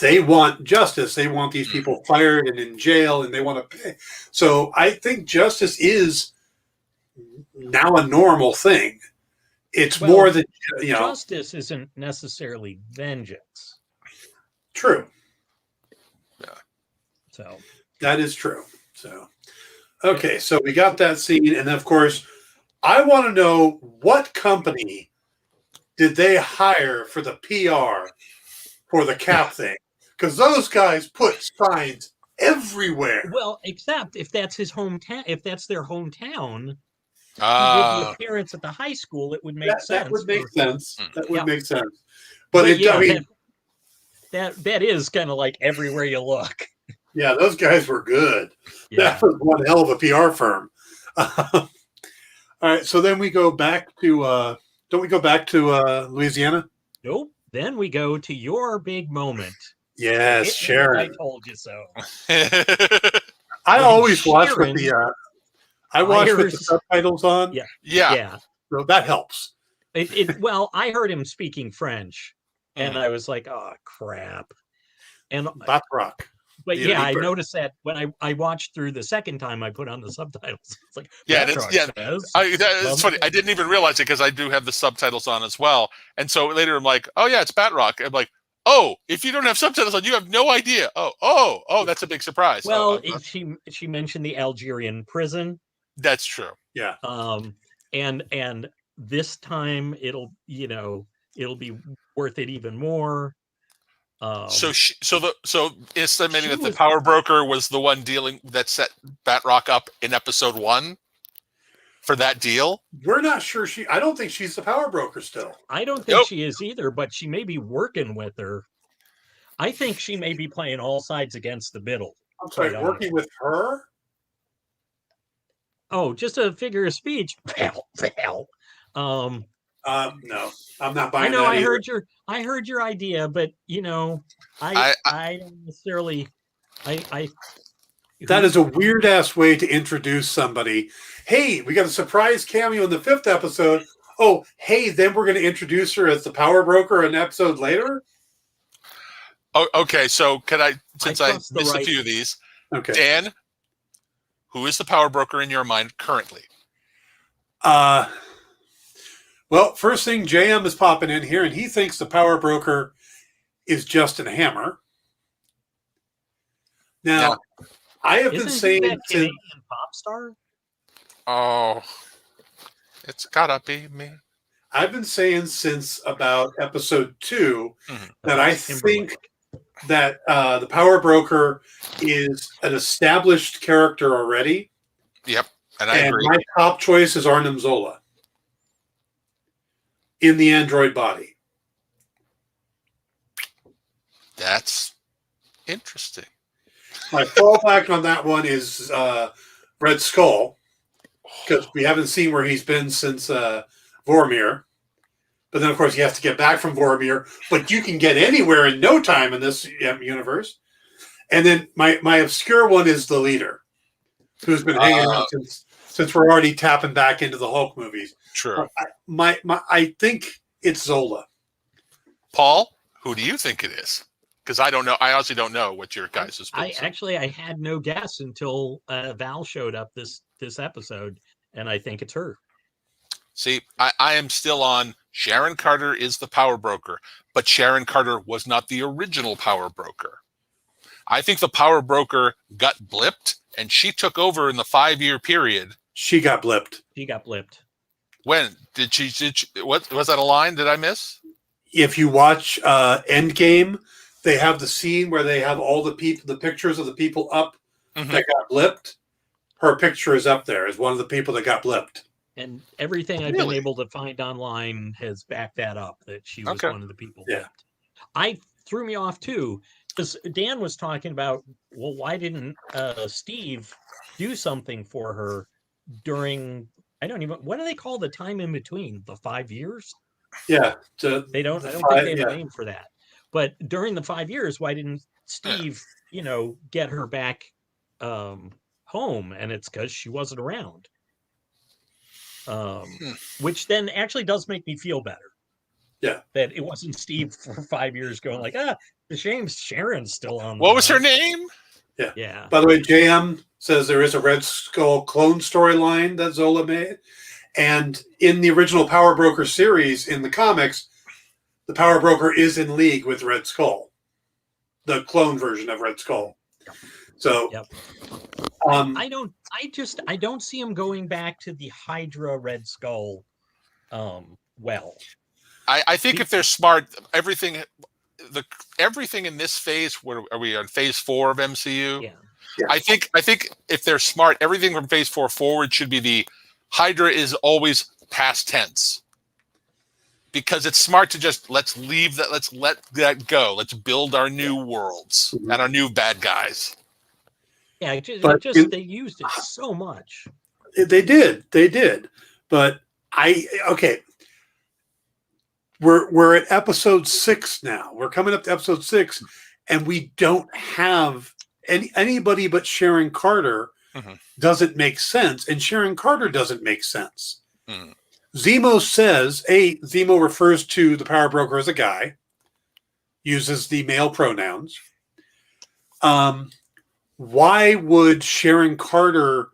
Speaker 1: they want justice. They want these people fired and in jail, and they want to pay. So I think justice is now a normal thing. It's more than
Speaker 3: justice isn't necessarily vengeance.
Speaker 1: True.
Speaker 2: Yeah.
Speaker 3: So
Speaker 1: that is true. So. Okay, so we got that scene, and of course, I want to know what company did they hire for the PR for the cap thing? Because those guys put signs everywhere.
Speaker 3: Well, except if that's his hometown, if that's their hometown, he did the appearance at the high school, it would make sense.
Speaker 1: That would make sense. That would make sense.
Speaker 3: But I mean, that is kind of like everywhere you look.
Speaker 1: Yeah, those guys were good.
Speaker 3: Yeah.
Speaker 1: That was one hell of a PR firm. All right, so then we go back to don't we go back to Louisiana?
Speaker 3: Nope. Then we go to your big moment.
Speaker 1: Yes, Sharon.
Speaker 3: I told you so.
Speaker 1: I always watch with the with the subtitles on.
Speaker 3: Yeah.
Speaker 1: So that helps.
Speaker 3: Well, I heard him speaking French, and I was like, "Oh crap!" And
Speaker 1: that's rock.
Speaker 3: But yeah, I noticed that when I watched through the second time, I put on the subtitles. It's like,
Speaker 2: it's funny. I didn't even realize it because I do have the subtitles on as well. And so later I'm like, oh yeah, it's Batroc. I'm like, oh, if you don't have subtitles on, you have no idea. Oh, that's a big surprise.
Speaker 3: Well, she mentioned the Algerian prison.
Speaker 2: That's true.
Speaker 1: Yeah.
Speaker 3: And this time it'll be worth it even more.
Speaker 2: So estimating that the power broker was the one that set Batroc up in episode 1 for that deal.
Speaker 1: We're not sure I don't think she's the power broker still.
Speaker 3: I don't think she is either, but she may be working with her. I think she may be playing all sides against the middle.
Speaker 1: I'm sorry, working with her?
Speaker 3: Oh, just a figure of speech.
Speaker 1: No, I'm not buying.
Speaker 3: I know.
Speaker 1: That
Speaker 3: I heard your idea, but I don't necessarily.
Speaker 1: That is a weird ass way to introduce somebody. Hey, we got a surprise cameo in the 5th episode. Oh, hey, then we're going to introduce her as the power broker an episode later.
Speaker 2: Oh, okay. So can I missed a few of these?
Speaker 1: Okay,
Speaker 2: Dan, who is the power broker in your mind currently?
Speaker 1: Well, first thing, JM is popping in here, and he thinks the power broker is Justin Hammer. Now I have been saying
Speaker 3: that Canadian pop star.
Speaker 2: Oh, it's gotta be me.
Speaker 1: I've been saying since about episode 2 that I think that the power broker is an established character already.
Speaker 2: Yep, and I agree.
Speaker 1: My top choice is Arnim Zola in the android body.
Speaker 2: That's interesting.
Speaker 1: My fallback on that one is Red Skull, because we haven't seen where he's been since Vormir. But then, of course, he has to get back from Vormir. But you can get anywhere in no time in this universe. And then my obscure one is the leader, who's been hanging out since we're already tapping back into the Hulk movies.
Speaker 2: True.
Speaker 1: I think it's Zola.
Speaker 2: Paul, who do you think it is? Because I don't know. I honestly don't know what your guys' is.
Speaker 3: I had no guess until Val showed up this episode, and I think it's her.
Speaker 2: See, I am still on Sharon Carter is the power broker, but Sharon Carter was not the original power broker. I think the power broker got blipped, and she took over in the 5-year period.
Speaker 1: She got blipped.
Speaker 3: She got blipped.
Speaker 2: When did she? What was that a line? Did I miss?
Speaker 1: If you watch Endgame, they have the scene where they have all the pictures of the people up that got blipped. Her picture is up there as one of the people that got blipped.
Speaker 3: And everything I've been able to find online has backed that up, that she was one of the people blipped. I threw me off too, because Dan was talking about, well, why didn't Steve do something for her during, what do they call the time in between? The 5 years?
Speaker 1: Yeah.
Speaker 3: I don't think they have a name for that. But during the 5 years, why didn't Steve, get her back home? And it's because she wasn't around. Which then actually does make me feel better.
Speaker 1: Yeah.
Speaker 3: That it wasn't Steve for 5 years going like, the shame Sharon's still on.
Speaker 2: What was her name?
Speaker 1: Yeah.
Speaker 3: Yeah.
Speaker 1: By the way, JM says there is a Red Skull clone storyline that Zola made. And in the original Power Broker series in the comics, the Power Broker is in league with Red Skull, the clone version of Red Skull. So,
Speaker 3: I don't see him going back to the Hydra Red Skull.
Speaker 2: I think if they're smart, everything in this phase, where are we on phase 4 of MCU?
Speaker 3: Yeah.
Speaker 2: I think if they're smart, everything from phase 4 forward should be the Hydra is always past tense, because it's smart to just let's let that go. Let's build our new worlds and our new bad guys.
Speaker 3: Yeah, they used it so much.
Speaker 1: They did. But we're at episode 6 now. We're coming up to episode 6, and we don't have anybody but Sharon Carter. Doesn't make sense, and Sharon Carter doesn't make sense. Zemo says, Zemo refers to the Power Broker as a guy, uses the male pronouns. Why would Sharon Carter...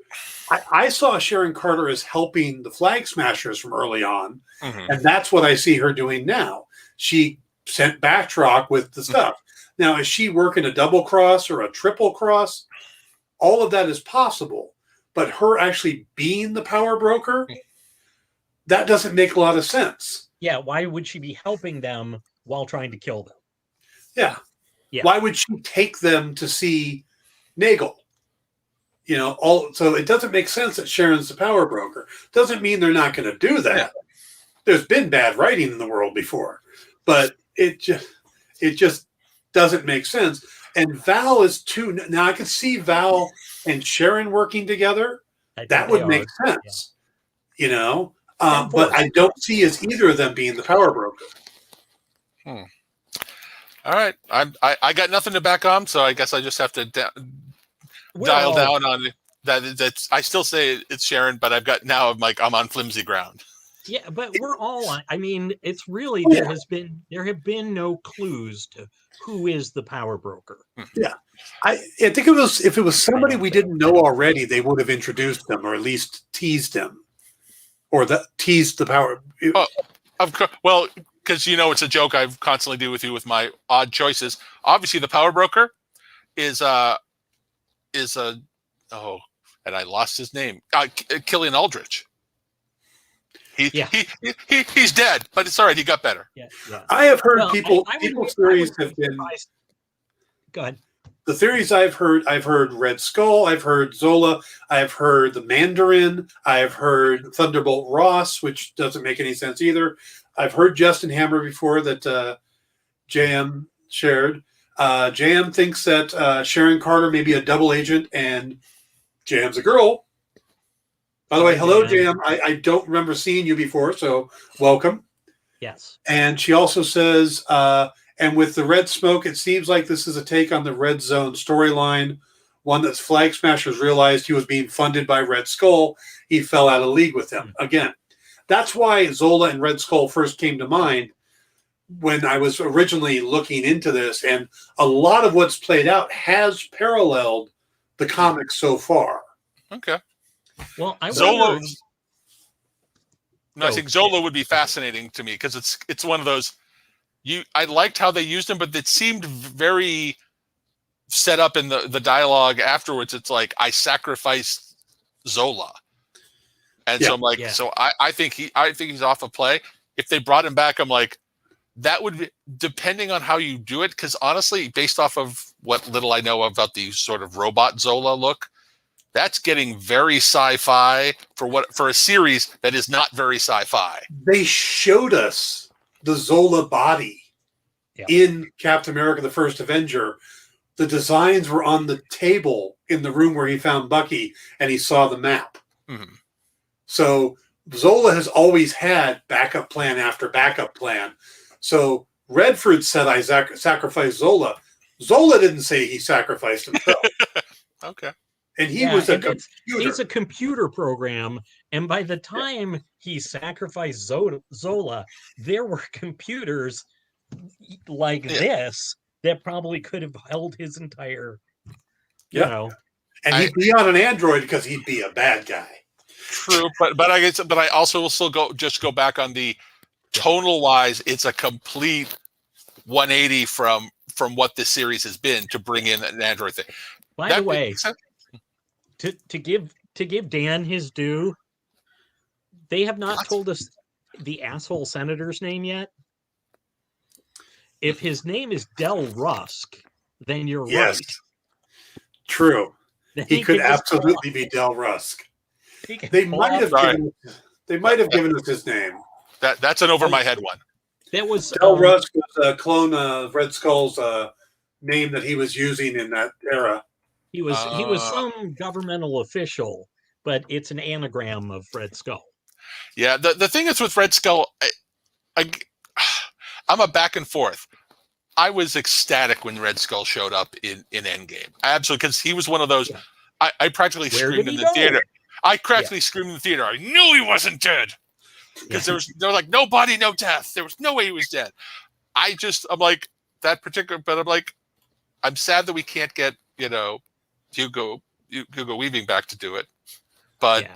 Speaker 1: I saw Sharon Carter as helping the Flag Smashers from early on, and that's what I see her doing now. She sent Batroc with the stuff. Now, is she working a double cross or a triple cross? All of that is possible, but her actually being the Power Broker, that doesn't make a lot of sense.
Speaker 3: Yeah, why would she be helping them while trying to kill them?
Speaker 1: Yeah. Why would she take them to see Nagel? So it doesn't make sense that Sharon's the Power Broker. Doesn't mean they're not going to do that. Yeah. There's been bad writing in the world before, but it just doesn't make sense. And Val is too. Now I can see Val and Sharon working together. That would make sense, but I don't see as either of them being the Power Broker.
Speaker 2: All right, I got nothing to back on, so I guess I just have to dial down on that. That's I still say it's Sharon, but I'm on flimsy ground.
Speaker 3: Yeah, but we're all on. I mean, it's really there have been no clues to who is the Power Broker.
Speaker 1: Yeah, I think if it was somebody we didn't know already, they would have introduced them or at least teased him, or teased the Power.
Speaker 2: Of course, well, because it's a joke I constantly do with you with my odd choices. Obviously, the Power Broker is and I lost his name. Killian Aldrich. He's dead, but it's all right. He got better.
Speaker 3: Yeah.
Speaker 1: I have heard people's theories have been.
Speaker 3: Go ahead.
Speaker 1: The theories I've heard Red Skull, I've heard Zola, I've heard the Mandarin, I've heard Thunderbolt Ross, which doesn't make any sense either. I've heard Justin Hammer before that JM shared. JM thinks that Sharon Carter may be a double agent and JM's a girl. By the way, hello, JM. I don't remember seeing you before, so welcome.
Speaker 3: Yes.
Speaker 1: And she also says, and with the Red Smoke, it seems like this is a take on the Red Zone storyline, one that Flag Smashers realized he was being funded by Red Skull. He fell out of league with him. Again, that's why Zola and Red Skull first came to mind when I was originally looking into this, and a lot of what's played out has paralleled the comics so far.
Speaker 2: Okay.
Speaker 3: Well, I
Speaker 2: think Zola would be fascinating to me because it's one of those. I liked how they used him, but it seemed very set up in the dialogue afterwards. It's like, I sacrificed Zola. And so I'm like, so I think he's off of play. If they brought him back, I'm like, that would be, depending on how you do it, because honestly, based off of what little I know about the sort of robot Zola look, that's getting very sci-fi for a series that is not very sci-fi.
Speaker 1: They showed us the Zola body in Captain America: The First Avenger. The designs were on the table in the room where he found Bucky, and he saw the map.
Speaker 2: Mm-hmm.
Speaker 1: So Zola has always had backup plan after backup plan. So Redford said, I sacrificed Zola. Zola didn't say he sacrificed himself.
Speaker 2: Okay.
Speaker 1: And he was a computer.
Speaker 3: He's a computer program. And by the time he sacrificed Zola, there were computers like this that probably could have held his entire, you know.
Speaker 1: And he'd be on an android because he'd be a bad guy.
Speaker 2: True, but I also will still go back on the tonal wise. It's a complete 180 from what this series has been to bring in an android thing.
Speaker 3: By the way, to give Dan his due, they have not told us the asshole senator's name yet. If his name is Del Rusk, then you're right.
Speaker 1: True. He could absolutely be Del Rusk. They might have given us his name.
Speaker 2: That's an over my head one.
Speaker 3: That was
Speaker 1: Del Rusk was a clone of Red Skull's name that he was using in that era.
Speaker 3: He was some governmental official, but it's an anagram of Red Skull.
Speaker 2: Yeah, the thing is with Red Skull, I'm a back and forth. I was ecstatic when Red Skull showed up in Endgame. Absolutely, because he was one of those. Yeah. I practically screamed in the theater. I practically screamed in the theater. I knew he wasn't dead. Because there was like no body, no death. There was no way he was dead. I'm like that particular, but I'm like, I'm sad that we can't get, Hugo Weaving back to do it. But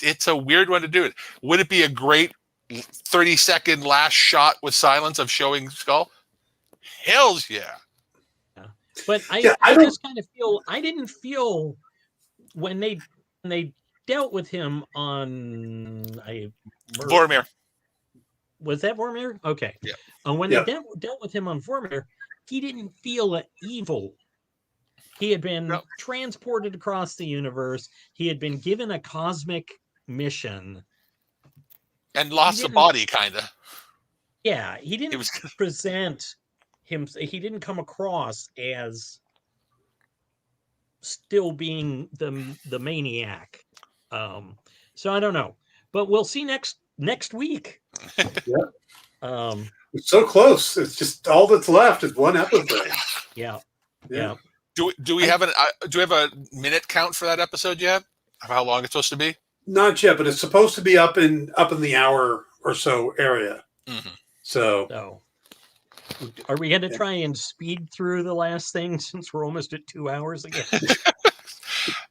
Speaker 2: it's a weird one to do it. Would it be a great 30-second last shot with silence of showing Skull? Hells yeah.
Speaker 3: But I just kind of feel, I didn't feel when they dealt with him on
Speaker 2: Vormir.
Speaker 3: Was that Vormir? Okay.
Speaker 2: Yeah.
Speaker 3: When they dealt with him on Vormir, he didn't feel evil. He had been transported across the universe. He had been given a cosmic mission.
Speaker 2: And lost the body, kind of.
Speaker 3: Yeah, he didn't present him. He didn't come across as still being the maniac. So I don't know, but we'll see next week.
Speaker 1: It's so close. It's just all that's left is one episode.
Speaker 3: Yeah.
Speaker 2: Do we have a minute count for that episode yet? Of how long it's supposed to be?
Speaker 1: Not yet, but it's supposed to be up in the hour or so area.
Speaker 2: Mm-hmm.
Speaker 1: So
Speaker 3: are we going to try and speed through the last thing since we're almost at 2 hours again?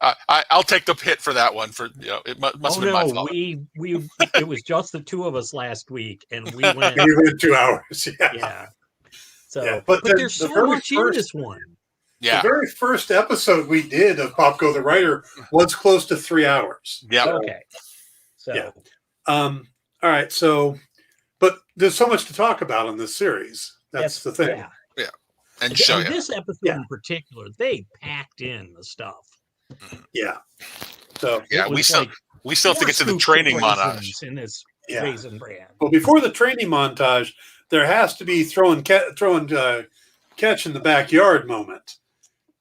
Speaker 2: I'll take the hit for that one. For it must have been my fault.
Speaker 3: It was just the two of us last week, and we went
Speaker 1: 2 hours.
Speaker 3: Yeah. So, but there's so much in this one.
Speaker 2: Yeah.
Speaker 1: The very first episode we did of Popko the Writer was close to 3 hours.
Speaker 2: Yeah.
Speaker 3: Okay. So.
Speaker 1: Yeah. All right. So, but there's so much to talk about in this series. That's the thing.
Speaker 2: Yeah. And
Speaker 3: this episode in particular, they packed in the stuff.
Speaker 1: Yeah. So
Speaker 2: we still have to get to the training montage
Speaker 3: in this Raisin Bran.
Speaker 1: Well, before the training montage, there has to be throwing catch in the backyard moment,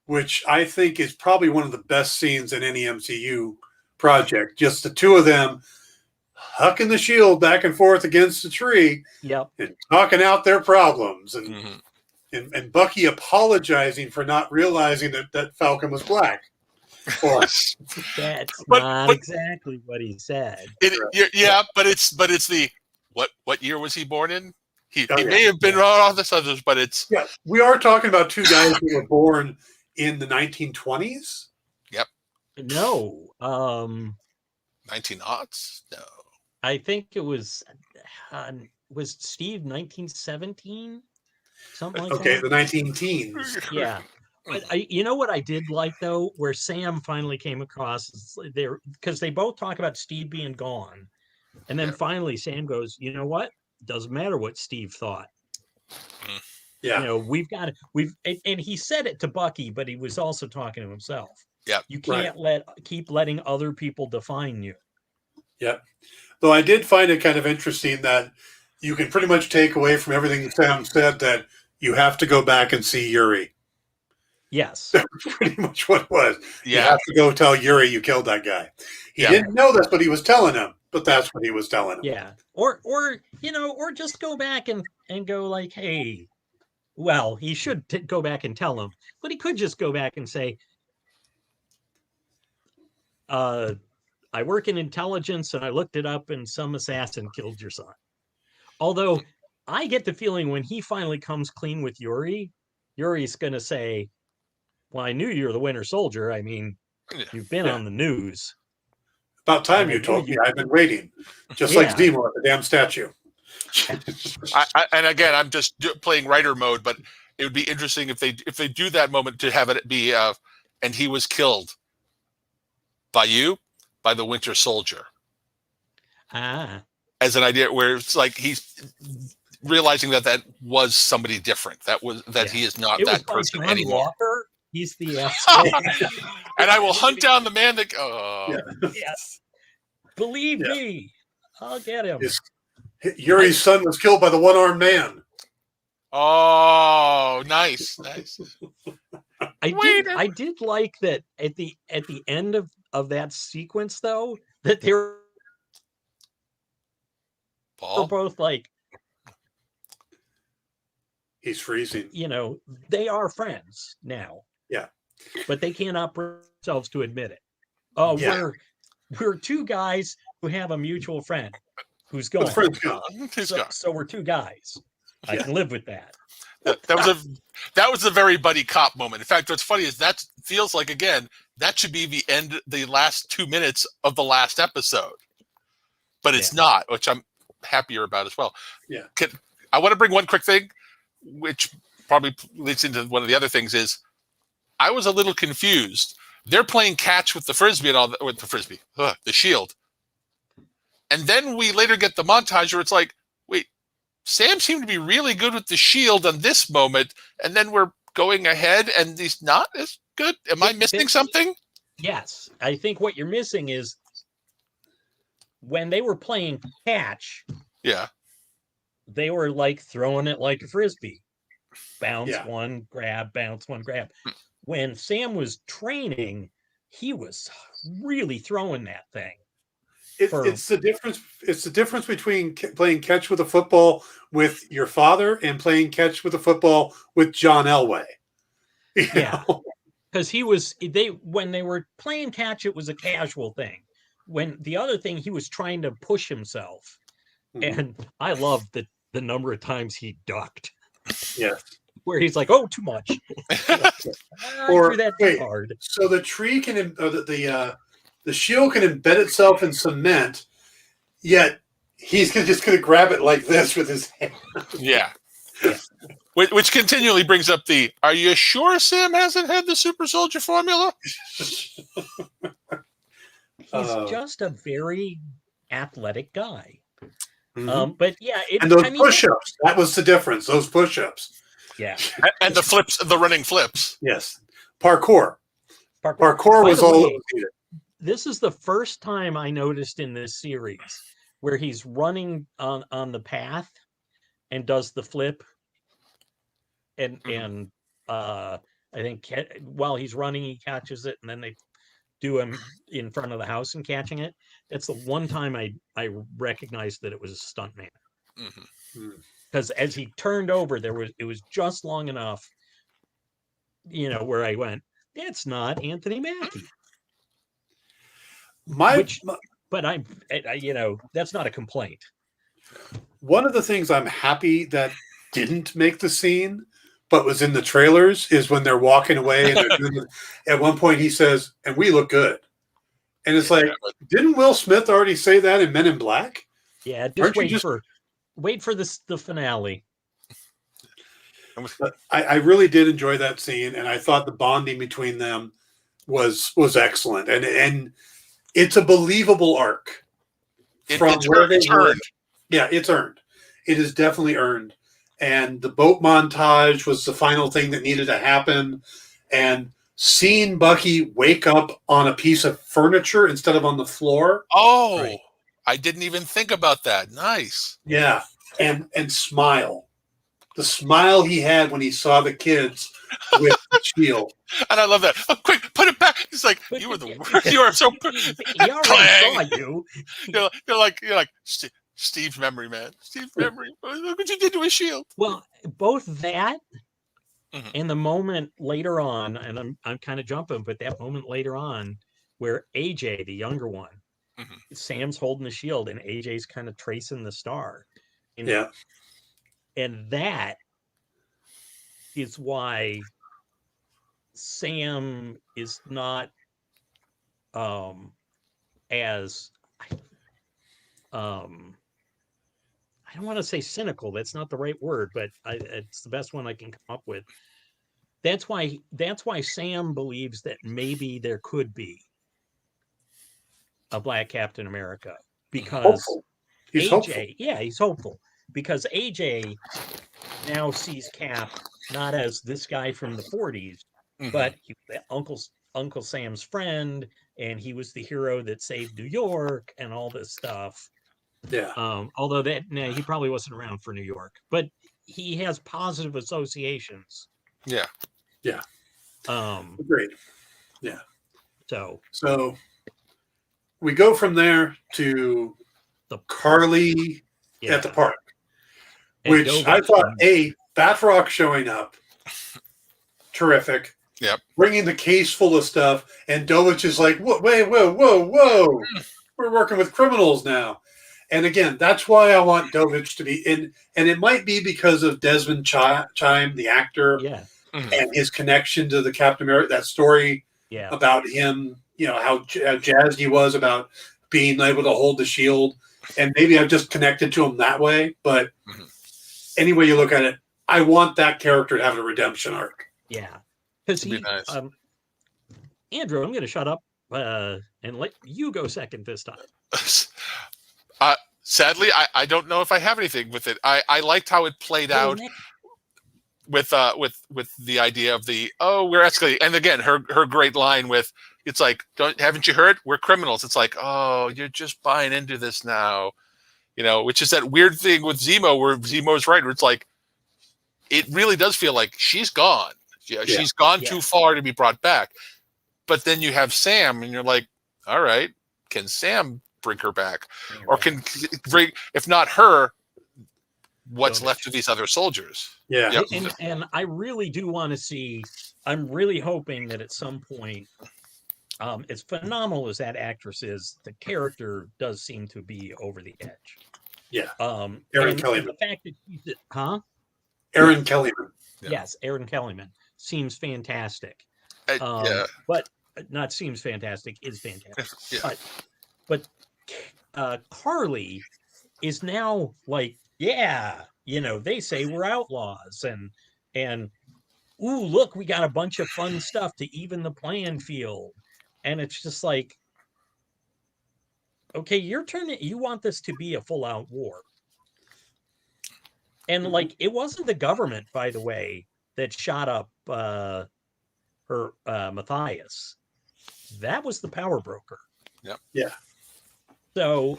Speaker 1: which I think is probably one of the best scenes in any MCU project. Just the two of them hucking the shield back and forth against the tree, and talking out their problems, and Bucky apologizing for not realizing that Falcon was black.
Speaker 3: That's not exactly what he said.
Speaker 2: But it's the what year was he born in? He may have been on this others, but it's
Speaker 1: we are talking about two guys who were born in the 1920s.
Speaker 2: Yep.
Speaker 3: No.
Speaker 2: 1900s? No.
Speaker 3: I think it was Steve 1917? Something like that.
Speaker 1: Okay, the 19 teens.
Speaker 3: Yeah. You know what I did like though, where Sam finally came across there, because they both talk about Steve being gone, and then finally Sam goes, "You know what? Doesn't matter what Steve thought.
Speaker 1: Yeah.
Speaker 3: You know, and he said it to Bucky, but he was also talking to himself.
Speaker 2: Yeah.
Speaker 3: You can't keep letting other people define you."
Speaker 1: Yeah. Though I did find it kind of interesting that you can pretty much take away from everything Sam said that you have to go back and see Yuri.
Speaker 3: Yes.
Speaker 1: That's pretty much what it was.
Speaker 2: Yeah.
Speaker 1: You have to go tell Yuri you killed that guy. He didn't know this, but he was telling him. But that's what he was telling him.
Speaker 3: Yeah. Or just go back and go like, hey, well, he should go back and tell him, but he could just go back and say, I work in intelligence and I looked it up and some assassin killed your son. Although I get the feeling when he finally comes clean with Yuri, Yuri's going to say, well, I knew you were the Winter Soldier. I mean, you've been on the news.
Speaker 1: About time you told me. I've been waiting. Just like Zemo at the damn statue.
Speaker 2: And again, I'm just playing writer mode, but it would be interesting if they do that moment to have it be, and he was killed by the Winter Soldier. As an idea where it's like he's realizing that was somebody different. He is not that person anymore.
Speaker 3: Walker. He's the
Speaker 2: and I will hunt down the man that.
Speaker 3: Yes. Believe me, I'll get him.
Speaker 1: Yuri's son was killed by the one-armed man.
Speaker 2: Oh, nice.
Speaker 3: I did like that at the end of that sequence though, that they were both like,
Speaker 1: he's freezing.
Speaker 3: You know, they are friends now.
Speaker 1: Yeah.
Speaker 3: But they cannot bring themselves to admit it. Oh, we're two guys who have a mutual friend who's gone.
Speaker 1: The friend's gone.
Speaker 3: So we're two guys. I can live with that.
Speaker 2: That was a very buddy cop moment. In fact, what's funny is that feels like, again, that should be the last 2 minutes of the last episode. But it's not, which I'm happier about as well.
Speaker 1: Yeah.
Speaker 2: I want to bring one quick thing, which probably leads into one of the other things is I was a little confused. They're playing catch with the frisbee and all that, with the shield. And then we later get the montage where it's like, wait, Sam seemed to be really good with the shield on this moment, and then we're going ahead and he's not as good. Am I missing something?
Speaker 3: Yes. I think what you're missing is when they were playing catch, they were like throwing it like a frisbee. Bounce one, grab, bounce one, grab. When Sam was training, he was really throwing that thing.
Speaker 1: It's the difference. It's the difference between playing catch with a football with your father and playing catch with a football with John Elway.
Speaker 3: Because when they were playing catch, it was a casual thing. When the other thing, he was trying to push himself, and I loved the number of times he ducked.
Speaker 1: Yeah,
Speaker 3: where he's like, "Oh, too much," or that too hard.
Speaker 1: So the tree can, the shield can embed itself in cement, yet he's just going to grab it like this with his hand.
Speaker 2: Yeah. Which continually brings up are you sure Sam hasn't had the super soldier formula?
Speaker 3: He's just a very athletic guy.
Speaker 1: Mm-hmm.
Speaker 3: But yeah.
Speaker 1: And those push-ups, that was the difference, those push-ups.
Speaker 3: Yeah.
Speaker 2: And the flips, the running flips.
Speaker 1: Yes. Parkour was all that was needed.
Speaker 3: This is the first time I noticed in this series where he's running on the path and does the flip. And I think while he's running, he catches it, and then they do him in front of the house and catching it. That's the one time I recognized that it was a stuntman. Because as he turned over, it was just long enough, where I went, that's not Anthony Mackie. But I'm, that's not a complaint.
Speaker 1: One of the things I'm happy that didn't make the scene, but was in the trailers, is when they're walking away and at one point he says, "And we look good." And it's like, didn't Will Smith already say that in Men in Black?
Speaker 3: Yeah, wait for the finale.
Speaker 1: But I really did enjoy that scene, and I thought the bonding between them was excellent, and it's a believable arc from where they were.
Speaker 2: Earned.
Speaker 1: Yeah, it's earned. It is definitely earned. And the boat montage was the final thing that needed to happen. And seeing Bucky wake up on a piece of furniture instead of on the floor.
Speaker 2: Oh,
Speaker 3: Right.
Speaker 2: I didn't even think about that. Nice.
Speaker 1: Yeah. And smile. The smile he had when he saw the kids with the shield.
Speaker 2: And I love that. Oh, quick, put it back. He's like,
Speaker 3: But-
Speaker 2: you were the worst. You are so.
Speaker 3: He already saw you.
Speaker 2: You're like Steve's memory, man. Steve's memory. Look what you did to his shield.
Speaker 3: Well, both that
Speaker 2: Mhm.
Speaker 3: and the moment later on, and I'm kind of jumping, but that moment later on where AJ, the younger one,
Speaker 2: Mhm.
Speaker 3: Sam's holding the shield and AJ's kind of tracing the star. And,
Speaker 1: Yeah.
Speaker 3: and that is why Sam is not as I don't want to say cynical. That's not the right word, but it's the best one I can come up with. That's why Sam believes that maybe there could be a Black Captain America, because
Speaker 1: Hopeful. He's
Speaker 3: AJ,
Speaker 1: hopeful.
Speaker 3: yeah, he's hopeful because AJ now sees Cap not as this guy from the 40s,
Speaker 2: Mhm.
Speaker 3: but he was Uncle Sam's friend, and he was the hero that saved New York and all this stuff.
Speaker 1: Yeah.
Speaker 3: Although he probably wasn't around for New York, but he has positive associations.
Speaker 2: Yeah.
Speaker 1: Agreed. Yeah.
Speaker 3: So
Speaker 1: we go from there to
Speaker 3: The-
Speaker 1: Carly
Speaker 3: yeah.
Speaker 1: at the park,
Speaker 3: And
Speaker 1: which
Speaker 3: Dovich
Speaker 1: I thought,
Speaker 3: and-
Speaker 1: Batroc showing up, terrific.
Speaker 2: Yep.
Speaker 1: Bringing the case full of stuff, and Dovich is like, whoa, whoa. We're working with criminals now. And again, that's why I want Dovich to be in, and it might be because of Desmond Chime, the actor,
Speaker 3: Yeah,
Speaker 2: Mhm.
Speaker 1: and his connection to the Captain America, that story
Speaker 3: yeah.
Speaker 1: about him, how jazzed he was about being able to hold the shield. And maybe I've just connected to him that way. But
Speaker 2: Mhm.
Speaker 1: any way you look at it, I want that character to have a redemption arc.
Speaker 3: Yeah, because
Speaker 2: It'd be nice.
Speaker 3: Andrew, I'm going to shut up and let you go second this time.
Speaker 2: Sadly, I don't know if I have anything with it. I liked how it played out with the idea of we're escalating. And again, her great line with, it's like, haven't you heard? We're criminals. It's like, oh, you're just buying into this now, which is that weird thing with Zemo, where Zemo's right, where it's like, it really does feel like she's gone. Yeah. She's gone too far to be brought back. But then you have Sam, and you're like, all right, can Sam bring her back? Or can bring, if not her, what's left of these other soldiers?
Speaker 1: Yeah.
Speaker 2: Yep.
Speaker 3: And I really do want to see, I'm really hoping that at some point, as phenomenal as that actress is, the character does seem to be over the edge.
Speaker 1: Yeah.
Speaker 3: Erin
Speaker 1: Kellyman.
Speaker 3: The fact that she's,
Speaker 1: Erin Kellyman.
Speaker 2: Yeah.
Speaker 3: Yes, Erin Kellyman seems fantastic.
Speaker 2: Yeah.
Speaker 3: But not seems fantastic, is fantastic.
Speaker 2: Yeah.
Speaker 3: But Carly is now like, they say we're outlaws, and ooh, look, we got a bunch of fun stuff to even the playing field. And it's just like, okay, you want this to be a full-out war. And like, it wasn't the government, by the way, that shot up her Matthias. That was the power broker.
Speaker 2: Yep.
Speaker 1: Yeah.
Speaker 3: So,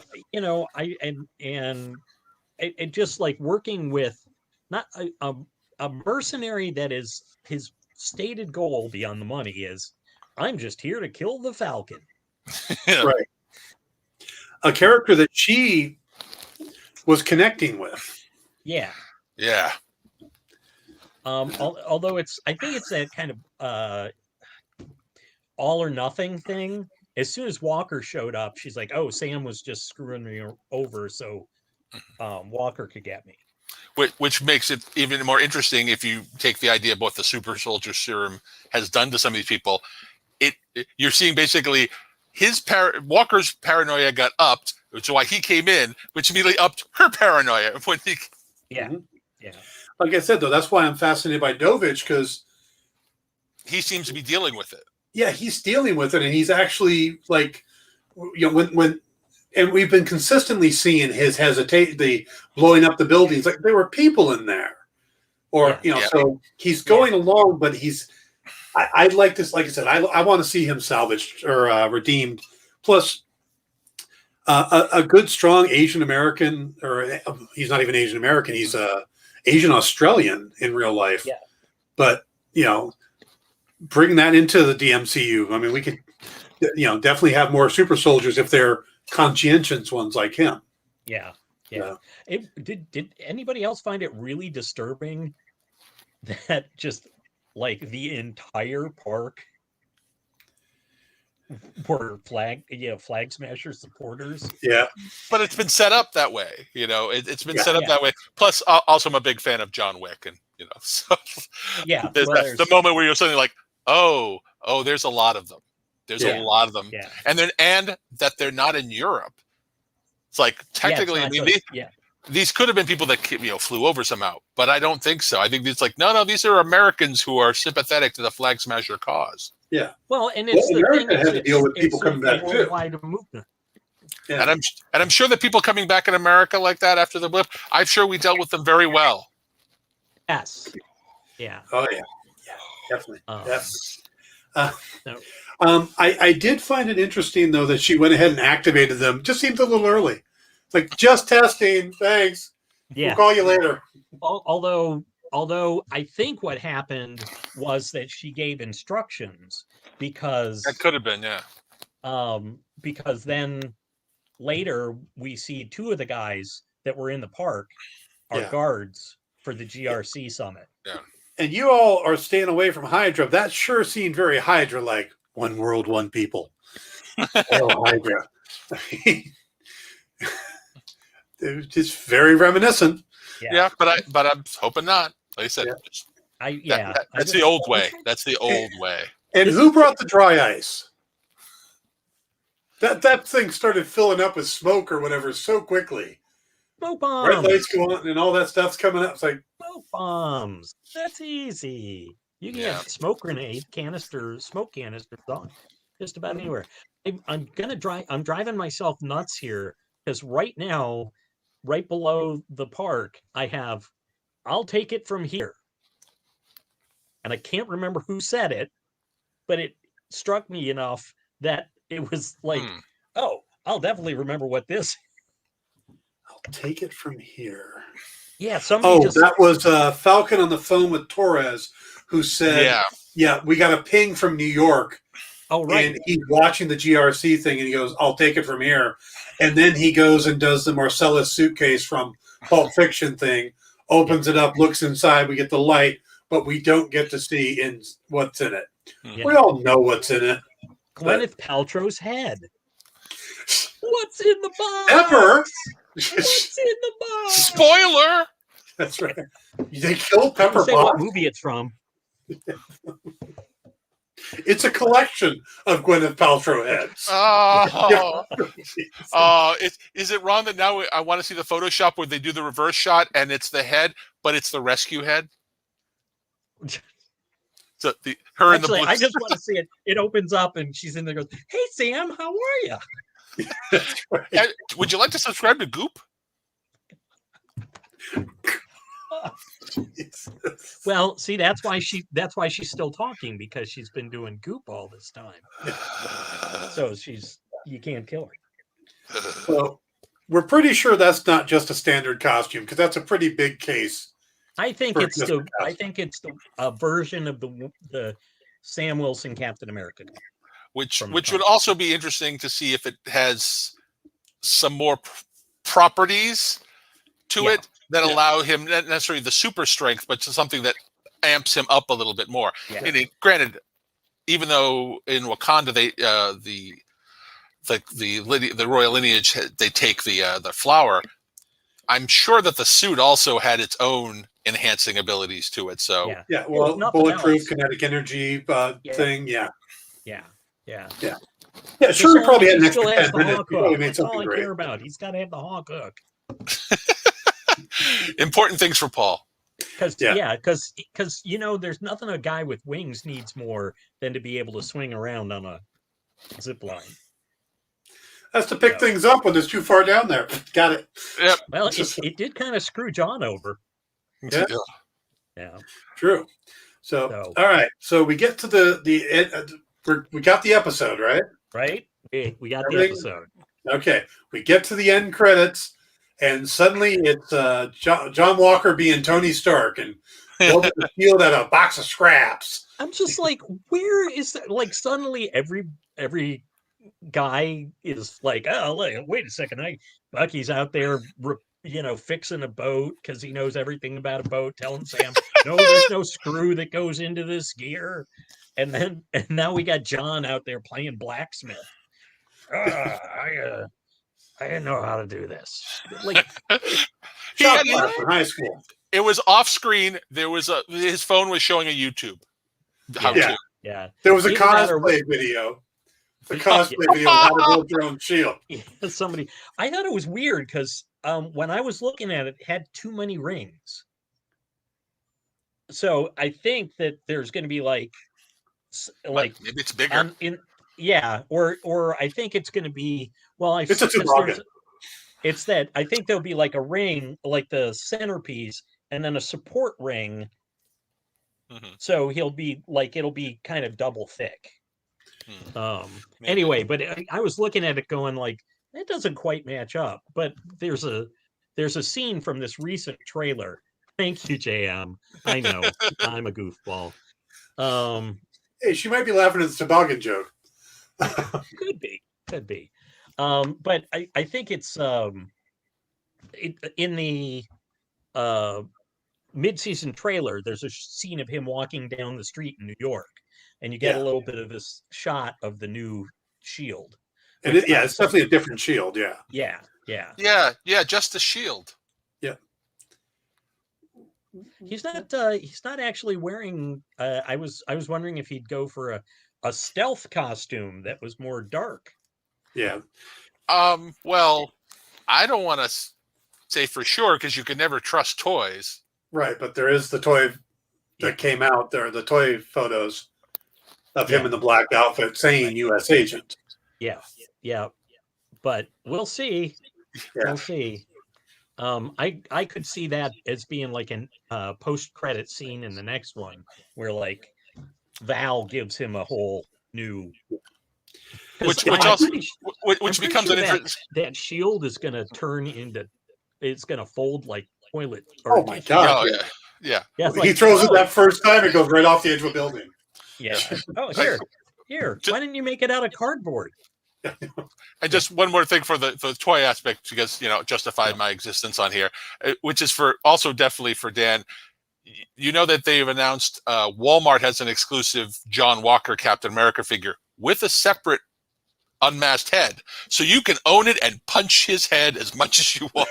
Speaker 3: it just like working with not a mercenary that is his stated goal beyond the money is, I'm just here to kill the Falcon.
Speaker 2: Yeah.
Speaker 1: Right. A character that she was connecting with.
Speaker 3: Yeah.
Speaker 2: Yeah.
Speaker 3: Although I think it's that kind of all or nothing thing. As soon as Walker showed up, she's like, "Oh, Sam was just screwing me over, so Walker could get me."
Speaker 2: Which makes it even more interesting if you take the idea of what the super soldier serum has done to some of these people. You're seeing basically Walker's paranoia got upped, which is why he came in, which immediately upped her paranoia when he.
Speaker 3: Yeah.
Speaker 1: Mhm.
Speaker 3: Yeah.
Speaker 1: like I said, though, that's why I'm fascinated by Dovich, because
Speaker 2: he seems to be dealing with it.
Speaker 1: Yeah, he's dealing with it, and he's actually like, when and we've been consistently seeing his hesitate, the blowing up the buildings. Like there were people in there, or so he's going along, but I'd like this. Like I said, I want to see him salvaged or redeemed. Plus, a good, strong Asian American, or he's not even Asian American. He's Asian Australian in real life.
Speaker 3: Yeah,
Speaker 1: but bring that into the DMCU. I mean, we could, definitely have more super soldiers if they're conscientious ones like him.
Speaker 3: Yeah. Did anybody else find it really disturbing that just like the entire park were flag smasher supporters?
Speaker 1: Yeah,
Speaker 2: but it's been set up that way. It's been set up that way. Plus, also, I'm a big fan of John Wick, and so there's the moment where you're suddenly like, oh, there's a lot of them. There's a lot of them, and that they're not in Europe. It's like technically, these could have been people that flew over somehow, but I don't think so. I think it's like no, these are Americans who are sympathetic to the flag smasher cause.
Speaker 1: Yeah.
Speaker 3: Well, and it's
Speaker 1: America had to deal with people coming back too.
Speaker 3: Movement.
Speaker 1: Yeah.
Speaker 2: And I'm sure that people coming back in America like that after the blip, I'm sure we dealt with them very well.
Speaker 3: Yes. Yeah.
Speaker 1: Oh yeah. Yeah. Definitely. I did find it interesting though that she went ahead and activated them. Just seems a little early. It's like just testing. Thanks.
Speaker 3: Yeah.
Speaker 1: We'll call you later.
Speaker 3: Although I think what happened was that she gave instructions because
Speaker 2: that could have been,
Speaker 3: because then later we see two of the guys that were in the park are guards for the GRC summit.
Speaker 2: Yeah.
Speaker 1: And you all are staying away from Hydra. That sure seemed very Hydra-like. One world, one people. Oh, Hydra. It was just very reminiscent.
Speaker 2: Yeah, but I'm hoping not. Like I said, that's the old way. That's the old way.
Speaker 1: And who brought the dry ice? That thing started filling up with smoke or whatever so quickly.
Speaker 3: Smoke bombs.
Speaker 1: Red lights go on and all that stuff's coming up. It's like
Speaker 3: smoke bombs. That's easy. You can have smoke canisters on just about anywhere. I'm driving myself nuts here because right now, right below the park, I have "I'll take it from here," and I can't remember who said it, but it struck me enough that it was like, oh, I'll definitely remember what this.
Speaker 1: I'll take it from here.
Speaker 3: Yeah, somebody
Speaker 1: that was Falcon on the phone with Torres, who said, we got a ping from New York.
Speaker 3: Oh, right.
Speaker 1: And he's watching the GRC thing, and he goes, I'll take it from here. And then he goes and does the Marcellus suitcase from Pulp Fiction thing, opens it up, looks inside, we get the light, but we don't get to see what's in it. Yeah. We all know what's in it.
Speaker 3: Gwyneth Paltrow's head. What's in the box?
Speaker 1: Pepper.
Speaker 3: What's in the box?
Speaker 2: Spoiler.
Speaker 1: That's right. They killed Pepper.
Speaker 3: Say what movie it's from.
Speaker 1: It's a collection of Gwyneth Paltrow heads.
Speaker 2: Is it wrong that now I want to see the Photoshop where they do the reverse shot and it's the head, but it's the rescue head? So her in the blue.
Speaker 3: I just want to see it. It opens up and she's in there. Goes, "Hey Sam, how are you?"
Speaker 1: Right.
Speaker 2: Would you like to subscribe to Goop?
Speaker 3: Well, see, that's why she's still talking, because she's been doing Goop all this time. So you can't kill her.
Speaker 1: Well, we're pretty sure that's not just a standard costume, because that's a pretty big case.
Speaker 3: I think it's a version of the Sam Wilson Captain America,
Speaker 2: which would also be interesting to see if it has some more properties to it that allow him not necessarily the super strength, but just something that amps him up a little bit more. Yeah. And granted, even though in Wakanda the royal lineage, they take the flower, I'm sure that the suit also had its own enhancing abilities to it. So
Speaker 1: bulletproof, kinetic energy thing. Yeah. Sure, we probably had an extra 10 minutes.
Speaker 3: That's all I care about. He's got to have the Hawk hook.
Speaker 2: Important things for Paul.
Speaker 3: Because there's nothing a guy with wings needs more than to be able to swing around on a zip line.
Speaker 1: That's to pick things up when it's too far down there. Got it.
Speaker 2: Yep.
Speaker 3: Well, it did kind of screw John over.
Speaker 1: Yeah.
Speaker 3: Yeah.
Speaker 1: True. So all right. So we get to we got the episode, right?
Speaker 3: Right. We got the episode.
Speaker 1: Okay. We get to the end credits, and suddenly it's John Walker being Tony Stark and building the shield out of a box of scraps.
Speaker 3: I'm just like, where is that? Like, suddenly every guy is like, oh, wait a second, Bucky's out there, fixing a boat because he knows everything about a boat, telling Sam, no, there's no screw that goes into this gear, and now we got John out there playing blacksmith. I didn't know how to do this. Like,
Speaker 2: he had
Speaker 1: in high school.
Speaker 2: It was off screen. There was his phone was showing a YouTube.
Speaker 3: Yeah.
Speaker 1: There was a cosplay video. The cosplay video of how to build your own shield.
Speaker 3: Yeah, I thought it was weird because when I was looking at it, it had too many rings. So I think that there's going to be like
Speaker 2: maybe it's bigger.
Speaker 3: Or I think it's going to be
Speaker 1: it's a toboggan.
Speaker 3: It's that I think there'll be like a ring, like the centerpiece, and then a support ring. Mm-hmm. So it'll be kind of double thick. Anyway, but I was looking at it going like, that doesn't quite match up. But there's a scene from this recent trailer. Thank you, JM. I know I'm a goofball.
Speaker 1: Hey, she might be laughing at the toboggan joke.
Speaker 3: Could be. But I think it's in the mid-season trailer. There's a scene of him walking down the street in New York, and you get a little bit of this shot of the new shield.
Speaker 1: And it's definitely a different shield. Yeah.
Speaker 2: Just the shield.
Speaker 1: Yeah.
Speaker 3: He's not actually wearing. I was wondering if he'd go for a stealth costume that was more dark.
Speaker 1: Yeah.
Speaker 2: Well, I don't want to say for sure because you can never trust toys.
Speaker 1: Right, but there is the toy that came out there, the toy photos of him in the black outfit saying U.S. agent.
Speaker 3: Yeah. But we'll see.
Speaker 1: Yeah.
Speaker 3: We'll see. I could see that as being like a post-credit scene in the next one where like Val gives him a whole new.
Speaker 2: Which becomes an interest.
Speaker 3: That shield is going to turn into. It's going to fold like toilet.
Speaker 1: Oh my god!
Speaker 2: Oh yeah.
Speaker 1: He throws it that first time, it goes right off the edge of a building.
Speaker 3: Yeah. Oh, here. Why didn't you make it out of cardboard?
Speaker 2: And just one more thing for the toy aspect, because justify my existence on here, which is also definitely for Dan. You know that they've announced Walmart has an exclusive John Walker Captain America figure with a separate unmasked head, so you can own it and punch his head as much as you want.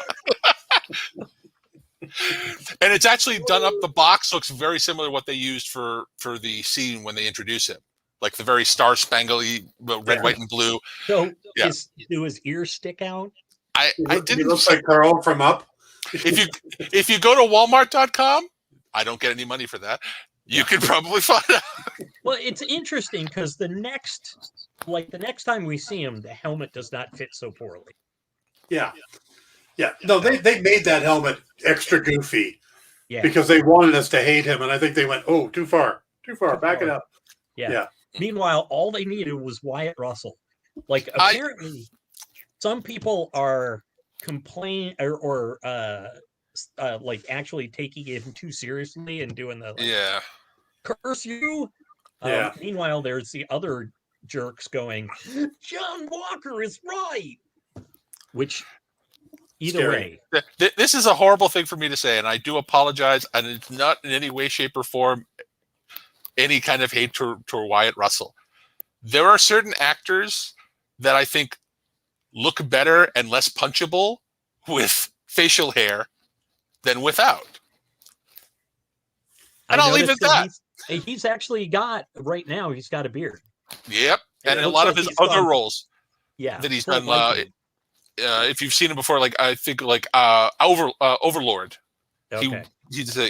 Speaker 2: And it's actually done up. The box looks very similar to what they used for the scene when they introduce him, like the very star spangly red, white, and blue.
Speaker 3: So do his ears stick out?
Speaker 2: I didn't.
Speaker 1: He looks like Carl from Up.
Speaker 2: If you go to Walmart.com, I don't get any money for that. You could probably find out.
Speaker 3: Well, it's interesting because the next time we see him, the helmet does not fit so poorly.
Speaker 1: Yeah. No, they made that helmet extra goofy because they wanted us to hate him, and I think they went, oh, too far, back it up.
Speaker 3: Yeah. Meanwhile, all they needed was Wyatt Russell. Like, apparently, some people are complaining or like actually taking him too seriously and doing the curse you. Meanwhile, there's the other jerks going, John Walker is right. Which, either way,
Speaker 2: this is a horrible thing for me to say, and I do apologize. And it's not in any way, shape, or form any kind of hate to Wyatt Russell. There are certain actors that I think look better and less punchable with facial hair than without. And I'll leave it at that.
Speaker 3: He's actually got, right now, he's got a beard.
Speaker 2: Yep. And a lot of his other roles that he's done, if you've seen him before, like I think like Overlord.
Speaker 3: Okay.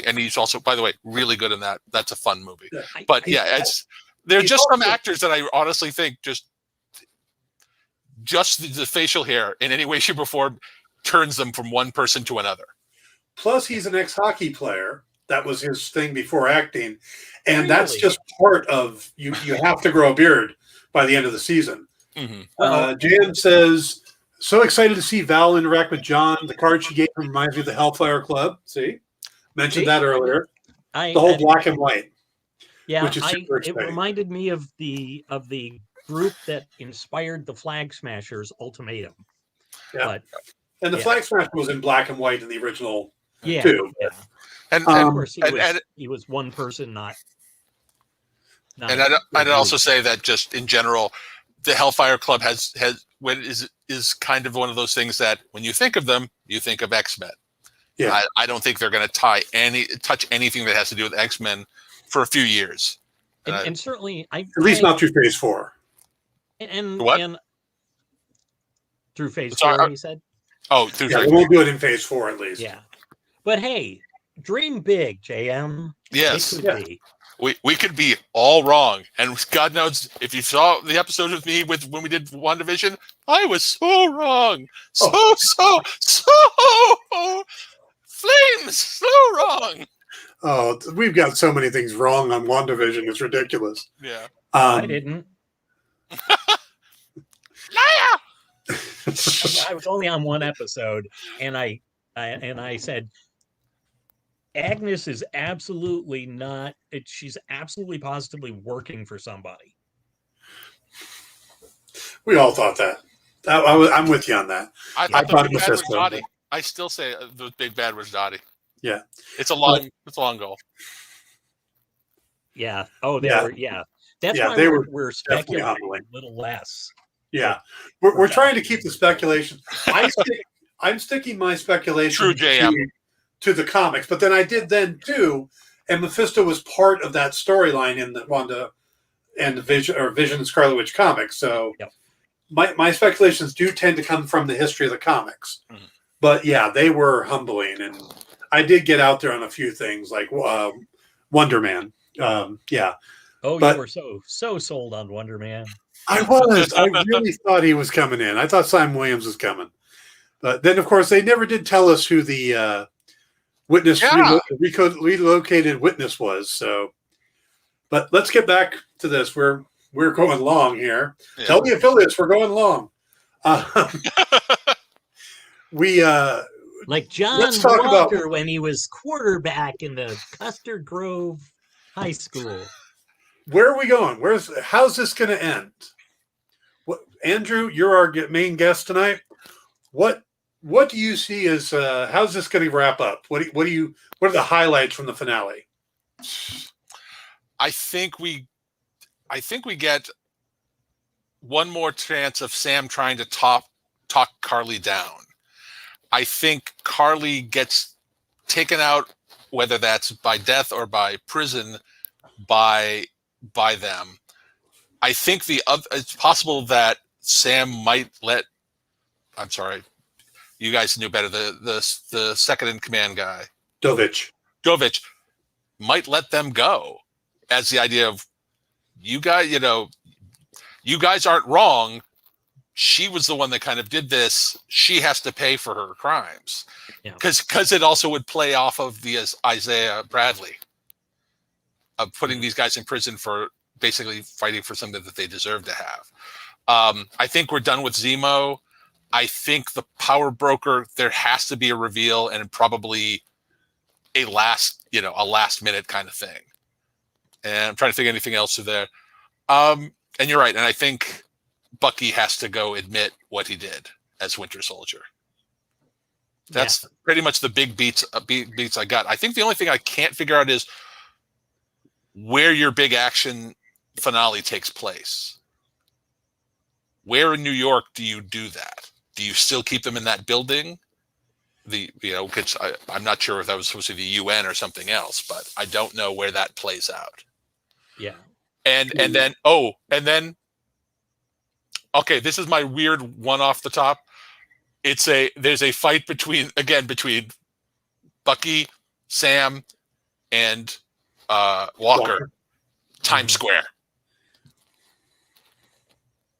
Speaker 2: and he's also, by the way, really good in that. That's a fun movie.
Speaker 1: Yeah.
Speaker 2: But there are just some actors that I honestly think just the facial hair in any way, shape, or form turns them from one person to another.
Speaker 1: Plus, he's an ex-hockey player. That was his thing before acting, and that's just part of you. You have to grow a beard by the end of the season.
Speaker 2: Mm-hmm.
Speaker 1: Jan says, "So excited to see Val interact with John. The card she gave him reminds me of the Hellfire Club. See, mentioned that earlier. The whole black and white.
Speaker 3: Yeah,
Speaker 1: which is super exciting.
Speaker 3: It reminded me of the group that inspired the Flag Smashers Ultimatum.
Speaker 1: Yeah, and the Flag Smasher was in black and white in the original too.
Speaker 3: Yeah.
Speaker 2: And
Speaker 3: of course, he was one person, not.
Speaker 2: And I'd also say that just in general, the Hellfire Club is kind of one of those things that when you think of them, you think of X-Men. Yeah, I don't think they're going to touch anything that has to do with X-Men for a few years.
Speaker 3: And certainly,
Speaker 1: at least not through Phase 4.
Speaker 3: And
Speaker 2: what?
Speaker 3: And through Phase 4, he said.
Speaker 2: Oh, through
Speaker 1: we won't do it in Phase 4 at least.
Speaker 3: Yeah, but hey, dream big, JM.
Speaker 2: Yes,
Speaker 3: it could be.
Speaker 2: We could be all wrong, and God knows if you saw the episode with me when we did WandaVision, I was so wrong, so flames, so wrong.
Speaker 1: Oh, we've got so many things wrong on WandaVision. It's ridiculous.
Speaker 2: Yeah,
Speaker 3: I didn't.
Speaker 2: Liar!
Speaker 3: I was only on one episode, and I said, Agnes is absolutely not. She's absolutely positively working for somebody.
Speaker 1: We all thought that. I'm with you on that.
Speaker 2: I thought the big bad was Dottie. I still say the big bad was Dottie.
Speaker 1: Yeah,
Speaker 2: it's a long goal.
Speaker 3: Yeah. Oh, they were. Yeah, that's why we're speculating a little less.
Speaker 1: Yeah, we're trying to keep the speculation. I'm sticking my speculation to the comics, but then I did then too, and Mephisto was part of that storyline in the Wanda and the Vision and Scarlet Witch comics. So my speculations do tend to come from the history of the comics. Mm-hmm. But yeah, they were humbling, and I did get out there on a few things like Wonder Man. Yeah.
Speaker 3: Oh, you were so sold on Wonder Man.
Speaker 1: I was. I really thought he was coming in. I thought Simon Williams was coming. But then, of course, they never did tell us who the relocated witness was. So, but let's get back to this. We're going long here. Yeah. Tell the affiliates we're going long.
Speaker 3: Like John Walker when he was quarterback in the Custer Grove High School.
Speaker 1: Where are we going? How's this going to end? Andrew, you're our main guest tonight. What do you see as how's this going to wrap up? What are the highlights from the finale?
Speaker 2: I think we get one more chance of Sam trying to talk Carly down. I think Carly gets taken out, whether that's by death or by prison, by them. I think it's possible that Sam might let. I'm sorry, you guys knew better. The second in command guy,
Speaker 1: Dovich,
Speaker 2: might let them go, as the idea of you guys. You guys aren't wrong. She was the one that kind of did this. She has to pay for her crimes, because it also would play off of the Isaiah Bradley of putting these guys in prison for basically fighting for something that they deserve to have. I think we're done with Zemo. I think the power broker, there has to be a reveal and probably a last minute kind of thing. And I'm trying to think of anything else to there. And you're right. And I think Bucky has to go admit what he did as Winter Soldier. That's pretty much the big beats I got. I think the only thing I can't figure out is where your big action finale takes place. Where in New York do you do that? Do you still keep them in that building? Because I'm not sure if that was supposed to be the UN or something else, but I don't know where that plays out.
Speaker 3: Yeah.
Speaker 2: And then okay, this is my weird one off the top. There's a fight between Bucky Sam, and Walker. Times Square.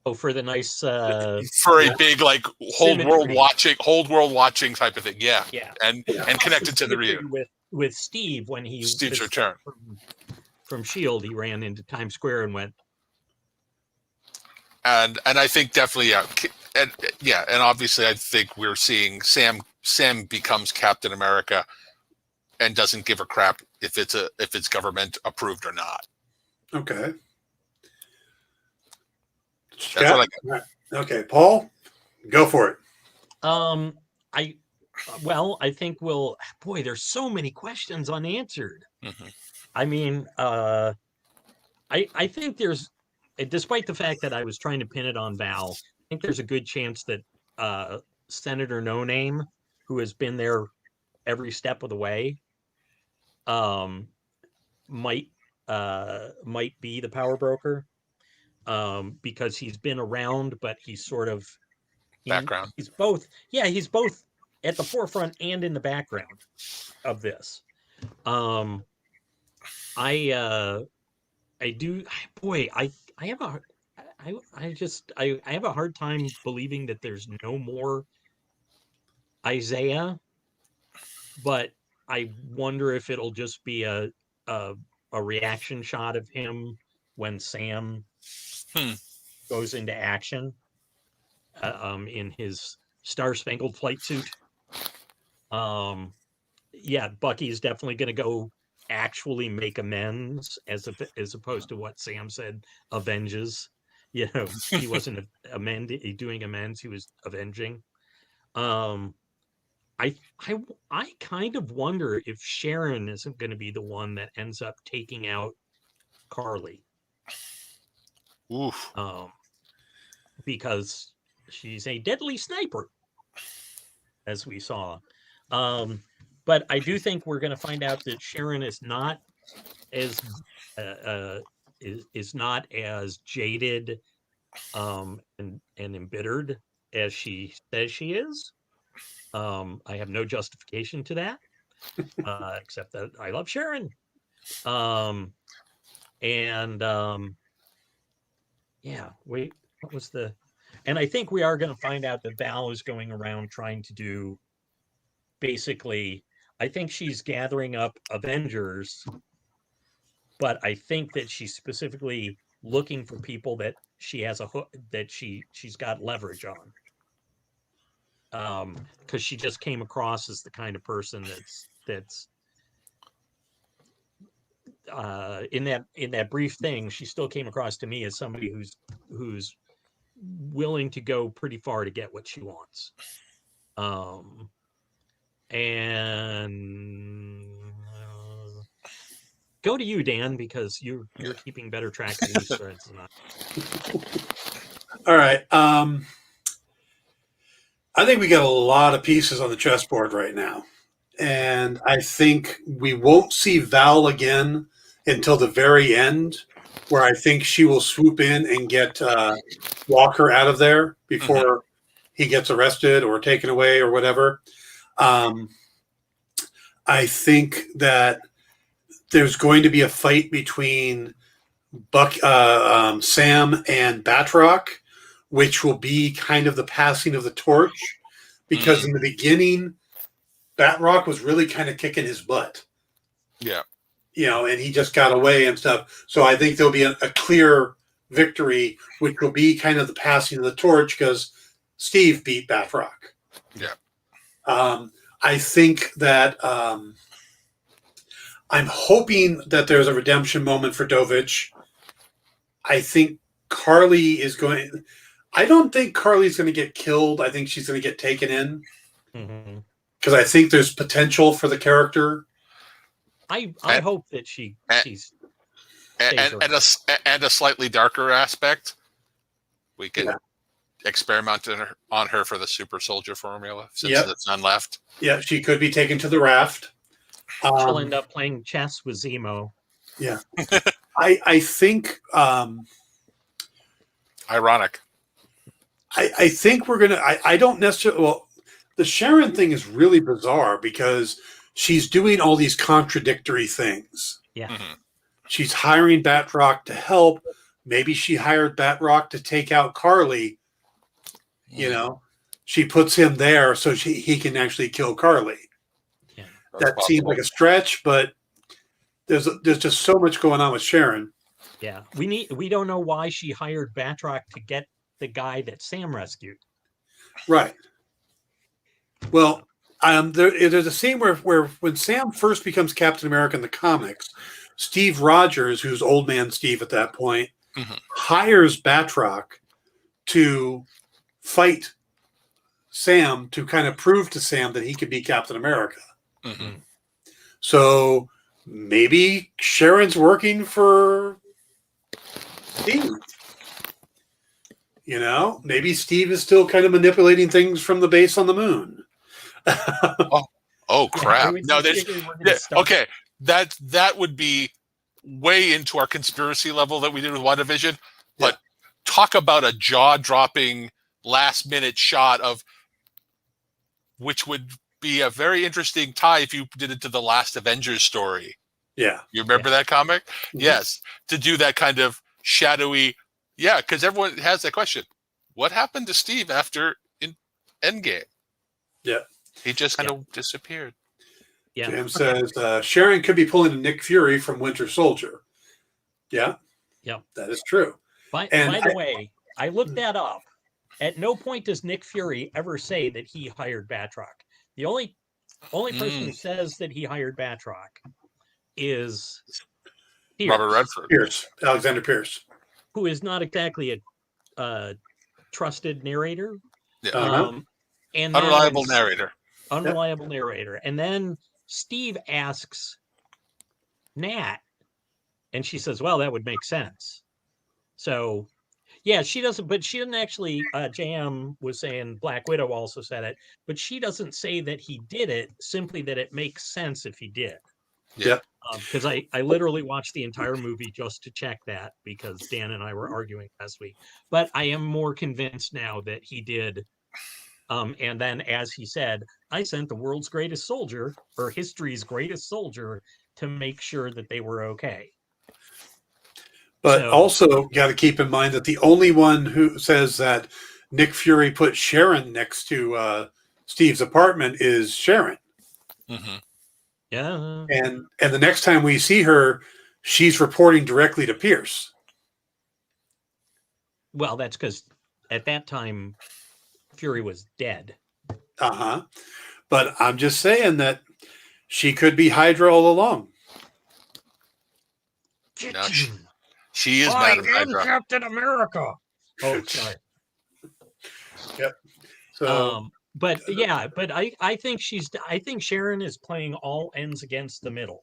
Speaker 3: Oh, for the nice
Speaker 2: For a big like whole world watching type of thing. Yeah. And connected to the Ryu.
Speaker 3: With Steve when he
Speaker 2: Steve's return
Speaker 3: from Shield, he ran into Times Square and went.
Speaker 2: And I think definitely and obviously I think we're seeing Sam becomes Captain America and doesn't give a crap if it's government approved or not.
Speaker 1: Okay.
Speaker 2: That's what I got.
Speaker 1: Okay, Paul, go for it.
Speaker 3: I think there's so many questions unanswered.
Speaker 2: Mm-hmm.
Speaker 3: I mean, I think there's, despite the fact that I was trying to pin it on Val, I think there's a good chance that Senator No Name, who has been there every step of the way, might be the power broker, because he's been around, but he's sort of
Speaker 2: background.
Speaker 3: He's both at the forefront and in the background of this. I have a hard time believing that there's no more Isaiah, but I wonder if it'll just be a reaction shot of him when Sam goes into action in his Star-Spangled Flight suit. Bucky's definitely going to go actually make amends as opposed to what Sam said, avenges. He wasn't doing amends, he was avenging. I kind of wonder if Sharon isn't going to be the one that ends up taking out Carly.
Speaker 2: Oof.
Speaker 3: Because she's a deadly sniper, as we saw. But I do think we're going to find out that Sharon is not as jaded and embittered as she says she is. I have no justification to that, except that I love Sharon. What was the... And I think we are going to find out that Val is going around trying to do, basically, I think she's gathering up Avengers, but I think that she's specifically looking for people that she has she's got leverage on. Because she just came across as the kind of person that's in that brief thing, she still came across to me as somebody who's willing to go pretty far to get what she wants. Go to you, Dan, because you're keeping better track of these threads than I.
Speaker 1: All right. I think we got a lot of pieces on the chessboard right now. And I think we won't see Val again until the very end, where I think she will swoop in and get Walker out of there before he gets arrested or taken away or whatever. I think that there's going to be a fight between Sam and Batroc, which will be kind of the passing of the torch, because in the beginning, Batroc was really kind of kicking his butt.
Speaker 2: Yeah.
Speaker 1: And he just got away and stuff. So I think there'll be a clear victory, which will be kind of the passing of the torch, because Steve beat Batroc.
Speaker 2: Yeah.
Speaker 1: I think that I'm hoping that there's a redemption moment for Dovich. I think Carly is going... I don't think Carly's going to get killed. I think she's going to get taken in. Because I think there's potential for the character.
Speaker 3: I hope that she's
Speaker 2: and a slightly darker aspect. We can experiment on her for the super soldier formula, since there's none left.
Speaker 1: Yeah, she could be taken to the raft.
Speaker 3: She'll end up playing chess with Zemo.
Speaker 1: Yeah. I think...
Speaker 2: ironic.
Speaker 1: I think we're going to... I don't necessarily... Well, the Sharon thing is really bizarre, because she's doing all these contradictory things.
Speaker 3: Yeah.
Speaker 2: Mhm.
Speaker 1: She's hiring Batroc to help. Maybe she hired Batroc to take out Carly. You know, she puts him there so he can actually kill Carly.
Speaker 3: Yeah.
Speaker 1: That seems like a stretch, but there's just so much going on with Sharon.
Speaker 3: Yeah. We don't know why she hired Batroc to get the guy that Sam rescued.
Speaker 1: Right. Well, there's a scene where when Sam first becomes Captain America in the comics, Steve Rogers, who's old man Steve at that point, hires Batroc to fight Sam to kind of prove to Sam that he could be Captain America.
Speaker 2: Mm-hmm.
Speaker 1: So maybe Sharon's working for Steve. You know, maybe Steve is still kind of manipulating things from the base on the moon.
Speaker 2: Oh crap!
Speaker 3: Yeah,
Speaker 2: No, there's okay. That would be way into our conspiracy level that we did with WandaVision. But talk about a jaw-dropping last-minute shot of which would be a very interesting tie if you did it to the last Avengers story.
Speaker 1: Yeah,
Speaker 2: you remember that comic? Mm-hmm. Yes, to do that kind of shadowy. Yeah, because everyone has that question. What happened to Steve after in Endgame?
Speaker 1: Yeah.
Speaker 2: He just kind of disappeared.
Speaker 1: Yeah. Jim says Sharon could be pulling a Nick Fury from Winter Soldier. Yeah.
Speaker 3: Yeah.
Speaker 1: That is true.
Speaker 3: By the way, I looked that up. At no point does Nick Fury ever say that he hired Batroc. The only person who says that he hired Batroc is
Speaker 2: Robert Redford.
Speaker 1: Alexander Pierce.
Speaker 3: Who is not exactly a trusted narrator.
Speaker 2: Yeah.
Speaker 3: And
Speaker 2: unreliable narrator.
Speaker 3: Unreliable narrator. And then Steve asks Nat, and she says, well, that would make sense. So, yeah, she doesn't, but she didn't actually, JM was saying Black Widow also said it, but she doesn't say that he did it, simply that it makes sense if he did.
Speaker 1: Yeah.
Speaker 3: Because I literally watched the entire movie just to check that because Dan and I were arguing last week. But I am more convinced now that he did. And then, as he said, I sent the world's greatest soldier or history's greatest soldier to make sure that they were okay.
Speaker 1: But also got to keep in mind that the only one who says that Nick Fury put Sharon next to Steve's apartment is Sharon.
Speaker 2: Mm-hmm.
Speaker 3: Yeah.
Speaker 1: And the next time we see her, she's reporting directly to Pierce.
Speaker 3: Well, that's because at that time, Fury was dead.
Speaker 1: Uh-huh. But I'm just saying that she could be Hydra all along.
Speaker 2: No, she is Madam Hydra.
Speaker 3: Captain America. Oh, sorry.
Speaker 1: Yep. So
Speaker 3: but I think Sharon is playing all ends against the middle.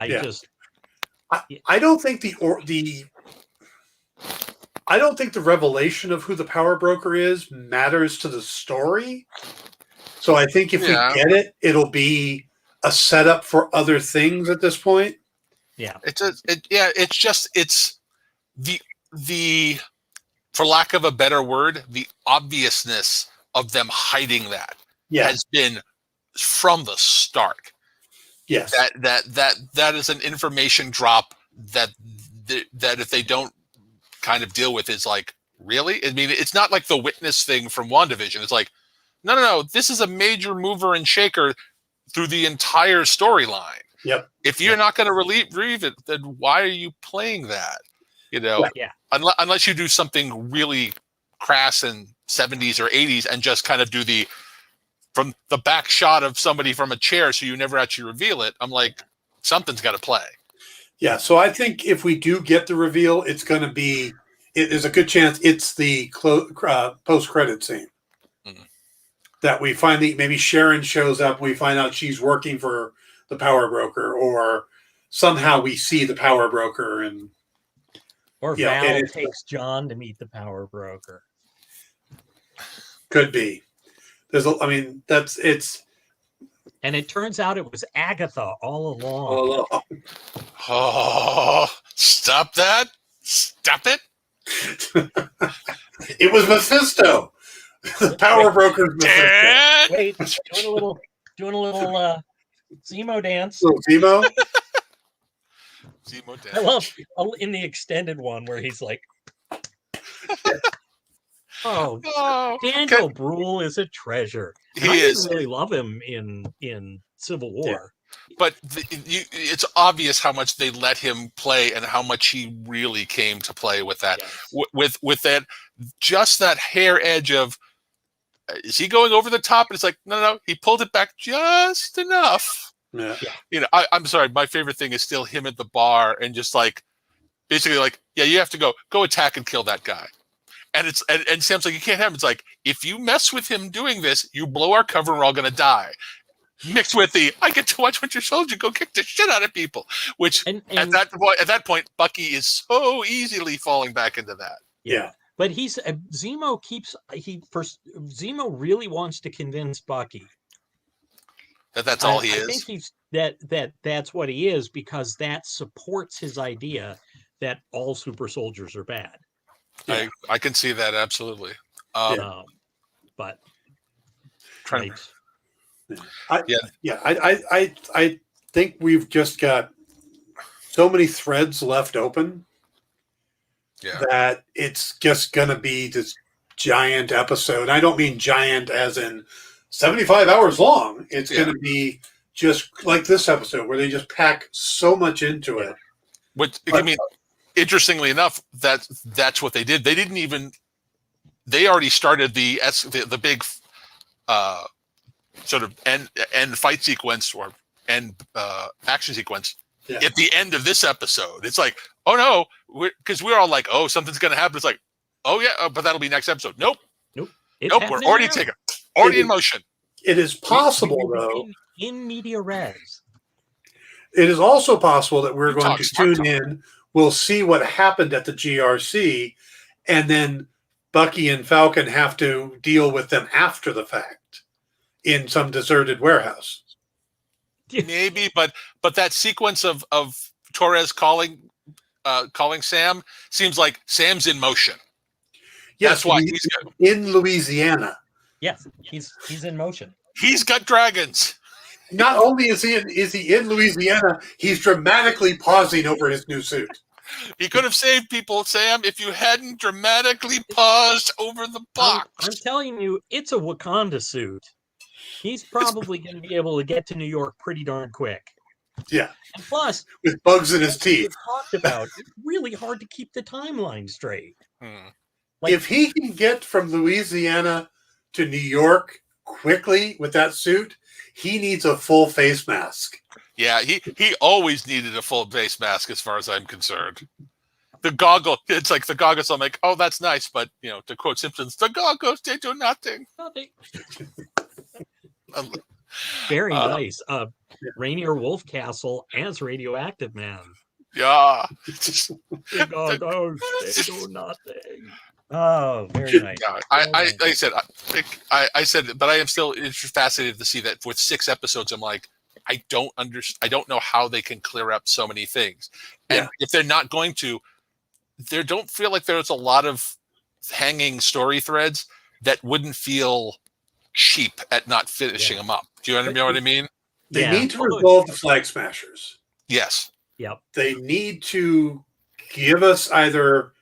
Speaker 3: I don't think the revelation of who the power broker is matters to the story. So I think if we get it, it'll be a setup for other things at this point. Yeah.
Speaker 2: It's the for lack of a better word, the obviousness of them hiding that has been from the start.
Speaker 1: Yes.
Speaker 2: That is an information drop that if they don't kind of deal with is like, really? I mean, it's not like the witness thing from WandaVision. It's like, no. This is a major mover and shaker through the entire storyline.
Speaker 1: Yep.
Speaker 2: If you're not going to relieve it, then why are you playing that? You know, unless you do something really crass in 70s or 80s and just kind of do from the back shot of somebody from a chair so you never actually reveal it. I'm like, something's got to play.
Speaker 1: Yeah, so I think if we do get the reveal, it's going to be there's a good chance it's the post-credit scene. Mm-hmm. That we finally, maybe Sharon shows up, we find out she's working for the power broker, or somehow we see the power broker.
Speaker 3: Or Val takes John to meet the power broker.
Speaker 1: Could be. And
Speaker 3: it turns out it was Agatha all along.
Speaker 2: Oh, stop that. Stop it.
Speaker 1: It was Mephisto. The power broker.
Speaker 3: Wait, doing a little Zemo dance.
Speaker 1: Little Zemo.
Speaker 2: Zemo
Speaker 3: I love in the extended one where he's like, "Oh, Daniel Bruhl is a treasure." And
Speaker 2: He
Speaker 3: I
Speaker 2: is.
Speaker 3: didn't really love him in Civil War.
Speaker 2: But it's obvious how much they let him play and how much he really came to play with that.
Speaker 3: Yes.
Speaker 2: With that, just that hair edge of, is he going over the top? And it's like, no, he pulled it back just enough.
Speaker 1: Yeah.
Speaker 2: You know, I'm sorry. My favorite thing is still him at the bar and just like, basically like, yeah, you have to go attack and kill that guy. And it's and Sam's like, you can't have him. It's like, if you mess with him doing this, you blow our cover and we're all going to die. Mixed with the, I get to watch Winter Soldier go kick the shit out of people. Which at that point, Bucky is so easily falling back into that.
Speaker 1: Yeah.
Speaker 3: But Zemo Zemo really wants to convince Bucky
Speaker 2: that's all he is.
Speaker 3: I think he's that's what he is, because that supports his idea that all super soldiers are bad.
Speaker 2: Yeah. I can see that absolutely.
Speaker 3: But
Speaker 2: trying
Speaker 1: I think we've just got so many threads left open that it's just going to be this giant episode. I don't mean giant as in 75 hours long. It's going to be just like this episode where they just pack so much into it.
Speaker 2: I mean, interestingly enough, that's what they did. They didn't even. They already started the big sort of end fight sequence or end action sequence at the end of this episode. It's like, oh no, because we're all like, oh, something's going to happen. It's like, oh yeah, but that'll be next episode. Nope. We're already in motion.
Speaker 1: It is possible, though.
Speaker 3: In media res.
Speaker 1: It is also possible that we're going to tune in. We'll see what happened at the GRC, and then Bucky and Falcon have to deal with them after the fact in some deserted warehouse.
Speaker 2: Maybe, but that sequence of Torres calling Sam seems like Sam's in motion.
Speaker 1: Yes,
Speaker 2: that's why he's
Speaker 1: in Louisiana.
Speaker 3: Yes, he's in motion.
Speaker 2: He's got dragons.
Speaker 1: Not only is he in Louisiana, he's dramatically pausing over his new suit.
Speaker 2: He could have saved people, Sam, if you hadn't dramatically paused over the box.
Speaker 3: I'm telling you, it's a Wakanda suit. He's probably going to be able to get to New York pretty darn quick.
Speaker 1: Yeah.
Speaker 3: And plus,
Speaker 1: with bugs in his teeth.
Speaker 3: Talked about, it's really hard to keep the timeline straight.
Speaker 1: Like, if he can get from Louisiana to New York quickly with that suit, he needs a full face mask.
Speaker 2: Yeah, he always needed a full face mask as far as I'm concerned. The goggles, it's like the goggles, I'm like, oh, that's nice. But, to quote Simpsons, the goggles, they do nothing.
Speaker 3: Very nice. Rainier Wolfcastle as Radioactive Man.
Speaker 2: Yeah.
Speaker 3: The goggles, they do nothing. Oh, very nice.
Speaker 2: Yeah, like I said, but I am still fascinated to see that with 6 episodes, I'm like, I don't know how they can clear up so many things. And if they're not going to, there don't feel like there's a lot of hanging story threads that wouldn't feel cheap at not finishing them up. Do you know what I mean?
Speaker 1: They need to resolve the Flag Smashers.
Speaker 2: Yes.
Speaker 3: Yep.
Speaker 1: They need to give us either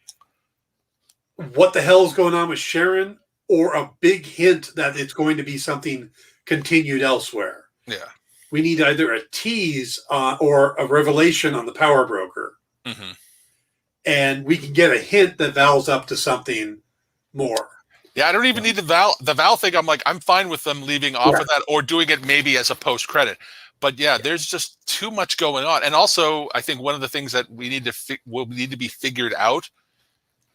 Speaker 1: what the hell is going on with Sharon or a big hint that it's going to be something continued elsewhere.
Speaker 2: Yeah.
Speaker 1: We need either a tease or a revelation on the power broker.
Speaker 2: Mm-hmm.
Speaker 1: And we can get a hint that Val's up to something more.
Speaker 2: Yeah, I don't even need the Val thing. I'm like, I'm fine with them leaving off of that or doing it maybe as a post-credit. But there's just too much going on. And also, I think one of the things that will need to be figured out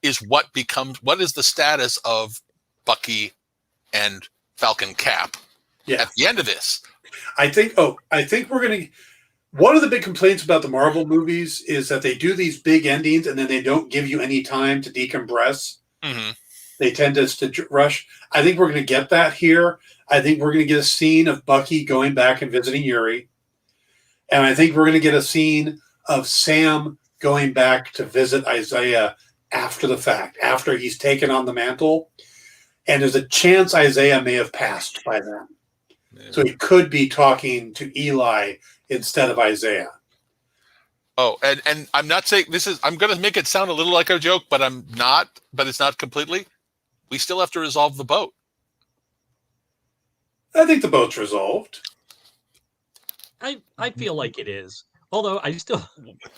Speaker 2: is what is the status of Bucky and Falcon Cap at the end of this.
Speaker 1: I think we're going to. One of the big complaints about the Marvel movies is that they do these big endings and then they don't give you any time to decompress.
Speaker 2: Mm-hmm.
Speaker 1: They tend to rush. I think we're going to get that here. I think we're going to get a scene of Bucky going back and visiting Yuri. And I think we're going to get a scene of Sam going back to visit Isaiah after the fact, after he's taken on the mantle. And there's a chance Isaiah may have passed by then.
Speaker 2: Yeah.
Speaker 1: So he could be talking to Eli instead of Isaiah.
Speaker 2: Oh, and I'm not saying this is. I'm going to make it sound a little like a joke, but I'm not. But it's not completely. We still have to resolve the boat.
Speaker 1: I think the boat's resolved.
Speaker 3: I feel like it is. Although I still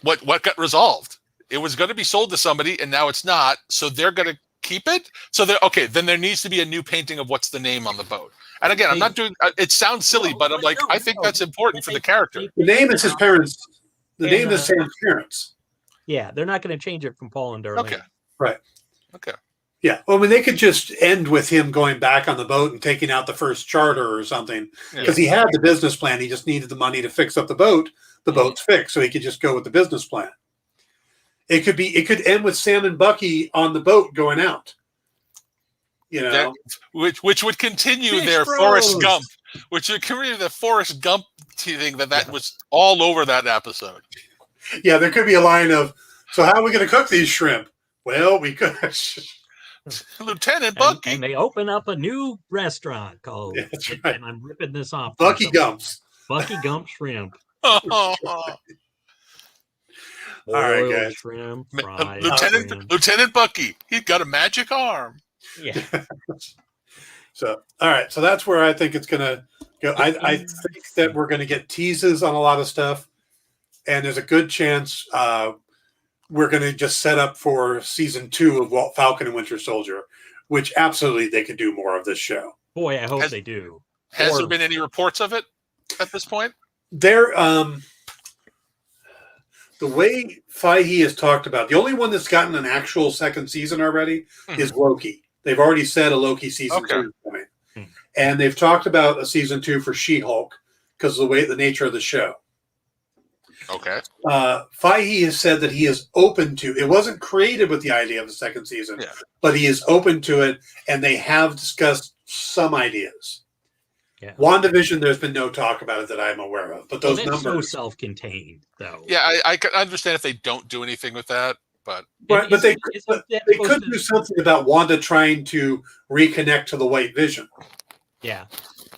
Speaker 2: What got resolved? It was going to be sold to somebody, and now it's not. So they're going to keep it. So they're okay. Then there needs to be a new painting of what's the name on the boat. And again, I'm not doing. It sounds silly, but I'm like, I think that's important for the character.
Speaker 1: The name is his parents. The name is Sam's parents.
Speaker 3: Yeah, they're not going to change it from Paul and Darlene.
Speaker 2: Okay.
Speaker 1: Right.
Speaker 2: Okay.
Speaker 1: Yeah. Well, I mean, they could just end with him going back on the boat and taking out the first charter or something, because he had the business plan. He just needed the money to fix up the boat. The boat's fixed, so he could just go with the business plan. It could end with Sam and Bucky on the boat going out. You know,
Speaker 2: which would continue
Speaker 3: Fish
Speaker 2: their
Speaker 3: Bros.
Speaker 2: Forrest Gump, which would continue the Forrest Gump thing that was all over that episode.
Speaker 1: Yeah, there could be a line of, so how are we going to cook these shrimp? Well, we could.
Speaker 2: Lieutenant Bucky.
Speaker 3: And they open up a new restaurant called,
Speaker 1: That's right.
Speaker 3: and I'm ripping this off.
Speaker 1: Bucky Gumps.
Speaker 3: Bucky Gump Shrimp.
Speaker 2: Oh,
Speaker 1: All right,
Speaker 3: Boiled
Speaker 1: guys.
Speaker 3: Shrimp, fried
Speaker 2: Lieutenant
Speaker 3: shrimp.
Speaker 2: Lieutenant Bucky. He's got a magic arm.
Speaker 3: Yeah.
Speaker 1: So, all right. So that's where I think it's going to go. I think that we're going to get teases on a lot of stuff. And there's a good chance we're going to just set up for season 2 of Falcon and Winter Soldier, which absolutely they could do more of this show.
Speaker 3: Boy, I hope they do.
Speaker 2: Has there been any reports of it at this point?
Speaker 1: There, the way Feige has talked about, the only one that's gotten an actual second season already is Loki. They've already said a Loki season 2 is coming. And they've talked about a season 2 for She-Hulk because of the nature of the show.
Speaker 2: Okay.
Speaker 1: Feige has said that he is open to it. Wasn't created with the idea of a second season, but he is open to it, and they have discussed some ideas.
Speaker 3: Yeah.
Speaker 1: WandaVision, there's been no talk about it that I'm aware of, but those
Speaker 3: numbers
Speaker 1: numbers
Speaker 3: so self-contained, though.
Speaker 2: Yeah, I can understand if they don't do anything with that, but
Speaker 1: but they could do something about Wanda trying to reconnect to the White Vision.
Speaker 3: Yeah,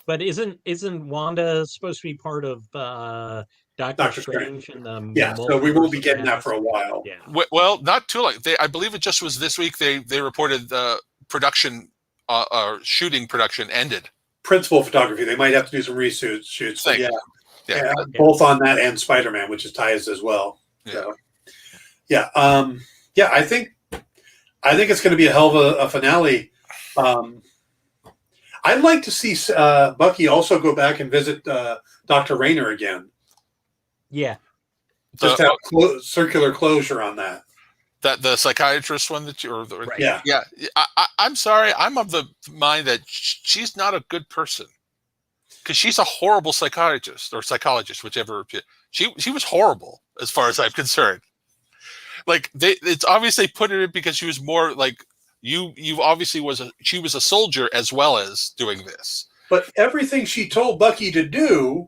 Speaker 3: but isn't Wanda supposed to be part of Doctor Strange? And the
Speaker 1: so we won't be getting that for a while.
Speaker 2: Yeah. Well, not too long. I believe it just was this week. They reported the production, shooting production ended.
Speaker 1: Principal photography. They might have to do some reshoots.
Speaker 2: Yeah.
Speaker 1: Both on that and Spider-Man, which is ties as well. So, I think it's going to be a hell of a finale. I'd like to see Bucky also go back and visit Dr. Rayner again.
Speaker 3: Yeah.
Speaker 1: Just have circular closure on that.
Speaker 2: That the psychiatrist one that you
Speaker 3: right.
Speaker 2: Yeah. I'm sorry. I'm of the mind that she's not a good person because she's a horrible psychiatrist or psychologist, whichever. She was horrible as far as I'm concerned. Like it's obvious they put her in because she was more like you obviously she was a soldier as well as doing this.
Speaker 1: But everything she told Bucky to do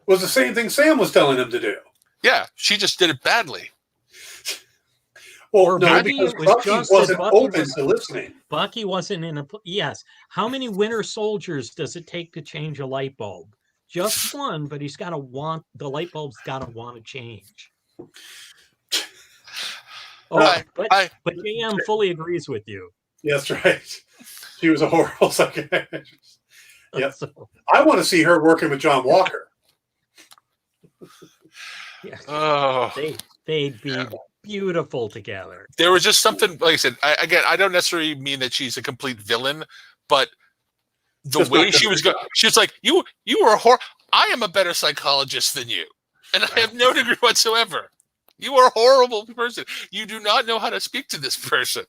Speaker 1: was the same thing Sam was telling him to do.
Speaker 2: Yeah, she just did it badly.
Speaker 1: Well, no, because Bucky wasn't open to listening.
Speaker 3: Bucky wasn't in a... Yes. How many Winter Soldiers does it take to change a light bulb? Just one, but he's got to want... The light bulb's got to want to change. But JM fully agrees with you.
Speaker 1: That's right. She was a horrible psychiatrist. Yep. I want to see her working with John Walker.
Speaker 3: Yeah.
Speaker 2: Oh.
Speaker 3: They'd be... beautiful together.
Speaker 2: There was just something, like I said, I don't necessarily mean that she's a complete villain, but the way she was going, she was like, you were a I am a better psychologist than you, and I have no degree whatsoever. You are a horrible person. You do not know how to speak to this person.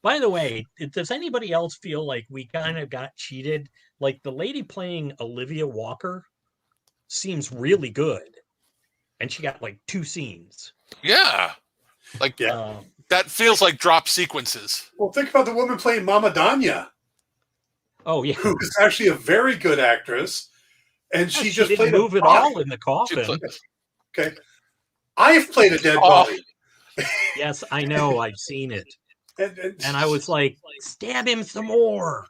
Speaker 3: By the way, does anybody else feel like we kind of got cheated? Like the lady playing Olivia Walker seems really good, and she got like 2 scenes.
Speaker 2: Yeah. Like that feels like drop sequences.
Speaker 1: Well, think about the woman playing Mama Danya.
Speaker 3: Oh, yeah.
Speaker 1: Who is actually a very good actress. And she just
Speaker 3: didn't
Speaker 1: played
Speaker 3: move it all in the coffin.
Speaker 1: Okay. I've played a dead body.
Speaker 3: Yes, I know. I've seen it. And I was like, stab him some more.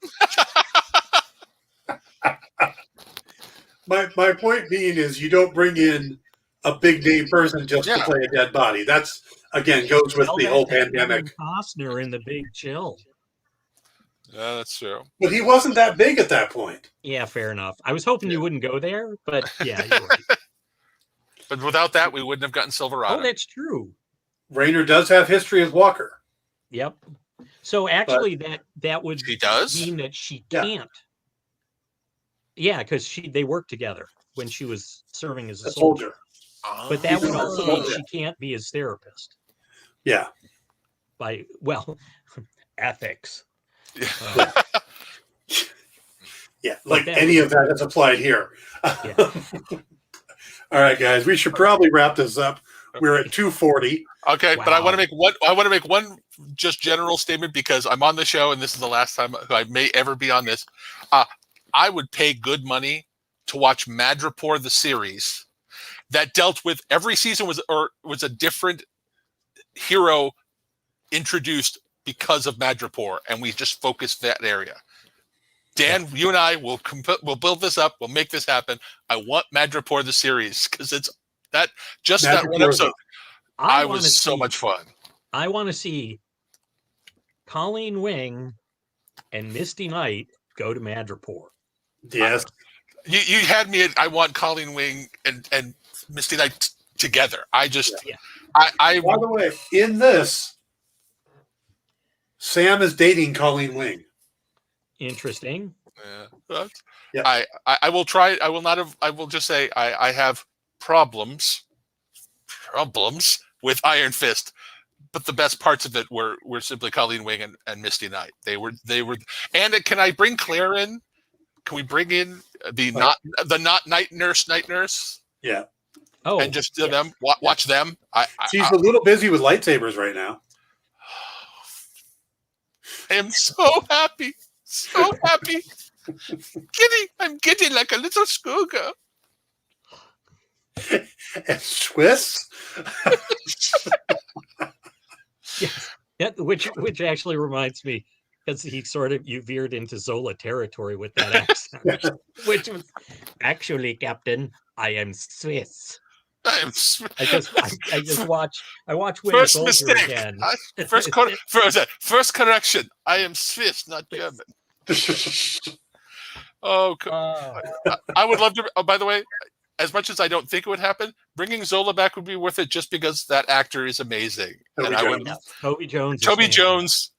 Speaker 1: my point being is you don't bring in a big name person just to
Speaker 2: Yeah.
Speaker 1: play a dead body. That's again goes with
Speaker 3: Tell
Speaker 1: the
Speaker 3: that
Speaker 1: whole
Speaker 3: to Kevin
Speaker 1: pandemic.
Speaker 3: Costner in The Big Chill.
Speaker 2: Yeah, that's true.
Speaker 1: But he wasn't that big at that point.
Speaker 3: Yeah, fair enough. I was hoping you
Speaker 2: Yeah.
Speaker 3: wouldn't go there, but yeah, you're right.
Speaker 2: But without that, we wouldn't have gotten
Speaker 3: Oh,
Speaker 2: Silverado.
Speaker 3: that's true.
Speaker 1: Rayner does have history as Walker.
Speaker 3: Yep. So actually, that would
Speaker 2: She does?
Speaker 3: mean that she
Speaker 1: Yeah.
Speaker 3: can't. Yeah, because they worked together when she was serving as a
Speaker 1: A
Speaker 3: soldier.
Speaker 1: soldier.
Speaker 3: But that would also mean
Speaker 1: soldier.
Speaker 3: she can't be his therapist
Speaker 1: Yeah.
Speaker 3: by ethics.
Speaker 2: Yeah.
Speaker 1: Yeah. Like
Speaker 3: that
Speaker 1: any
Speaker 3: would-
Speaker 1: of that is applied here.
Speaker 3: Yeah.
Speaker 1: All right, guys. We should probably wrap this up. We're at 2:40.
Speaker 2: Okay, but I want to
Speaker 3: Wow.
Speaker 2: make one just general statement because I'm on the show and this is the last time I may ever be on this. I would pay good money to watch Madripoor the series that dealt with every season was a different hero introduced because of Madripoor, and we just focused that area. Dan, you and I will build this up. We'll make this happen. I want Madripoor the series because it's that one episode. I was so much fun.
Speaker 3: I want to see Colleen Wing and Misty Knight go to Madripoor.
Speaker 1: Yes.
Speaker 2: You had me at I want Colleen Wing and Misty Knight together. I just
Speaker 3: Yeah.
Speaker 2: I
Speaker 1: By the way, in this, Sam is dating Colleen Wing.
Speaker 3: Interesting.
Speaker 1: Yeah.
Speaker 2: I will try. I will not have. I will just say I have problems with Iron Fist, but the best parts of it were simply Colleen Wing and Misty Knight. They were. And can I bring Claire in? Can we bring in the night nurse?
Speaker 1: Yeah.
Speaker 3: Oh,
Speaker 2: And just them watch them.
Speaker 1: She's a little busy with lightsabers right now.
Speaker 2: I am so happy. So happy. I'm giddy like a little schoolgirl.
Speaker 1: And Swiss?
Speaker 3: yes. Yeah, which actually reminds me, because you veered into Zola territory with that accent, which was actually, Captain, I am Swiss. I watch Winter
Speaker 2: First
Speaker 3: Soldier
Speaker 2: mistake.
Speaker 3: again.
Speaker 2: First correction. I am Swiss, not German. Oh, I would love to. Oh, by the way, as much as I don't think it would happen, bringing Zola back would be worth it just because that actor is amazing.
Speaker 3: Toby Jones.
Speaker 2: Toby Jones,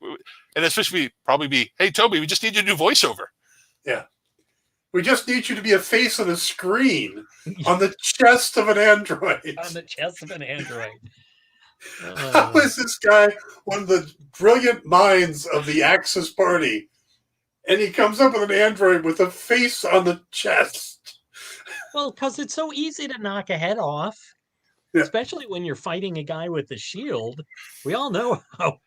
Speaker 2: and especially probably be, hey Toby, we just need you to do voiceover.
Speaker 1: Yeah. We just need you to be a face on a screen on the chest of an android.
Speaker 3: On the chest of an android.
Speaker 1: How is this guy one of the brilliant minds of the Axis Party? And he comes up with an android with a face on the chest.
Speaker 3: Well, because it's so easy to knock a head off, especially when you're fighting a guy with a shield. We all know how.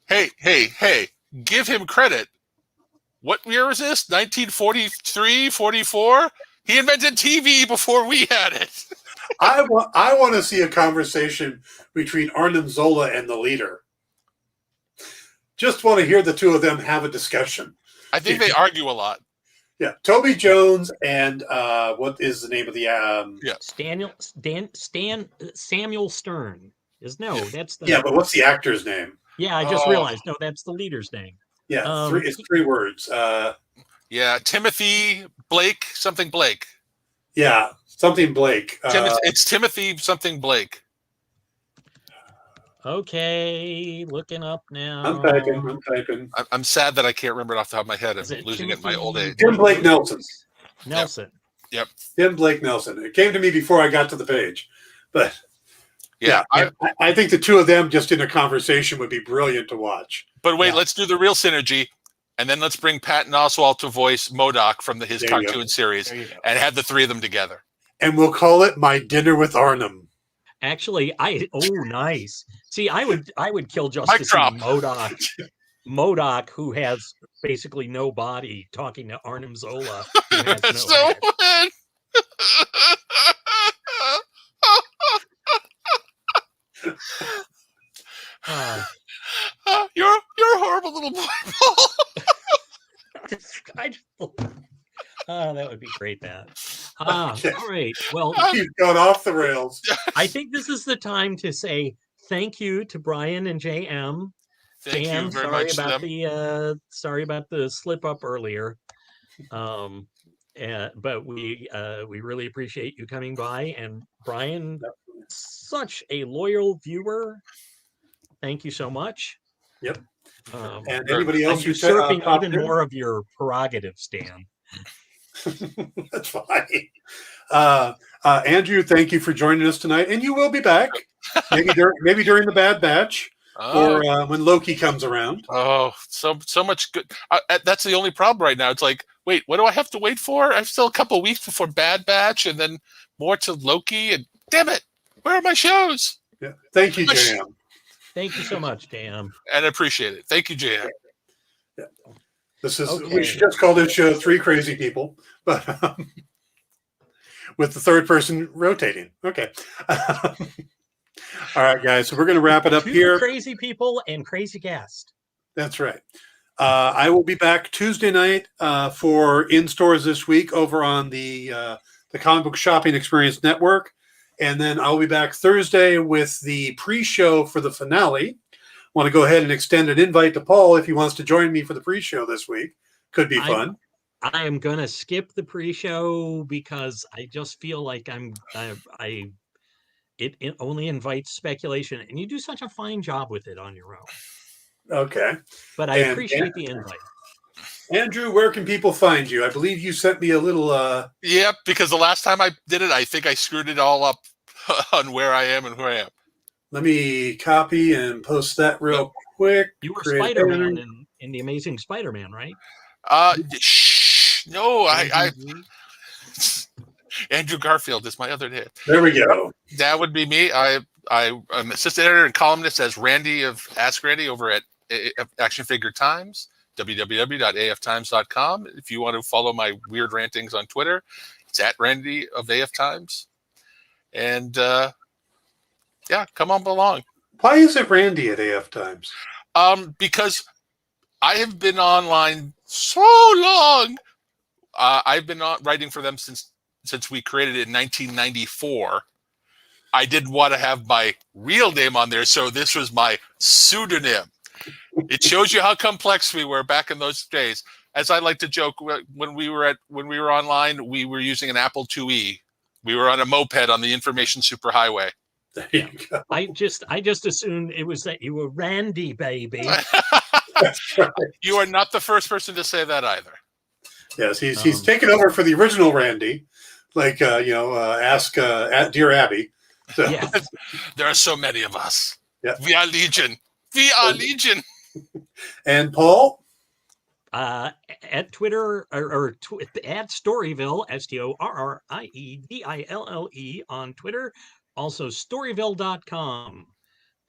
Speaker 2: Hey, give him credit. What year was this? 1943, 44? He invented TV before we had it.
Speaker 1: I want to see a conversation between Arnim Zola and the leader. Just want to hear the two of them have a discussion.
Speaker 2: I think they argue a lot.
Speaker 1: Yeah, Toby Jones and what is the name of the
Speaker 3: Samuel Stern that's the
Speaker 1: but what's the actor's name?
Speaker 3: Yeah, I just realized. No, that's the leader's name.
Speaker 1: Yeah, it's three words.
Speaker 2: Timothy Blake, something Blake.
Speaker 1: Yeah, something Blake.
Speaker 2: It's Timothy something Blake.
Speaker 3: Okay, looking up now.
Speaker 1: I'm typing.
Speaker 2: I'm sad that I can't remember it off the top of my head. I'm losing it in my old age.
Speaker 1: Tim Blake Nelson.
Speaker 2: Yep.
Speaker 1: Tim Blake Nelson. It came to me before I got to the page. But yeah, I think the two of them just in a conversation would be brilliant to watch.
Speaker 2: But wait, let's do the real synergy. And then let's bring Patton Oswalt to voice MODOK from his cartoon series and have the three of them together.
Speaker 1: And we'll call it My Dinner with Arnim.
Speaker 3: Actually, nice. See, I would kill just to see MODOK, who has basically no body, talking to Arnim Zola. Who has no head.
Speaker 2: You're a horrible little boy, Paul.
Speaker 3: That would be great, Matt.
Speaker 1: Okay.
Speaker 3: All right. Well,
Speaker 1: You've gone off the rails.
Speaker 3: I think this is the time to say thank you to Brian and JM.
Speaker 2: Thank you
Speaker 3: JM,
Speaker 2: very
Speaker 3: sorry
Speaker 2: much to
Speaker 3: about
Speaker 2: them.
Speaker 3: the slip up earlier. But we really appreciate you coming by, and Brian, such a loyal viewer. Thank you so much.
Speaker 1: Yep.
Speaker 3: And
Speaker 1: anybody else
Speaker 3: I'm
Speaker 1: who
Speaker 3: usurping
Speaker 1: popped
Speaker 3: even
Speaker 1: in?
Speaker 3: more of your prerogatives, Dan.
Speaker 1: That's fine. Andrew, thank you for joining us tonight, and you will be back maybe during the Bad Batch or when Loki comes around.
Speaker 2: Oh, so much good. That's the only problem right now. It's like, wait, what do I have to wait for? I have still a couple of weeks before Bad Batch, and then more to Loki. And damn it, where are my shows?
Speaker 1: Yeah. Thank you, JM.
Speaker 3: Thank you so much, JM.
Speaker 2: And I appreciate it. Thank you, JM.
Speaker 1: Yeah. This is
Speaker 3: Okay.
Speaker 1: We should just call this show Three Crazy People, but with the third person rotating. Okay. All right, guys. So we're going to wrap it up here.
Speaker 3: Crazy people and crazy guest.
Speaker 1: That's right. I will be back Tuesday night for In Stores this week over on the Comic Book Shopping Experience Network. And then I'll be back Thursday with the pre-show for the finale. Want to go ahead and extend an invite to Paul if he wants to join me for the pre-show this week. Could be fun.
Speaker 3: I am going to skip the pre-show because I just feel like it only invites speculation, and you do such a fine job with it on your own.
Speaker 1: Okay.
Speaker 3: But I appreciate the invite.
Speaker 1: Andrew, where can people find you? I believe you sent me a little...
Speaker 2: Yep, because the last time I did it, I think I screwed it all up on where I am and who I am.
Speaker 1: Let me copy and post that real quick.
Speaker 3: You were Spider-Man in The Amazing Spider-Man, right?
Speaker 2: No, I Andrew Garfield is my other name.
Speaker 1: There we go.
Speaker 2: That would be me. I'm assistant editor and columnist as Randy of Ask Randy over at Action Figure Times, www.aftimes.com. If you want to follow my weird rantings on Twitter, it's at Randy of AF Times. And yeah, come on along.
Speaker 1: Why is it Randy at AF Times?
Speaker 2: Because I have been online so long. I've been writing for them since we created it in 1994. I didn't want to have my real name on there, so this was my pseudonym. It shows you how complex we were back in those days. As I like to joke, when we were online, we were using an Apple IIe. We were on a moped on the information superhighway.
Speaker 1: There you go.
Speaker 3: I just assumed it was that you were Randy, baby.
Speaker 1: That's right.
Speaker 2: You are not the first person to say that either.
Speaker 1: Yes, he's taken over for the original Randy, like ask Dear Abby. So.
Speaker 3: Yes.
Speaker 2: There are so many of us.
Speaker 1: Yeah.
Speaker 2: We are legion. We are legion.
Speaker 1: And Paul?
Speaker 3: At Twitter or at Storyville, STORRIEVILLE on Twitter. Also Storyville.com.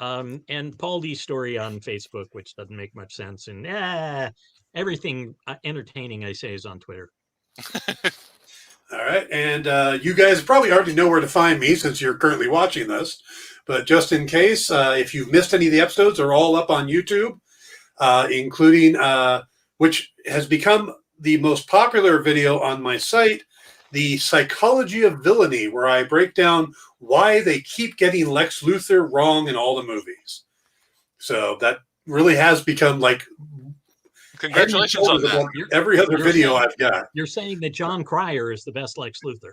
Speaker 3: And Paul D. Story on Facebook, which doesn't make much sense. And everything entertaining I say is on Twitter.
Speaker 1: All right. And you guys probably already know where to find me since you're currently watching this. But just in case, if you've missed any of the episodes, they're all up on YouTube, including which has become the most popular video on my site, The Psychology of Villainy, where I break down why they keep getting Lex Luthor wrong in all the movies. So that really has become like...
Speaker 2: Congratulations on that.
Speaker 1: Every other video I've got.
Speaker 3: You're saying that John Cryer is the best Lex Luthor.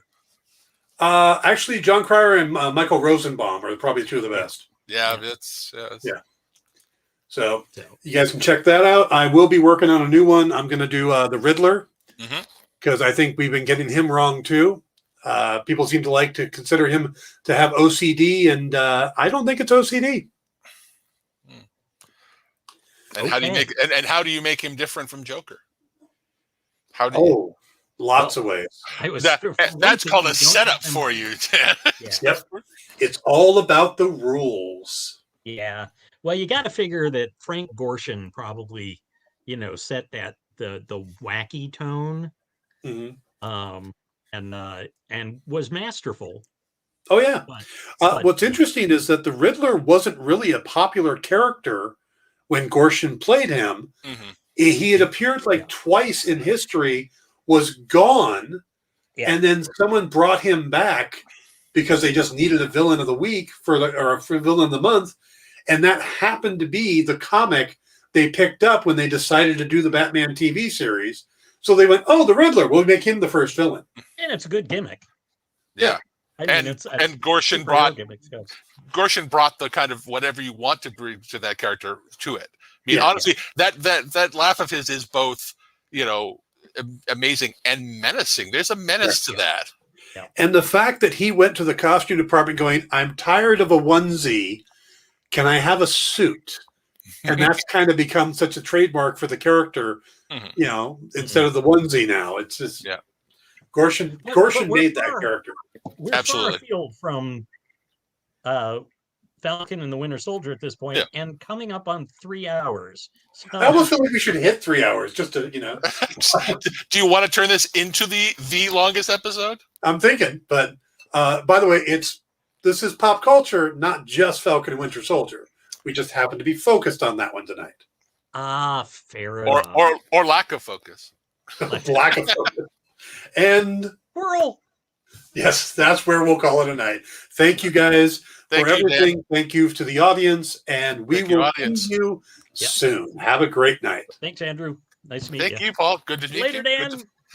Speaker 1: Actually, John Cryer and Michael Rosenbaum are probably two of the best.
Speaker 2: Yeah,
Speaker 1: yeah.
Speaker 2: It's
Speaker 1: So you guys can check that out. I will be working on a new one. I'm going to do the Riddler because I think we've been getting him wrong too. People seem to like to consider him to have OCD, and I don't think it's OCD.
Speaker 2: And how do you make him different from Joker?
Speaker 1: Lots of ways.
Speaker 2: That's called a setup for you.
Speaker 3: Yeah.
Speaker 1: Yep. It's all about the rules.
Speaker 3: Yeah. Well, you got to figure that Frank Gorshin probably, set that the wacky tone, and was masterful.
Speaker 1: Oh yeah.
Speaker 3: But
Speaker 1: what's interesting is that the Riddler wasn't really a popular character when Gorshin played him. He had appeared like twice in history, was gone, and then someone brought him back because they just needed a villain of the week or a villain of the month, and that happened to be the comic they picked up when they decided to do the Batman TV series. So they went, "Oh, the Riddler, we'll make him the first villain."
Speaker 3: And it's a good gimmick.
Speaker 2: Yeah.
Speaker 3: I mean,
Speaker 2: And Gorshin brought the kind of whatever you want to bring to that character to it. I mean, honestly, that laugh of his is both, amazing and menacing. There's a menace to that.
Speaker 3: Yeah.
Speaker 1: And the fact that he went to the costume department going, "I'm tired of a onesie. Can I have a suit?" And that's kind of become such a trademark for the character, instead of the onesie now. It's just, Gorshin made that character.
Speaker 3: We're far afield from Falcon and the Winter Soldier at this point, and coming up on 3 hours. So,
Speaker 1: I almost feel like we should hit 3 hours just to,
Speaker 2: Do you want to turn this into the longest episode?
Speaker 1: I'm thinking, but by the way, this is pop culture, not just Falcon and Winter Soldier. We just happen to be focused on that one tonight.
Speaker 3: Fair enough.
Speaker 2: Or lack of focus.
Speaker 1: Lack of focus. And
Speaker 3: Whirl.
Speaker 1: Yes, that's where we'll call it a night. Thank you guys for everything. Dan. Thank you to the audience, and we will see you soon. Have a great night.
Speaker 3: Thanks, Andrew. Nice to meet you.
Speaker 2: Thank you, Paul. Good to meet you.
Speaker 3: Later, Dan.